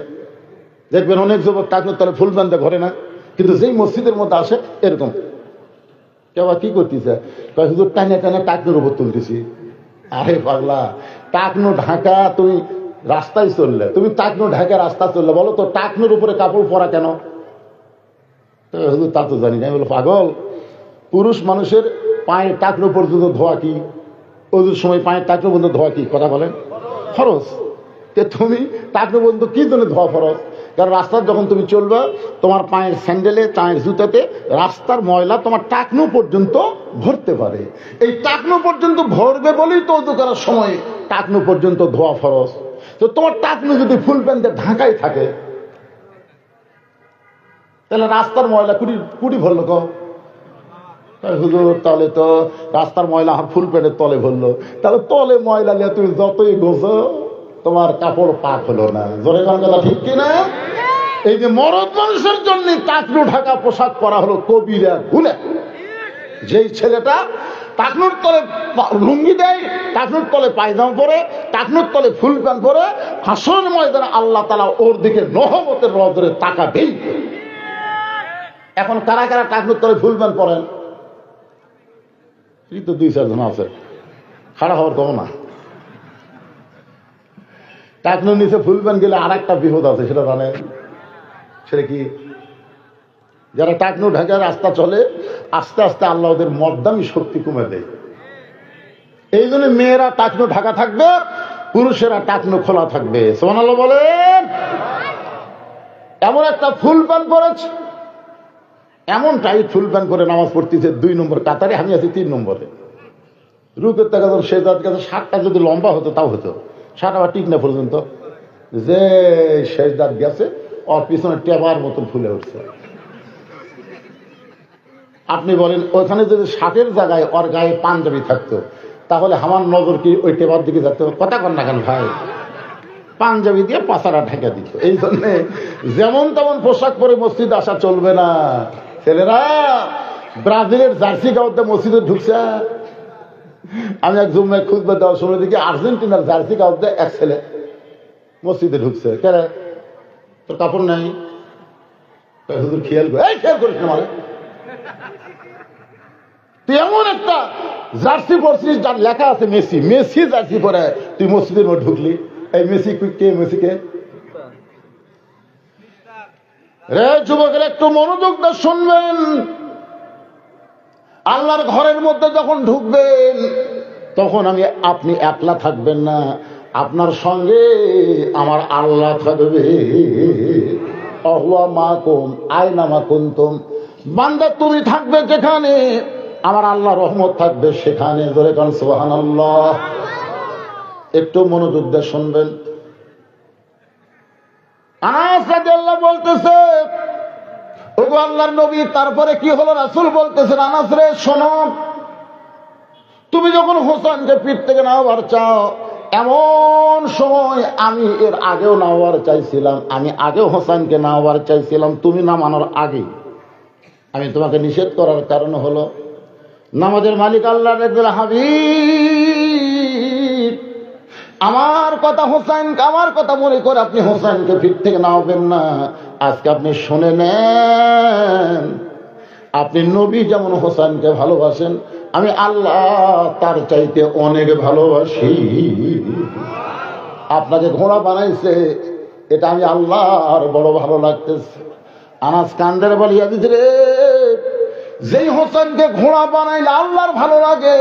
দেখবেন, অনেক যুবক টাকনুর তলে ফুল ব্যান্ডে ঘরে না, কিন্তু যেই মসজিদের মধ্যে আসে এরকম কেউ কি করতেছে, হুজুর টানে টানে টাকনুর উপর তুলতেছি। আরে পাগলা, টাকনু ঢাকা তুমি রাস্তায় চললে, তুমি টাকনু ঢাকা রাস্তা চললে, বলো তো টাকনুর উপরে কাপড় পরা কেন? হুজুর তা তো জানি না। বলো পাগল, পুরুষ মানুষের পায়ের টাকনু পর্যন্ত ধোয়া কি, ওদের সময় পায়ের টাকনু পর্যন্ত ধোয়া কি কথা বলেন? ফরজ। তুমি টাকনু পর্যন্ত কি জন্য ধোয়া ফরজ? কারণ রাস্তার যখন তুমি চলবে, তোমার পায়ের স্যান্ডেলে পায়ের জুতাতে রাস্তার ময়লা তোমার টাকনু পর্যন্ত ভরতে পারে। এই টাকনু পর্যন্ত ভরবে বলেই তো ওযু করার সময় টাকনু পর্যন্ত ধোয়া ফরজ। তো তোমার টাকনু যদি ফুল প্যান্টে ঢাকাই থাকে, তাহলে রাস্তার ময়লা কুড়ি ভরলো কো? হুজুর তাহলে তো রাস্তার ময়লা ফুল প্যান্টের তলে ভরলো, তাহলে তলে ময়লা নিয়ে তুমি যতই গোছো তোমার কাপড় পাক হলো না। জোরে কথা ঠিক কিনা? এই যে মরদ মানুষের জন্য টাকনু ঢাকা পোশাক পরা হলো কবিরা গুনাহ। যেই ছেলেটা টাকনুর তলে লুঙ্গি দেয়, টাকনুর তলে পায়জামা পরে, টাকনুর তলে ফুল প্যান্ট পরে, হাসরের ময়দানে আল্লাহ তাআলা ওর দিকে নহমতের নজরে তাকাবেই। এখন কারা কারা টাকনুর তলে ফুল প্যান্ট পরেন? এই তো 2-4 জন আছে, খাড়া হওয়ার কম না। টাকনুর নিচে ফুল প্যান্ট গেলে আর একটা বিপদ আছে, সেটা জানেন? সেটা কি? যারা টাকনু ঢাকা রাস্তা চলে, আস্তে আস্তে আল্লাহ ওদের মদ্দামি শক্তি কমে দেয়। এই জন্য মেয়েরা টাকনু ঢাকা থাকবে, পুরুষেরা টাকনু খোলা থাকবে। সুবহানাল্লাহ বলেন। এমন একটা ফুল প্যান্ট পরেছে, এমন টাইট ফুল প্যান্ট পরে নামাজ পড়তেছে 2 নম্বর কাতারে, আমি আছি 3 নম্বরে। রুকের টাকা সেজার কাছে 7টা যদি লম্বা হতো তাও হতো, 7 আবার ঠিক না পর্যন্ত, যে সেজদার গেছে ওর পিছনে টেবার মতন ফুলে উঠছে। আপনি বলেন ওখানে যদি 60-এর জায়গায় ওর গায়ে পাঞ্জাবি থাকতো, তাহলে আমার নজর কি ওই টেবার দিকে যেত? কথা কন না কেন ভাই? পাঞ্জাবি দিয়ে পাছাড়া ঢেকে দিত। এই জন্য যেমন তেমন পোশাক পরে মসজিদ আসা চলবে না। ছেলেরা ব্রাজিলের জার্সি গাওতে মসজিদে ঢুকছে। আমি এক জুম্মায় খুতবা দেওয়ার সময় দেখি আর্জেন্টিনার জার্সি গাওতে এক ছেলে মসজিদে ঢুকছে। কেন তোর কাপড় নাই? হুজুর খেয়াল করে, এই খেয়াল করিস না মানে, তুই এমন একটা জার্সি পরছিস যার লেখা আছে মেসি, মেসি জার্সি পরে তুই মসজিদের মধ্যে ঢুকলি। এই মেসি কে? মেসি কে? রে যুবকের একটু মনোযোগ দিয়ে শুনবেন। আল্লাহর ঘরের মধ্যে যখন ঢুকবেন, তখন আপনি একলা থাকবেন না, আপনার সঙ্গে আমার আল্লাহ থাকবে। অহুয়া মাকুম আইনামা কুনতুম, বান্দা তুমি থাকবে যেখানে, আমার আল্লাহ রহমত থাকবে সেখানে। ধরে কারণ সুবহানাল্লাহ। একটু মনোযোগ দিয়ে শুনবেন। আনাস রাদিয়াল্লাহু বলতেছে, ওগো আল্লাহর নবী, তারপরে কি হলো? রাসূল বলতেছেন, আনাস রে শোনো, তুমি যখন হোসেনকে পিঠ থেকে নামাবার চাও, এমন সময় আমি এর আগেও নামাবার চাইছিলাম, আমি আগেও হোসেনকে নামাবার চাইছিলাম, তুমি নামানোর আগে আমি তোমাকে নিষেধ করার কারণ হলো, নামাজের মালিক আল্লাহ রাব্বুল হাবিব আমার কথা হোসেন, আমার কথা মনে করে আপনি হোসেনকে পিঠ থেকে নামাবেন না। আজকে আপনি শুনে নেন, আপনি নবী যেমন হোসেনকে ভালোবাসেন, আমি আল্লাহ তার চাইতে অনেক ভালোবাসি। আপনাকে ঘোড়া বানাইছে, এটা আমি আল্লাহর বড় ভালো লাগতেছে। আনাস কান্দের বলি, ইয়াজিদ রে, যেই হোসেনকে ঘোড়া বানাইলে আল্লাহর ভালো লাগে,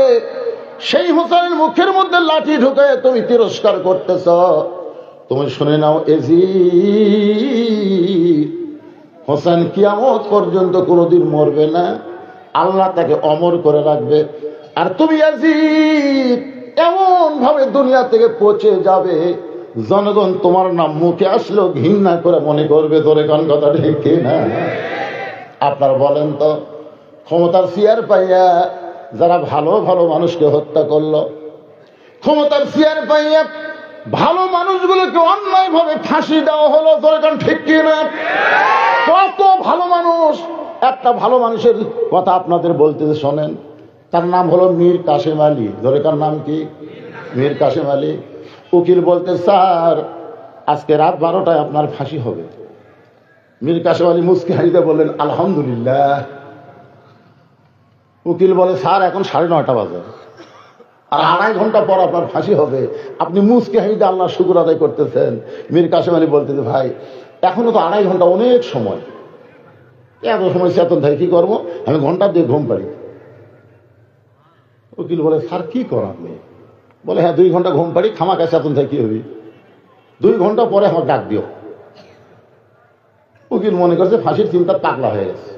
সেই হোসেনের মুখের মধ্যে লাঠি ঢুকে তুমি তিরস্কার করতেছ। তুমি শুনে নাও এজিদ, হোসেন কিয়ামত পর্যন্ত কোনোদিন মরবে না, আল্লাহ তাকে অমর করে রাখবে। আর তুমি ইয়াজিদ এমন ভাবে দুনিয়া থেকে পচে যাবে, জনগণ তোমার নাম মুখে আসলেও ঘৃণা করে মনে করবে। ধরে কোন কথা ঠিক না? আপনারা বলেন তো, ক্ষমতার চেয়ার পাইয়া যারা ভালো ভালো মানুষকে হত্যা করলো, ক্ষমতার চেয়ার পাইয়া ভালো মানুষগুলোকে অন্যায় ভাবে ফাঁসি দেওয়া হলো, ধরে কোন ঠিক কিনা? কত ভালো মানুষ, একটা ভালো মানুষের কথা আপনাদের বলতেছে শোনেন, তার নাম হলো মীর কাসেম আলী। ধরে কার নাম কি? মীর কাসেম আলী। উকিল বলতে, স্যার আজকে রাত 12টায় আপনার ফাঁসি হবে। মীর কাসেম আলী মুস্কি হাসিতে বললেন, আলহামদুলিল্লাহ। উকিল বলে, স্যার এখন 9:30 বাজে, আর 2.5 ঘন্টা পর আপনার ফাঁসি হবে, আপনি মুস্কি হাসিতে আল্লাহ শুকর আদায় করতেছেন। মীর কাসেম আলী বলতেছে, ভাই এখনো তো 2.5 ঘন্টা অনেক সময়, এত সময় চেতন থাকে কি করবো, আমি ঘন্টা দিয়ে ঘুম পাড়ি। উকিল বলে, স্যার কি কর আপনি? বলে, হ্যাঁ 2 ঘন্টা ঘুম পাড়ি, খামাকা চেতন থাকে কি হবি, 2 ঘন্টা পরে আমার ডাক দিও। উকিল মনে করছে ফাঁসির চিন্তা পাগলা হয়ে গেছে।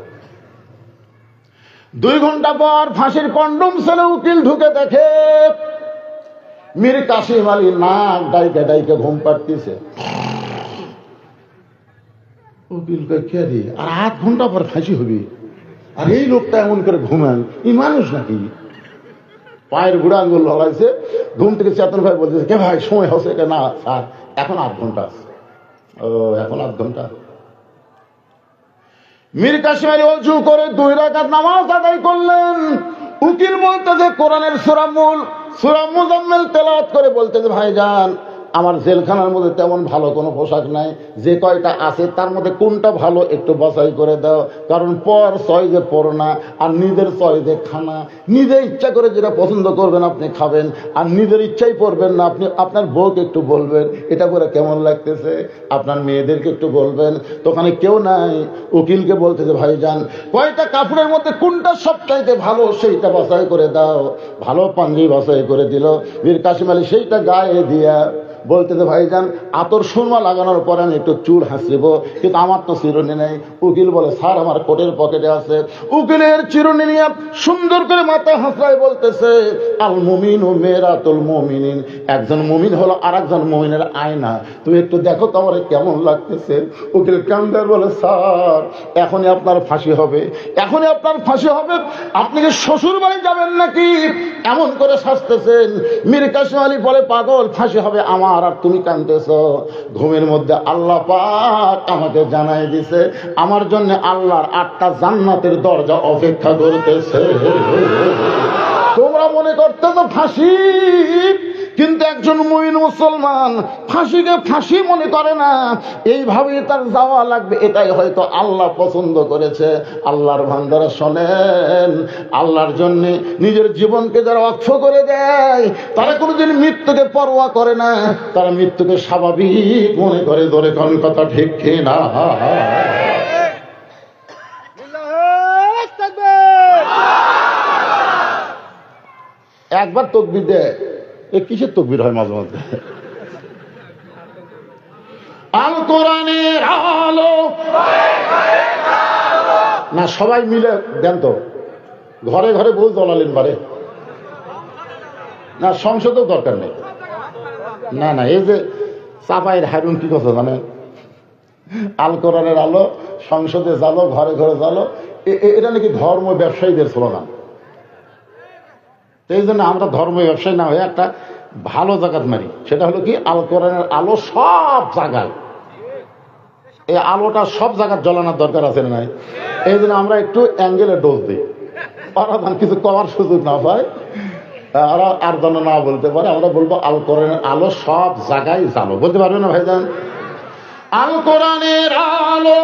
2 ঘন্টা পর ফাঁসির কন্ডম ছেলে উকিল ঢুকে দেখে মীর কাসেম আলী নাক ডাইকে ডাইকে ঘুম পাড়তেছে। উকিল কে রে, আর 8 ঘন্টা পর ফাঁসি হবি, আর এই লোকটা এমন করে ঘুমান, এই মানুষ নাকি? পায়ের বুড়া আঙ্গুল লড়াইছে, ঘুম থেকে চেতন ভাই বলতেছে, কে ভাই সময় হচ্ছে? না স্যার এখন 8 ঘন্টা আছে। ও এখন 8 ঘন্টা। মীর কাসেম আলী অজু করে 2 রাকাত নামাজ আদায় করলেন। উকিল বলতেছে, কোরআনের সূরা মুজাম্মিল তেলাওয়াত করে বলতেছে, ভাইজান আমার জেলখানার মধ্যে তেমন ভালো কোনো পোশাক নাই, যে কয়টা আছে তার মধ্যে কোনটা ভালো একটু বাছাই করে দাও, কারণ পর চয়েজে পড়ো না, আর নিজের চয়েজে খানা, নিজে ইচ্ছা করে যেটা পছন্দ করবেন আপনি খাবেন, আর নিজের ইচ্ছাই পড়বেন না। আপনি আপনার বউকে একটু বলবেন এটা করে কেমন লাগতেছে, আপনার মেয়েদেরকে একটু বলবেন। তো ওখানে কেউ নাই, উকিলকে বলতেছে, ভাইজান কয়টা কাপড়ের মধ্যে কোনটা সবচাইতে ভালো সেইটা বাছাই করে দাও। ভালো পাঞ্জাবি বাছাই করে দিল। মীর কাসেম আলী সেইটা গায়ে দিয়া বলতেছে, ভাইজান আতর সুরমা লাগানোর পরে আমি একটু চুল হাসিব, কিন্তু আমার তো চিরুনি নেই। উকিল বলে, স্যার আমার কোটের পকেটে আছে। উকিলের চিরুনি নিয়ে সুন্দর করে মাথা হাসরায় বলতেছে, আল মুমিনু মিরাতুল মুমিনিন, একজন মুমিন হলো আর একজন মুমিনের আয়না, তুমি একটু দেখো তো আমার কেমন লাগতেছে। উকিল কান্দার বলে, স্যার এখনই আপনার ফাঁসি হবে, এখনই আপনার ফাঁসি হবে, আপনি কি শ্বশুর বাড়ি যাবেন নাকি? এমন করে শাসতেছেন। মীর কাসেম আলী বলে, পাগল ফাঁসি হবে আমার, আর তুমি কাঁদতেছ। ঘুমের মধ্যে আল্লাহ পাক আমাকে জানাই দিছে আমার জন্য আল্লাহর 8টা জান্নাতের দরজা অপেক্ষা করতেছে। তোমরা মনে করতেছ ফাঁসি, কিন্তু একজন মুমিন মুসলমান ফাঁসিকে ফাঁসি মনে করে না, এইভাবে তার যাওয়া লাগবে, এটাই হয়তো আল্লাহ পছন্দ করেছে। আল্লাহর বান্দারা শোনেন, আল্লাহর জন্য নিজের জীবনকে যারা ওয়াকফ করে দেয় তারা কোনোদিন মৃত্যুকে পরোয়া করে না, তারা মৃত্যুকে স্বাভাবিক মনে করে। ধরে কোন কথা ঠিক কিনা? একবার তাকবীর দেয়, এ কিসের তাকবীর হয় মাঝে মাঝে? আল কোরআনের আলো না, সবাই মিলে দেন তো, ঘরে ঘরে বউ জ্বলালেন পারে না, সংসদের দরকার নেই। না না, এই যে চাপাইয়ের হারুন কি কথা জানেন, আল কোরআনের আলো, সংসদে জালো, ঘরে ঘরে জালো, এটা নাকি ধর্ম ব্যবসায়ীদের স্লোগান। এই জন্য আমরা ধর্ম ব্যবসায়ী না হয়ে একটা ভালো জাকাত মারি, সেটা হলো কি আল কোরআনের আলো সব জায়গায়। এই আলোটা সব জায়গায় জ্বলানোর দরকার আছে না নাই? এই জন্য আমরা একটু অ্যাঙ্গেলে ডোজ দিই, ওরা কিছু করার সুযোগ না পায়, ওরা আর যেন না বলতে পারে। আমরা বলবো আল কোরআনের আলো সব জায়গায় জালো। বলতে পারবে না ভাইজান? আল কোরআনের আলো,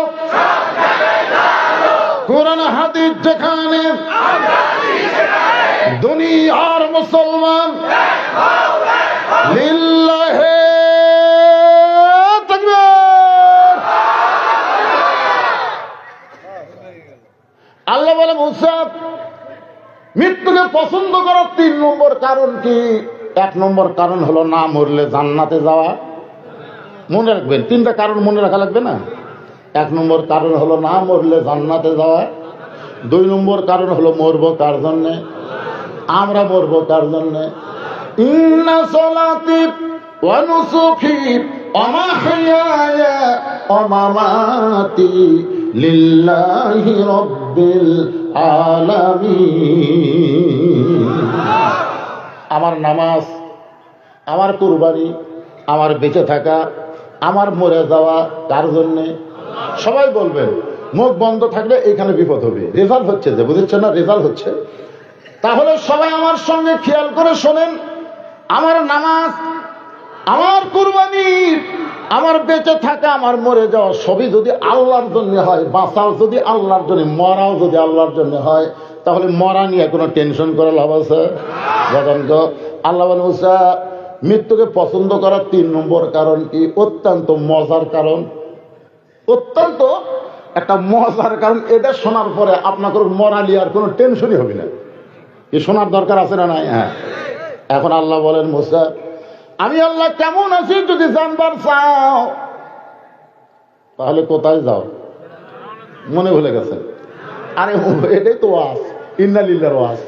কোরআন হাদিস যেখানে, দুনিয়ার মুসলমান লিল্লাহে তাকবীর। আল্লাহ বলে মুসা, মৃত্যুকে পছন্দ করার 3 নম্বর কারণ কি? 1 নম্বর কারণ হলো না মরলে জান্নাতে যাওয়া। মনে রাখবেন, 3টা কারণ মনে রাখা লাগবে না? 1 নম্বর কারণ হলো না মরলে জান্নাতে যাওয়া। 2 নম্বর কারণ হলো মরবো কার জন্যে? আমরা মরবো কার জন্যে? ইন্না সলাতি ওয়া নুসুকি ওয়া মাহইয়ায়া ওয়া মামাতি লিল্লাহি রাব্বিল আলামিন। আমার নামাজ, আমার কুরবানি, আমার বেঁচে থাকা, আমার মরে যাওয়া কার জন্যে? সবাই বলবেন। মুখ বন্ধ থাকলে এখানে বিপদ হবে। রেজাল্ট হচ্ছে, যে বুঝেছেন না, রেজাল্ট হচ্ছে। তাহলে সবাই আমার সঙ্গে খেয়াল করে শোনেন, আমার নামাজ, আমার কুরবানি, আমার বেঁচে থাকা, আমার মরে যাওয়া সবই যদি আল্লাহর জন্য হয়, বাঁচাও যদি আল্লাহর জন্য, মরাও যদি আল্লাহর জন্য হয়, তাহলে মরা নিয়ে কোনো টেনশন করে লাভ আছে? আল্লাহ মুসা, মৃত্যুকে পছন্দ করার 3 নম্বর কারণ কি? অত্যন্ত মজার কারণ, অত্যন্ত একটা মজার কারণ। এটা শোনার পরে আপনার মরা নিয়ে আর কোনো টেনশনই হবে না। কি শোনার দরকার আছে না নাই? হ্যাঁ। এখন আল্লাহ বলেন মুসা, আমি আল্লাহ কেমন আছি যদি জানবার চাও, তাহলে কোথায় যাও? মনে ভুলে গেছেন? আরে এটাই তো ওয়াজ, ইন্না লিল্লাহর ওয়াজ।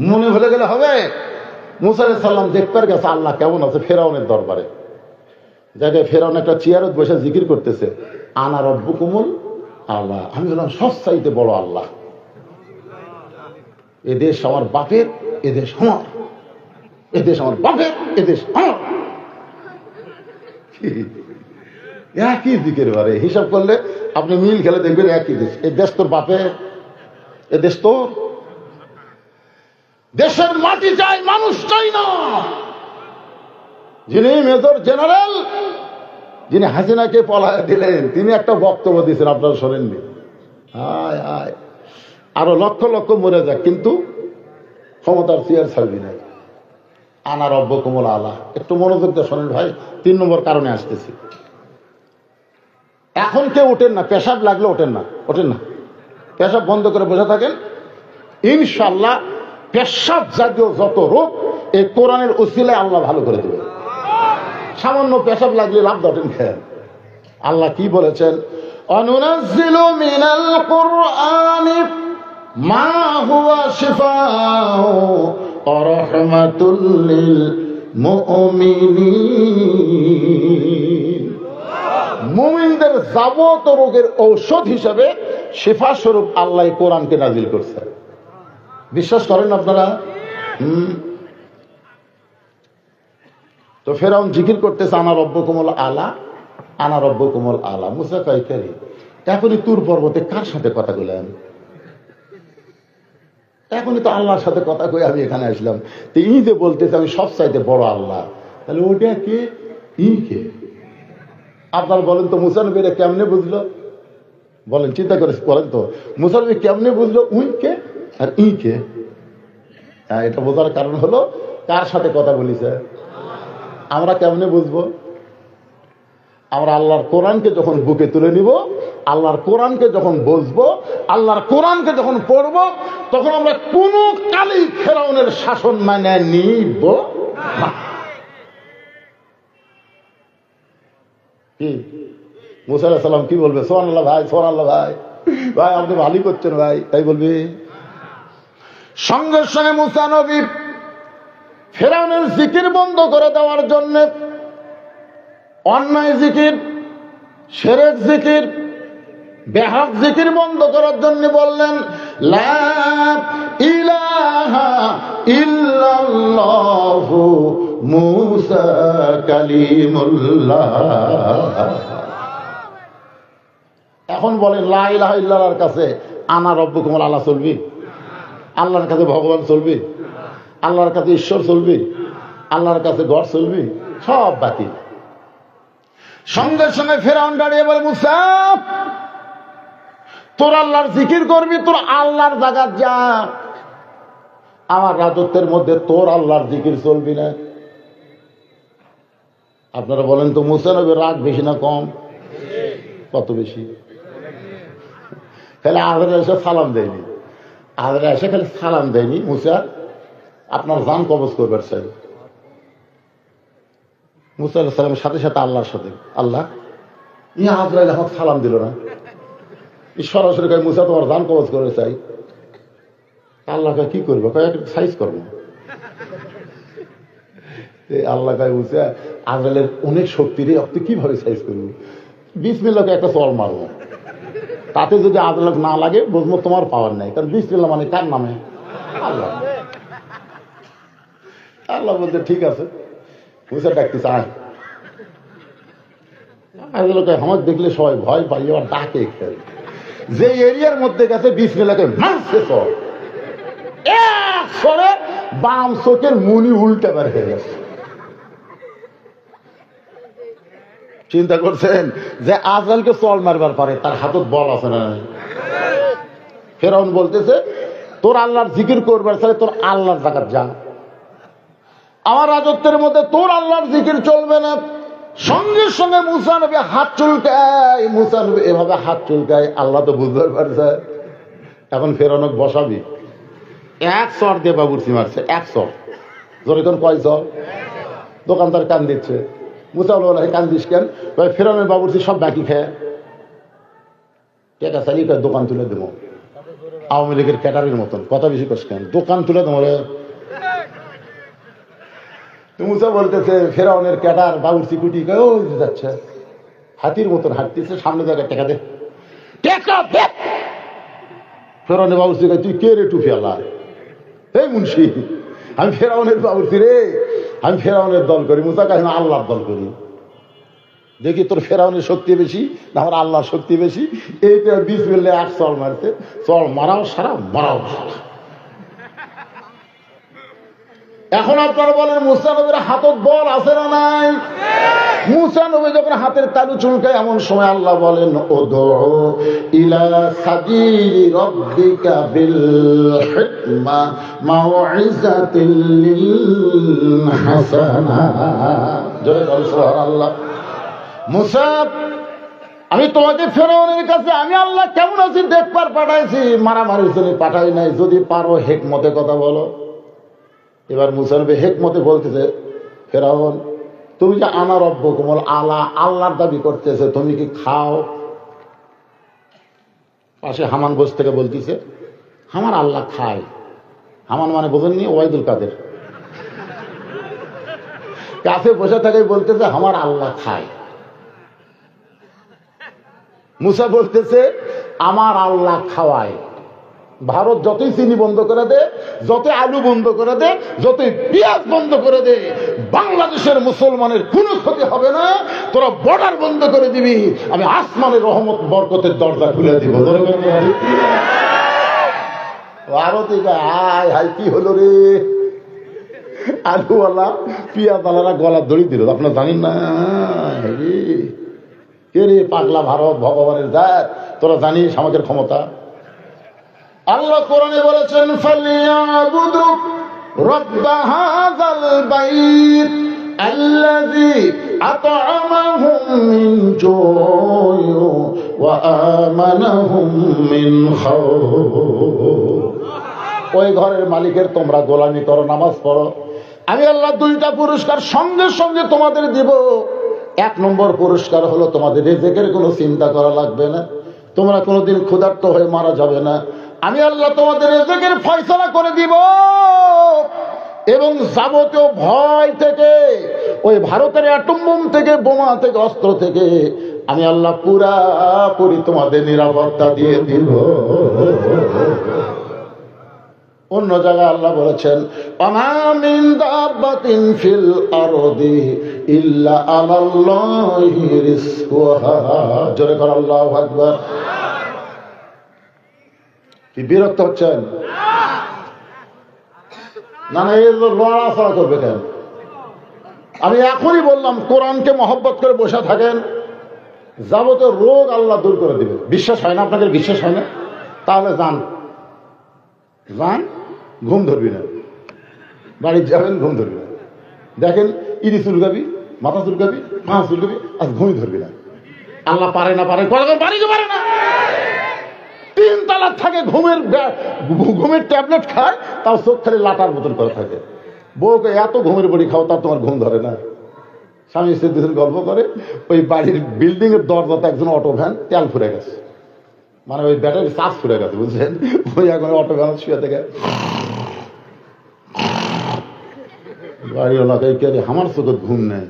মনে ভুলে গেলে হবে? মুসা আলাইহিস সালাম দেখতে গেছে আল্লাহ কেমন আছে ফেরাউনের দরবারে। জায়গায় ফেরাউন একটা চেয়ারত বসে জিকির করতেছে, আনা রব্বুকুমুল আল্লাহ, আমি বললাম সবচাইতে বড় আল্লাহ। এদেশ আমার বাপের, এদেশ আমার, এদেশ আমার বাপের, এদেশ আমার। একই দিকের বারে হিসাব করলে আপনি মিল খেলে দেখবেন একই দেশ। এই দেশ তোর বাপের, এ দেশ তোর। দেশের মাটি চাই, মানুষ চাই না। যিনি মেজর জেনারেল, যিনি হাসিনাকে পলায় দিলেন, তিনি একটা বক্তব্য দিয়েছেন, আপনারা শোনেননি? হায় হায়, আরো লক্ষ লক্ষ মরে যাক, কিন্তু ক্ষমতার চেয়ার ছাড়বি নাই। আনা রব্বকুমুল আলা। একটু মনোযোগ দিয়ে শোনেন ভাই, 3 নম্বর কারণে আসতেছি। এখন কেউ ওঠেন না, পেশাব লাগলে ওঠেন না, ওঠেন না, পেশাব বন্ধ করে বসে থাকেন। ইনশাল্লাহ পেশাব জাতীয় যত রোগ এই কোরআনের উসিলায় আল্লাহ ভালো করে দেবে। সামান্য পেশাব লাগলে লাভ দটেন খেয়ে। আল্লাহ কি বলেছেন? অনুনাজ্জিলু মিনাল কুরআনি মা হুয়া শিফাউ ওয়া রাহমাতুল লিল মুমিনিন। মুমিনদের যাবতীয় রোগের ঔষধ হিসেবে শিফা স্বরূপ আল্লাহ কোরআনকে নাজিল করছে। বিশ্বাস করেন আপনারা? তো ফেরাউন জিকির করতেছে আনা রব্বকুমুল আলা, আনা রব্বকুমুল আলা। মুসা কয় কে? এখনই তুর পর্বতে কার সাথে কথা বললেন? এখনই তো আল্লাহর সাথে কথা কই আমি এখানে আসলাম। তো ই যে বলতেছে আমি সব চাইতে বড় আল্লাহ, তাহলে ওটা কে? ই কে? আপনার বলেন তো মুসা নবী কেমনে বুঝলো? বলেন, চিন্তা করে বলেন তো, মুসা নবী কেমনে বুঝলো উই কে আর ই কে? এটা বোঝার কারণ হলো কার সাথে কথা বলিছে। আমরা কেমনে বুঝবো? আমরা আল্লাহর কোরআনকে যখন বুকে তুলে নিব, আল্লাহর কোরআনকে যখন বুঝবো, আল্লাহর কোরআনকে যখন পড়বো, তখন আমরা কোনো কালেই ফেরাউনের শাসন মানে নিব না। কি মুসা আলাইহিস সালাম কি বলবে? সুবহানাল্লাহ ভাই, সুবহানাল্লাহ ভাই, ভাই আপনি ভালোই করছেন ভাই, তাই বলবে। সঙ্গে সঙ্গে মুসা নবী ফেরাউনের জিকির বন্ধ করে দেওয়ার জন্য, অন্যায় জিকির, শিরক জিকির, বেহক জিকির বন্ধ করার জন্য বললেন লা ইলাহা ইল্লাল্লাহু মুসা কালিমুল্লাহ। এখন বলেন লা ইলাহা ইল্লাল্লাহর কাছে আনা রব্বুকুমুল আলা চলবি? আল্লাহর কাছে ভগবান চলবি? আল্লাহর কাছে ঈশ্বর চলবি? আল্লাহর কাছে গড় চলবি? সব বাতিল। সঙ্গে সঙ্গে ফেরাউন দাঁড়িয়ে বলে মুসা, তোর আল্লাহর জিকির করবি, তোর আল্লাহর জায়গা যা, আমার রাজত্বের মধ্যে তোর আল্লাহর জিকির চলবি না। আপনারা বলেন তো মুসা নবীর রাগ বেশি না কম? কত বেশি? তাহলে আজরা এসে সালাম দেয়নি, আজরা এসে খালি সালাম দেয়নি, মুসা আপনার জান কবজ করবার চাই। মুসা আলাইহিস সালামের সাথে সাথে আল্লাহর সাথে, আল্লাহ ইয়া আজরাইল আমাকে সালাম দিল না, সরাসরি কয় মুসা তোমার জান কবজ করে চাই। আল্লাহ কয় কি করবো? কয় একটু সাইজ করবো। আল্লাহ কয় মুসা আজরাইলের অনেক শক্তি রে, আপনি কিভাবে সাইজ করবো? বিসমিল্লাহকে একটা চল মারবো, তাতে যদি আজরাইল না লাগে বুঝবো তোমার পাওয়ার নাই, কারণ বিসমিল্লাহ মানে কার নামে? আল্লাহ। আল্লাহ বলতে ঠিক আছে, মুসা ডাকতে চায়। আমার দেখলে সবাই ভয় পাই, আবার ডাকে খেলে। যে এরিয়ার মধ্যে গেছে বিসমিল্লাহকে মারছে সব, এক সরে বাম চোখের মুনি উল্টে বের হয়ে গেছে। চিন্তা করছেন যে আজরাইলকে চল মারবার পারে, তার হাতত বল আছে না? ফেরাউন বলতেছে তোর আল্লাহর জিকির করবার চাইলে তোর আল্লাহর জায়গা যা, আমার রাজত্বের মধ্যে তোর আল্লাহর জিকির চলবে না। সঙ্গে সঙ্গে মুসা নবী হাত চুলকায়, মুসা নবী এভাবে হাত চুলকায়, আল্লাহ তো বুঝতে পারছে। এখন ফেরাউনক বসাবি, এক চর দিয়ে বাবুরচি মারছে, এক চর। জোরে কোন কয় চর? দোকানদার কান দিচ্ছে, মুসা বলে কান দিস কেন? ফেরাউনের বাবুরচি সব বাকি খেয়ে টাকা চালিয়ে দোকান তুলে দেবো। আওয়ামী লীগের ক্যাটারির মতন কথা বেশি করছে কেন? দোকান তুলে দেবো রে। মুসা বলতেছে ফেরাউনের ক্যাটার বাবুরচি কুটি যাচ্ছে, হাতির মতন হাঁটতেছে, সামনে জায়গায় টেকা দে, টেকা দে। ফেরাউনের বাবুরচি তুই কে রে টুপি আল্লাহ? এই মুন্সি, আমি ফেরাউনের বাবুরচি রে, আমি ফেরাউনের দল করি। মুসা কাহিনী আল্লাহর দল করি, দেখি তোর ফেরাউনের শক্তি বেশি না আমার আল্লাহর শক্তি বেশি। এইটা বিসমিল্লাহ এক চল মারতে, চল মারাও সারা, মারাও সারা। এখন আপনারা বলেন মুসা নবীর হাতত বল আছে না নাই? মুসা নবী যখন হাতের তালু চুলকায়, এমন সময় আল্লাহ বলেন উদউ ইলা সাবিলি রাব্বিকা বিল হিকমা মাউইযাতিল হাসানা। জোরে বলেন সুবহানাল্লাহ। মুসা, আমি তোমাকে ফেরাউনের কাছে আমি আল্লাহ কেমন আছি দেখবার পাঠাইছি, মারামারির জন্য পাঠাই নাই। যদি পারো হিকমতে কথা বলো। এবার মুসা নবী হিকমতে বলতেছে, ফেরাউন তুমি যে আনা রব্বুকুমুল আলা, আল্লাহর দাবি করতেছে, তুমি কি খাও? পাশে হামান বস থেকে বলতেছে আমার আল্লাহ খায়। হামান মানে বোঝেননি? ওয়াইদুল কাদের কাছে বসে থাকে বলতেছে আমার আল্লাহ খায়। মুসা বলতেছে আমার আল্লাহ খাওয়ায়। ভারত যতই চিনি বন্ধ করে দে, যতই আলু বন্ধ করে দে, যতই পেঁয়াজ বন্ধ করে দে, বাংলাদেশের মুসলমানের কোনো ক্ষতি হবে না। তোরা বর্ডার বন্ধ করে দিবি, আমি আসমানের রহমত বরকতের দরজা খুলে দিব। ভারতে হাই হাই কি হলো রে? আলুওয়ালা পেঁয়াজওয়ালারা গলার দড়ি দিল, আপনার জানেন না? কে রে পাগলা ভারত, ভগবানের জাত, তোরা জানিস আমাদের ক্ষমতা। আল্লাহ কোরআনে বলেছেন ফালিয়াবুদু রাব্ব হাযাল বাইত আল্লাযী আত'আমাহুম মিন জু'ইন ওয়া আমানাহুম মিন খাউফ। ওই ঘরের মালিকের তোমরা গোলামি করো, নামাজ পড়ো। আমি আল্লাহ দুইটা পুরস্কার সঙ্গে সঙ্গে তোমাদের দিব। এক নম্বর পুরস্কার হলো তোমাদের রিজিকের কোনো চিন্তা করা লাগবে না, তোমরা কোনোদিন ক্ষুধার্ত হয়ে মারা যাবে না। আমি আল্লাহ তোমাদের রিজিকের ফয়সালা করে দিব এবং যাবতীয় ভয় থেকে, ওই ভারতের অ্যাটম বোম থেকে, বোমা থেকে, অস্ত্র থেকে আমি আল্লাহ পুরাপুরি তোমাদের নিরাপত্তা দিয়ে দিব। অন্য জায়গায় আল্লাহ বলেছেন ওমা মিন দাব্বাতিন ফিল আরদি ইল্লা আলাল্লাহি রিজকুহা। জোরে কর আল্লাহু আকবার। কি বিরক্ত হচ্ছেন? না না, এই লড়াচড়া করবে কেন? আমি এখনই বললাম কোরআনকে মহব্বত করে বসে থাকেন, যাবতীয় রোগ আল্লাহ দূর করে দিবে। বিশ্বাস হয় না আপনাদের? বিশ্বাস হয় না? তাহলে যান, ঘুম ধরবি না, বাড়ি যাবেন, ঘুম ধরবি না। দেখেন ইডি চুলকাবি, মাথা চুলকাবি, পা চুলকাবি, আজ ঘুমই ধরবি না। আল্লাহ পারে না? পারে পারে না। 3 তালা থাকে, ঘুমের ট্যাবলেট খায়, তাও চোখ খালি লাটার মতন করে থাকে। বউকে এত ঘুমের বড়ি খাও, তার তোমার ঘুম ধরে না। স্বামী স্ত্রী দুজন গল্প করে, ওই বাড়ির বিল্ডিং এর দরজাতে একজন অটো ভ্যান তেল ফুরে গেছে, মানে ওই ব্যাটারি চার্জ ফুরে গেছে, বুঝলেন? ওই এখন অটো ভ্যান শুয়ে থেকে বাড়িওয়ালাকে কে রে, আমার চোখে ঘুম নেই,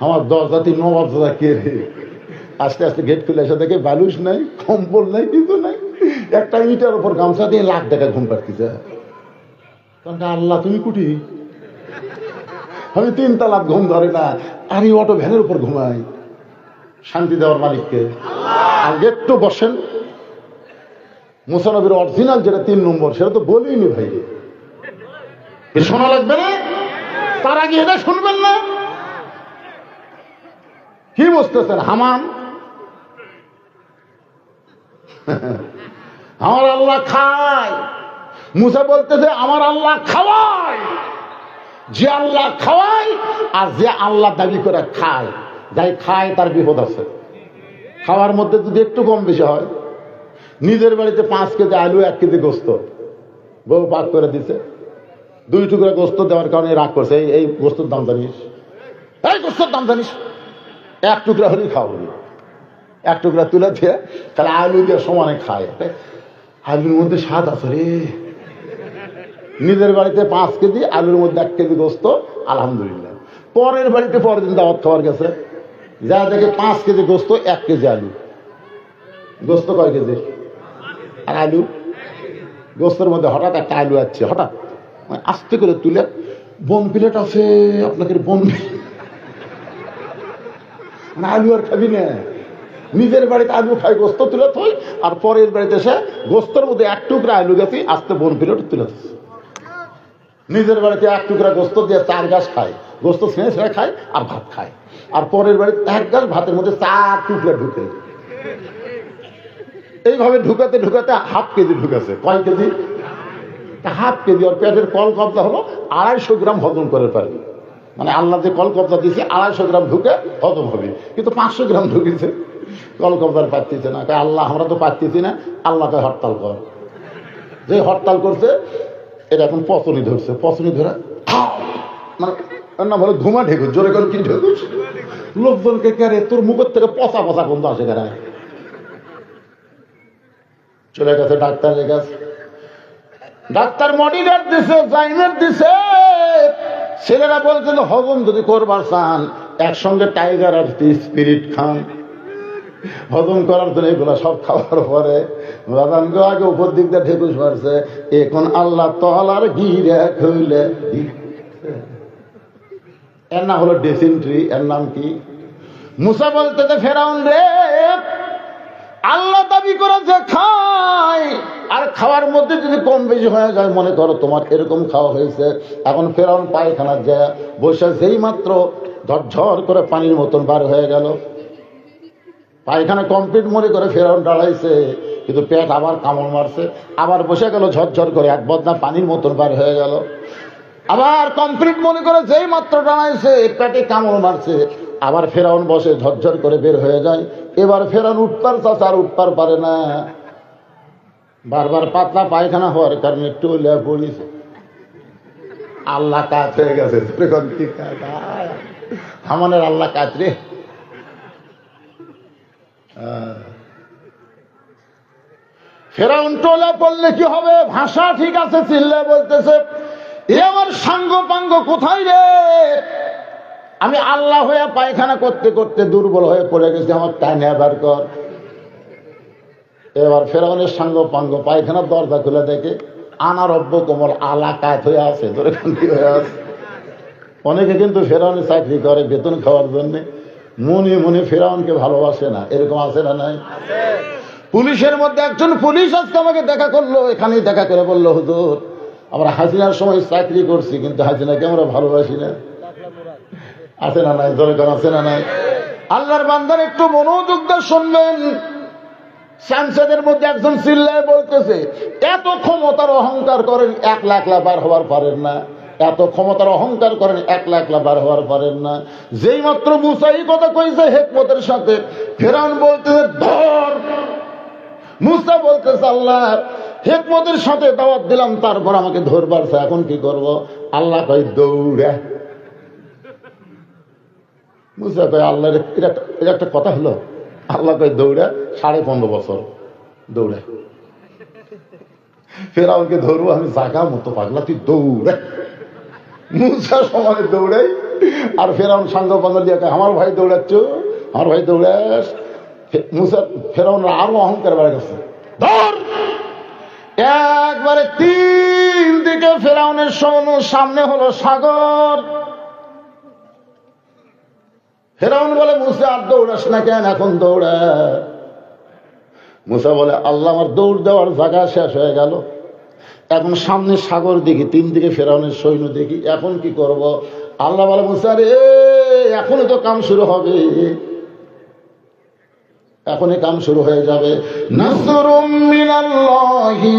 আমার দরজাতি নবাব দাদা কে রে। আস্তে আস্তে গেট খুলে এসে দেখে বালুস নাই, কম্বল নাই, কিছু নাই, একটা ইটার উপর গামছা দিয়ে লাখ টাকা ঘুম পাড়তেছে। কারণ আল্লাহ তুমি কুটি, আমি 3 তালা ঘুম ধরে না, আর এই অটো ভ্যানের উপর ঘুমাই। শান্তি দেওয়ার মালিককে। আর একটু বসেন, মুসা নবীর অরিজিনাল যেটা 3 নম্বর, সেটা তো বলিনি ভাই, শোনা লাগবে না? তার আগে এটা শুনবেন না? কি বুঝতেছেন? হামান আমার আল্লাহ খায়, মুসা বলতেছে আমার আল্লাহ খাওয়ায়। যে আল্লাহ খাওয়ায় আর যে আল্লাহ দাবি করে খায়, যাই খায় তার বিপদ আছে। খাওয়ার মধ্যে যদি একটু কম বেশি হয়, নিজের বাড়িতে 5 কেজি আলু, 1 কেজি গোস্ত বউ পাক করে দিছে, 2 টুকরা গোস্ত দেওয়ার কারণে রাগ করছে, এই গোস্তর দাম জানিস, এই গোস্তর দাম জানিস, 1 টুকরা হলেই খাওয়াবি। 1 টুকরা তুলে দিয়ে তাহলে আলু দিয়ে সমানে খায়, আলুর মধ্যে স্বাদ আছে রে। নিজের বাড়িতে 5 কেজি আলুর মধ্যে 1 কেজি গোস্ত, আলহামদুলিল্লাহ। পরের বাড়িতে পরের দিন দাওয়াত খাওয়ার গেছে, যা দেখে 5 কেজি গোস্ত, 1 কেজি আলু। গোস্ত কয় কেজি আর আলু? গোস্তের মধ্যে হঠাৎ একটা আলু আছে, হঠাৎ আস্তে করে তুলে, বন প্লেট আছে আপনাকে, বন আলু আর খাবি না। নিজের বাড়িতে আলু খাই, গোস্ত তুলে থই, আর পরের বাড়িতে এসে গোস্তের মধ্যে 1 টুকরা আলু গেছি, আস্তে বন প্লেট তুলে থই। নিজের বাড়িতে 1 টুকরা গোস্ত দিয়ে 4 গাছ খায়, গোস্ত ছেড়ে ছেড়ে খায় আর ভাত খায়, আর পরের বাড়িতে 1 গাছ ভাতের মধ্যে 4 টুকরা ঢুকে। এইভাবে ঢুকাতে ঢুকাতে 1/2 কেজি ঢুকেছে। কয় কেজি? 1/2 কেজি। ওর পেটের কল কবজা হলো 250 গ্রাম হজম করে পারে। মানে আল্লাহ যে কল কবজা দিয়েছে 250 গ্রাম ঢুকে হজম হবে, কিন্তু 500 গ্রাম ঢুকেছে, কল কবজার পাচ্ছিছে না। আল্লাহ আমরা তো পাচ্ছি না, আল্লাহকে হরতাল কর। যে হরতাল করছে এটা এখন পচনি ধরছে, পচনি ধরে মানে না বলে ধুমা ঢেকুস, জোরে করে কি ঢেকুস, লোকজনকে কেড়ে তোর মুখের থেকে পচা পচা গন্ধ আসে কেন। চলে গেছে ডাক্তারের কাছে, ডাক্তার মডিগার দিছে, জাইমের দিছে। ছেলেরা বলছে হজম যদি করবার চান একসঙ্গে টাইগার আর স্পিরিট খান, হজম করার জন্য এগুলো সব খাওয়ার পরে আগে উপর দিক দিয়ে ঢেকুস মারছে, এখন আল্লাহ তলার গিরে খুলে। এর নাম হলো ডিসেন্ট্রি। এর নাম কি? মুসা বলতে ফেরাউন রে, আল্লাহ দাবি করে যে খায়, আর খাওয়ার মধ্যে যদি কম বেশি হয়ে যায়, মনে করো তোমার এরকম খাওয়া হয়েছে। এখন ফেরাউন পায়খানা যায় বসে, যেই মাত্র ঝরঝর করে পানির মতন বার হয়ে গেল, পায়খানা কমপ্লিট মনে করে ফেরাউন দাঁড়াইছে, কিন্তু পেট আবার কামড় মারছে, আবার বসে গেল ঝরঝর করে, 1 বদনা পানির মতন বার হয়ে গেল। আবার কমপ্লিট মনে করে যেই মাত্র দাঁড়াইছে, পেটে কামড় মারছে, আবার ফেরাউন বসে ঝরঝর করে বের হয়ে যায়। এবার ফেরাউন উঠপার চাচা আর উঠপার পারে না, বারবার পাতলা পায়খানা হওয়ার কারণে টলে পড়িছে। আল্লাহ কাজ হয়ে গেছে। আমাদের আল্লাহ কাজ রে। ফেরাউন টোলা পড়লে কি হবে? ভাষা ঠিক আছে, চিল্লা বলতেছে এ আমার সাঙ্গ পাঙ্গ কোথায় রে? আমি আল্লাহ হয়ে পায়খানা করতে করতে দুর্বল হয়ে পড়ে গেছি, আমার টাইনে বার কর। এবার ফেরাউনের সাঙ্গ পাঙ্গ পায়খানার দরজা খুলে দেখে আনারব্য কোমল আলা কাত হয়ে আছে, ধরে কান্তি হয়ে আছে। অনেকে কিন্তু ফেরাউনের চাকরি করে বেতন খাওয়ার জন্য, মনে মনে ফেরাউনকে ভালোবাসে না, এরকম আছে না নাই? পুলিশের মধ্যে একজন পুলিশ আজকে আমাকে দেখা করলো, এখানেই দেখা করে বললো, হুজুর আমরা হাসিনার সময় চাকরি করছি, কিন্তু হাসিনাকে আমরা ভালোবাসি না। আছে না নাই? দরকার আছে না নাই? আল্লাহর বান্দার একটু মনোযোগ দিয়ে শুনবেন। সাংসদের মধ্যে একজন চিল্লায় বলতেছে, এত ক্ষমতার অহংকার করেন 1 লাখ বার হওয়ার পারেন না, এত ক্ষমতার অহংকার করেন 1 লাখ বার হওয়ার পারেন না। যেই মাত্র মুসা এই কথা কইছে হিকমতের সাথে, ফেরাউন বলতেছে ধর। মুসা বলতেছে আল্লাহ হিকমতের সাথে দাওয়াত দিলাম, তারপর আমাকে ধরবার, এখন কি করব? আল্লাহ কয় দৌড়া। মুসা কয় আল্লাহ এটা একটা কথা হলো? আল্লাহ কয় দৌড়া, 15.5 বছর দৌড়া। ফেরাউনকে ধরবো আমি, জাগা মতো পাগলা, তুই দৌড়া। মুসা সমানে দৌড়াই, আর ফেরাউন সাঙ্গ পাঙ্গ দিয়ে আমার ভাই দৌড়াচ্ছ, আমার ভাই দৌড়াস। মুসা ফেরাউন আরো অহংকার বেড়ে গেছে, ধর। একবারে 3 দিকে ফেরাউনের সামনে হলো সাগর। ফেরাউন বলে মুসা আর দৌড়াস না কেন, এখন দৌড়া। মুসা বলে আল্লাহ আমার দৌড় দেওয়ার জায়গা শেষ হয়ে গেল, এখন সামনে সাগর দেখি, 3 দিকে ফেরাউনের সৈন্য দেখি, এখন কি করব? আল্লাহ বলে মুসা রে এখনই তো কাম শুরু হবে, এখনই কাম শুরু হয়ে যাবে। নাসরুম মিনাল্লাহি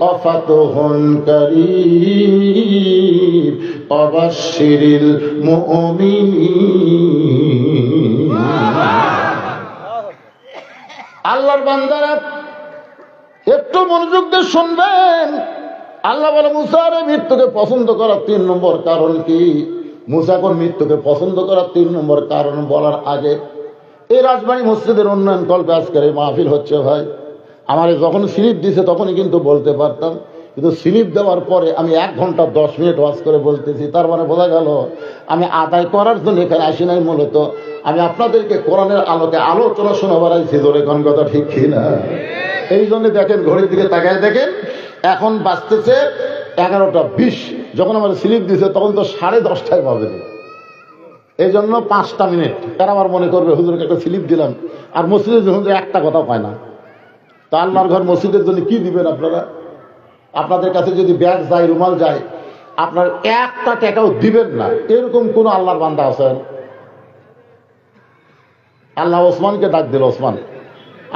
ওয়া ফাতহুন কারীম ওয়া বাশশিরিল মুমিনিন। আল্লাহর বান্দারা একটু মনোযোগ দিয়ে শুনবেন। আল্লাহ বলে মুসা রে মৃত্যুকে পছন্দ করার 3 নম্বর কারণ কি? মুসা কোন মৃত্যুকে পছন্দ করার 3 নম্বর কারণ বলার আগে, এই রাজবাড়ী মসজিদের উন্নয়ন কল্পে আজকের এই মাহফিল হচ্ছে ভাই। আমার যখন স্লিপ দিছে তখনই কিন্তু বলতে পারতাম, কিন্তু স্লিপ দেওয়ার পরে আমি 1 ঘন্টা 10 মিনিট ওয়াজ করে বলতেছি, তার মানে বোঝা গেল আমি আদায় করার জন্য এখানে আসি নাই, মূলত আমি আপনাদেরকে কোরআনের আলোকে আলোচনা শোনাবার আইছি। জোরে কোন কথা ঠিক কি না? এই জন্য দেখেন ঘড়ির দিকে তাকায় দেখেন, এখন বাজতেছে 11:20। যখন আমার স্লিপ দিছে তখন তো 10:30টায় বাজে, এই জন্য 5টা মিনিট। তারা আবার মনে করবে হুজুরকে একটা স্লিপ দিলাম, আর মসজিদের জন্য একটা কথাও পায় না। তা আল্লাহর ঘর মসজিদের জন্য কি দিবেন আপনারা? আপনাদের কাছে যদি ব্যাগ যায়, রুমাল যায়, আপনার 1 টাকাও দিবেন না, এরকম কোন আল্লাহর বান্দা আছেন? আল্লাহ ওসমানকে ডাক দিল, ওসমান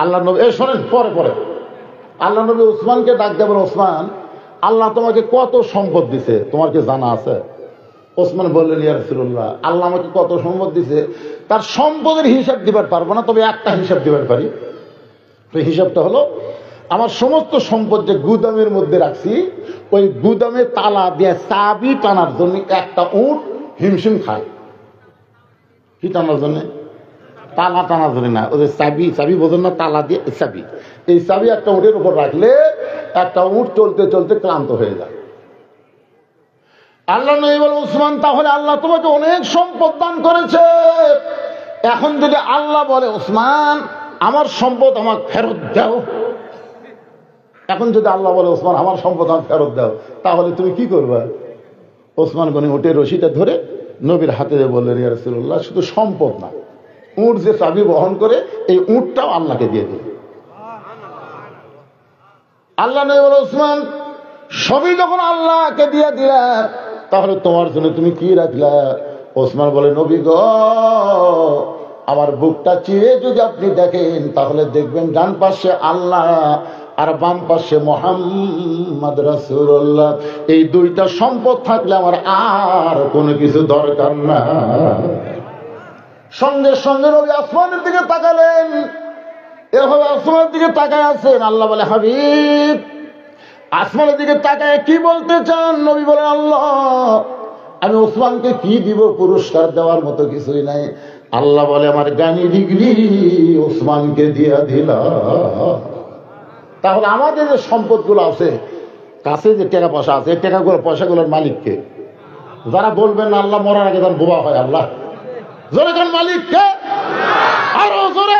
আল্লাহ নবী শোনেন, পরে আল্লাহ নবী ওসমানকে ডাক দেবেন, ওসমান আল্লাহ তোমাকে কত সম্পদ দিছে তোমার কি জানা আছে? ওসমান বললেন ইয়া রাসূলুল্লাহ, আল্লাহ আমাকে কত সম্পদ দিছে তার সম্পদের হিসাব দিবার পারবো না, তবে একটা হিসাব দিবার পারি। তো হিসাবটা হলো, আমার সমস্ত সম্পদ যে গুদামের মধ্যে রাখছি, ওই গুদামে তালা দিয়ে চাবি টানার জন্য একটা উট হিমশিম খায়। কি টানার জন্য? তালা টানার জন্য না, ওদের চাবি বোঝেন না, তালা দিয়ে চাবি। এই চাবি একটা উটের উপর রাখলে একটা উট চলতে চলতে ক্লান্ত হয়ে যায়। আল্লাহ নবী বলে ওসমান, তাহলে আল্লাহ তোমাকে অনেক সম্পদ দান করেছে, এখন যদি আল্লাহ বলে ওসমান আমার সম্পদ আমাকে ফেরত দাও, এখন যদি আল্লাহ বলে ওসমান আমার সম্পদ আমাকে ফেরত দাও, তাহলে তুমি কি করবে? ওসমান গনি উটের রশিটা ধরে নবীর হাতে বললেন ইয়া রাসূলুল্লাহ, শুধু সম্পদ না, উট যে চাবি বহন করে এই উটটাও আল্লাহকে দিয়ে দিল। আল্লাহ নবী বলে ওসমান সবই যখন আল্লাহকে দিয়ে দিলা, তাহলে তোমার জন্য তুমি কি রাখলা? ওসমান বলে নবী গো, আমার বুকটা চিরে যদি আপনি দেখেন তাহলে দেখবেন ডান পাশে আল্লাহ আর বাম পাশে মুহাম্মদ রাসূলুল্লাহ। এই 2টা সম্পদ থাকলে আমার আর কোনো কিছু দরকার না। সঙ্গে সঙ্গে নবী আসমানের দিকে তাকালেন, এভাবে আসমানের দিকে তাকায় আছেন। আল্লাহ বলে হাবিব আসমানের দিকে তাকায় কি বলতে চান? নবী বলেন আল্লাহ আমি ওসমানকে কি দিব? পুরস্কার দেওয়ার মতো কিছুই নাই। আল্লাহ বলে আমার জ্ঞানী ডিগ্রি ওসমানকে দিয়া দিলাম। তাহলে আমাদের যে সম্পদগুলো আছে, কাছে যে টাকা পয়সা আছে, এই টাকাগুলো পয়সাগুলোর মালিককে? যারা বলবেন না আল্লাহ মরার আগে যেন বোবা হয়, আল্লাহ জোরে কোন মালিক কে? আরো জোরে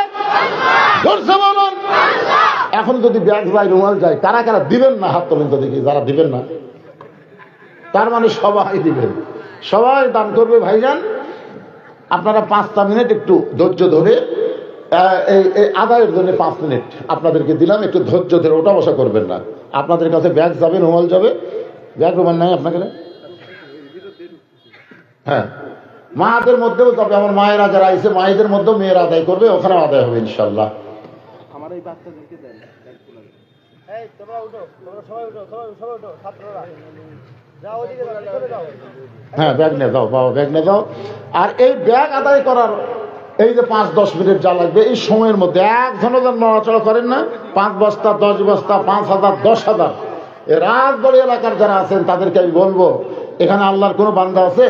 জোরসে বলুন। এখন যদি ব্যাগ যায়, রুমাল যায়, কারা কারা দিবেন না হাত তোলেন তো দেখি। যারা দিবেন না তার মানে সবাই দিবেন, সবাই দান করবে। ভাইজান আপনারা 5টা মিনিট একটু ধৈর্য ধরে, এই আদায়ের জন্য 5 মিনিট আপনাদেরকে দিলাম, একটু ধৈর্য ধরে ওটা বসা করবেন না। আপনাদের কাছে ব্যাগ যাবে, রুমাল যাবে। ব্যাগ রুমাল নাই আপনাকে? হ্যাঁ, মাদের মধ্যেও যাবে। আমার মায়েরা যারা আইছে, মায়েদের মধ্যেও মেয়েরা আদায় করবে, ওখানেও আদায় হবে ইনশাল্লাহ। আমার এই বাচ্চাদেরকে দেন, এই তোমরা উঠো, তোমরা সবাই উঠো, সবাই উঠো, ছাত্ররা যাও, ওদিকে যাও, চলে যাও। হ্যাঁ, ব্যাগ নিয়ে যাও বাবা, ব্যাগ নিয়ে যাও। আর এই ব্যাগ আদায় করার এই যে 5-10 মিনিট যা লাগবে, এই সময়ের মধ্যে একজনও যেন নড়াচড়া করেন না। 5 বস্তা, 10 বস্তা, 5,000, 10,000 রাজবাড়ি এলাকার যারা আছেন তাদেরকে আমি বলবো, এখানে আল্লাহর কোনো বান্দা আছে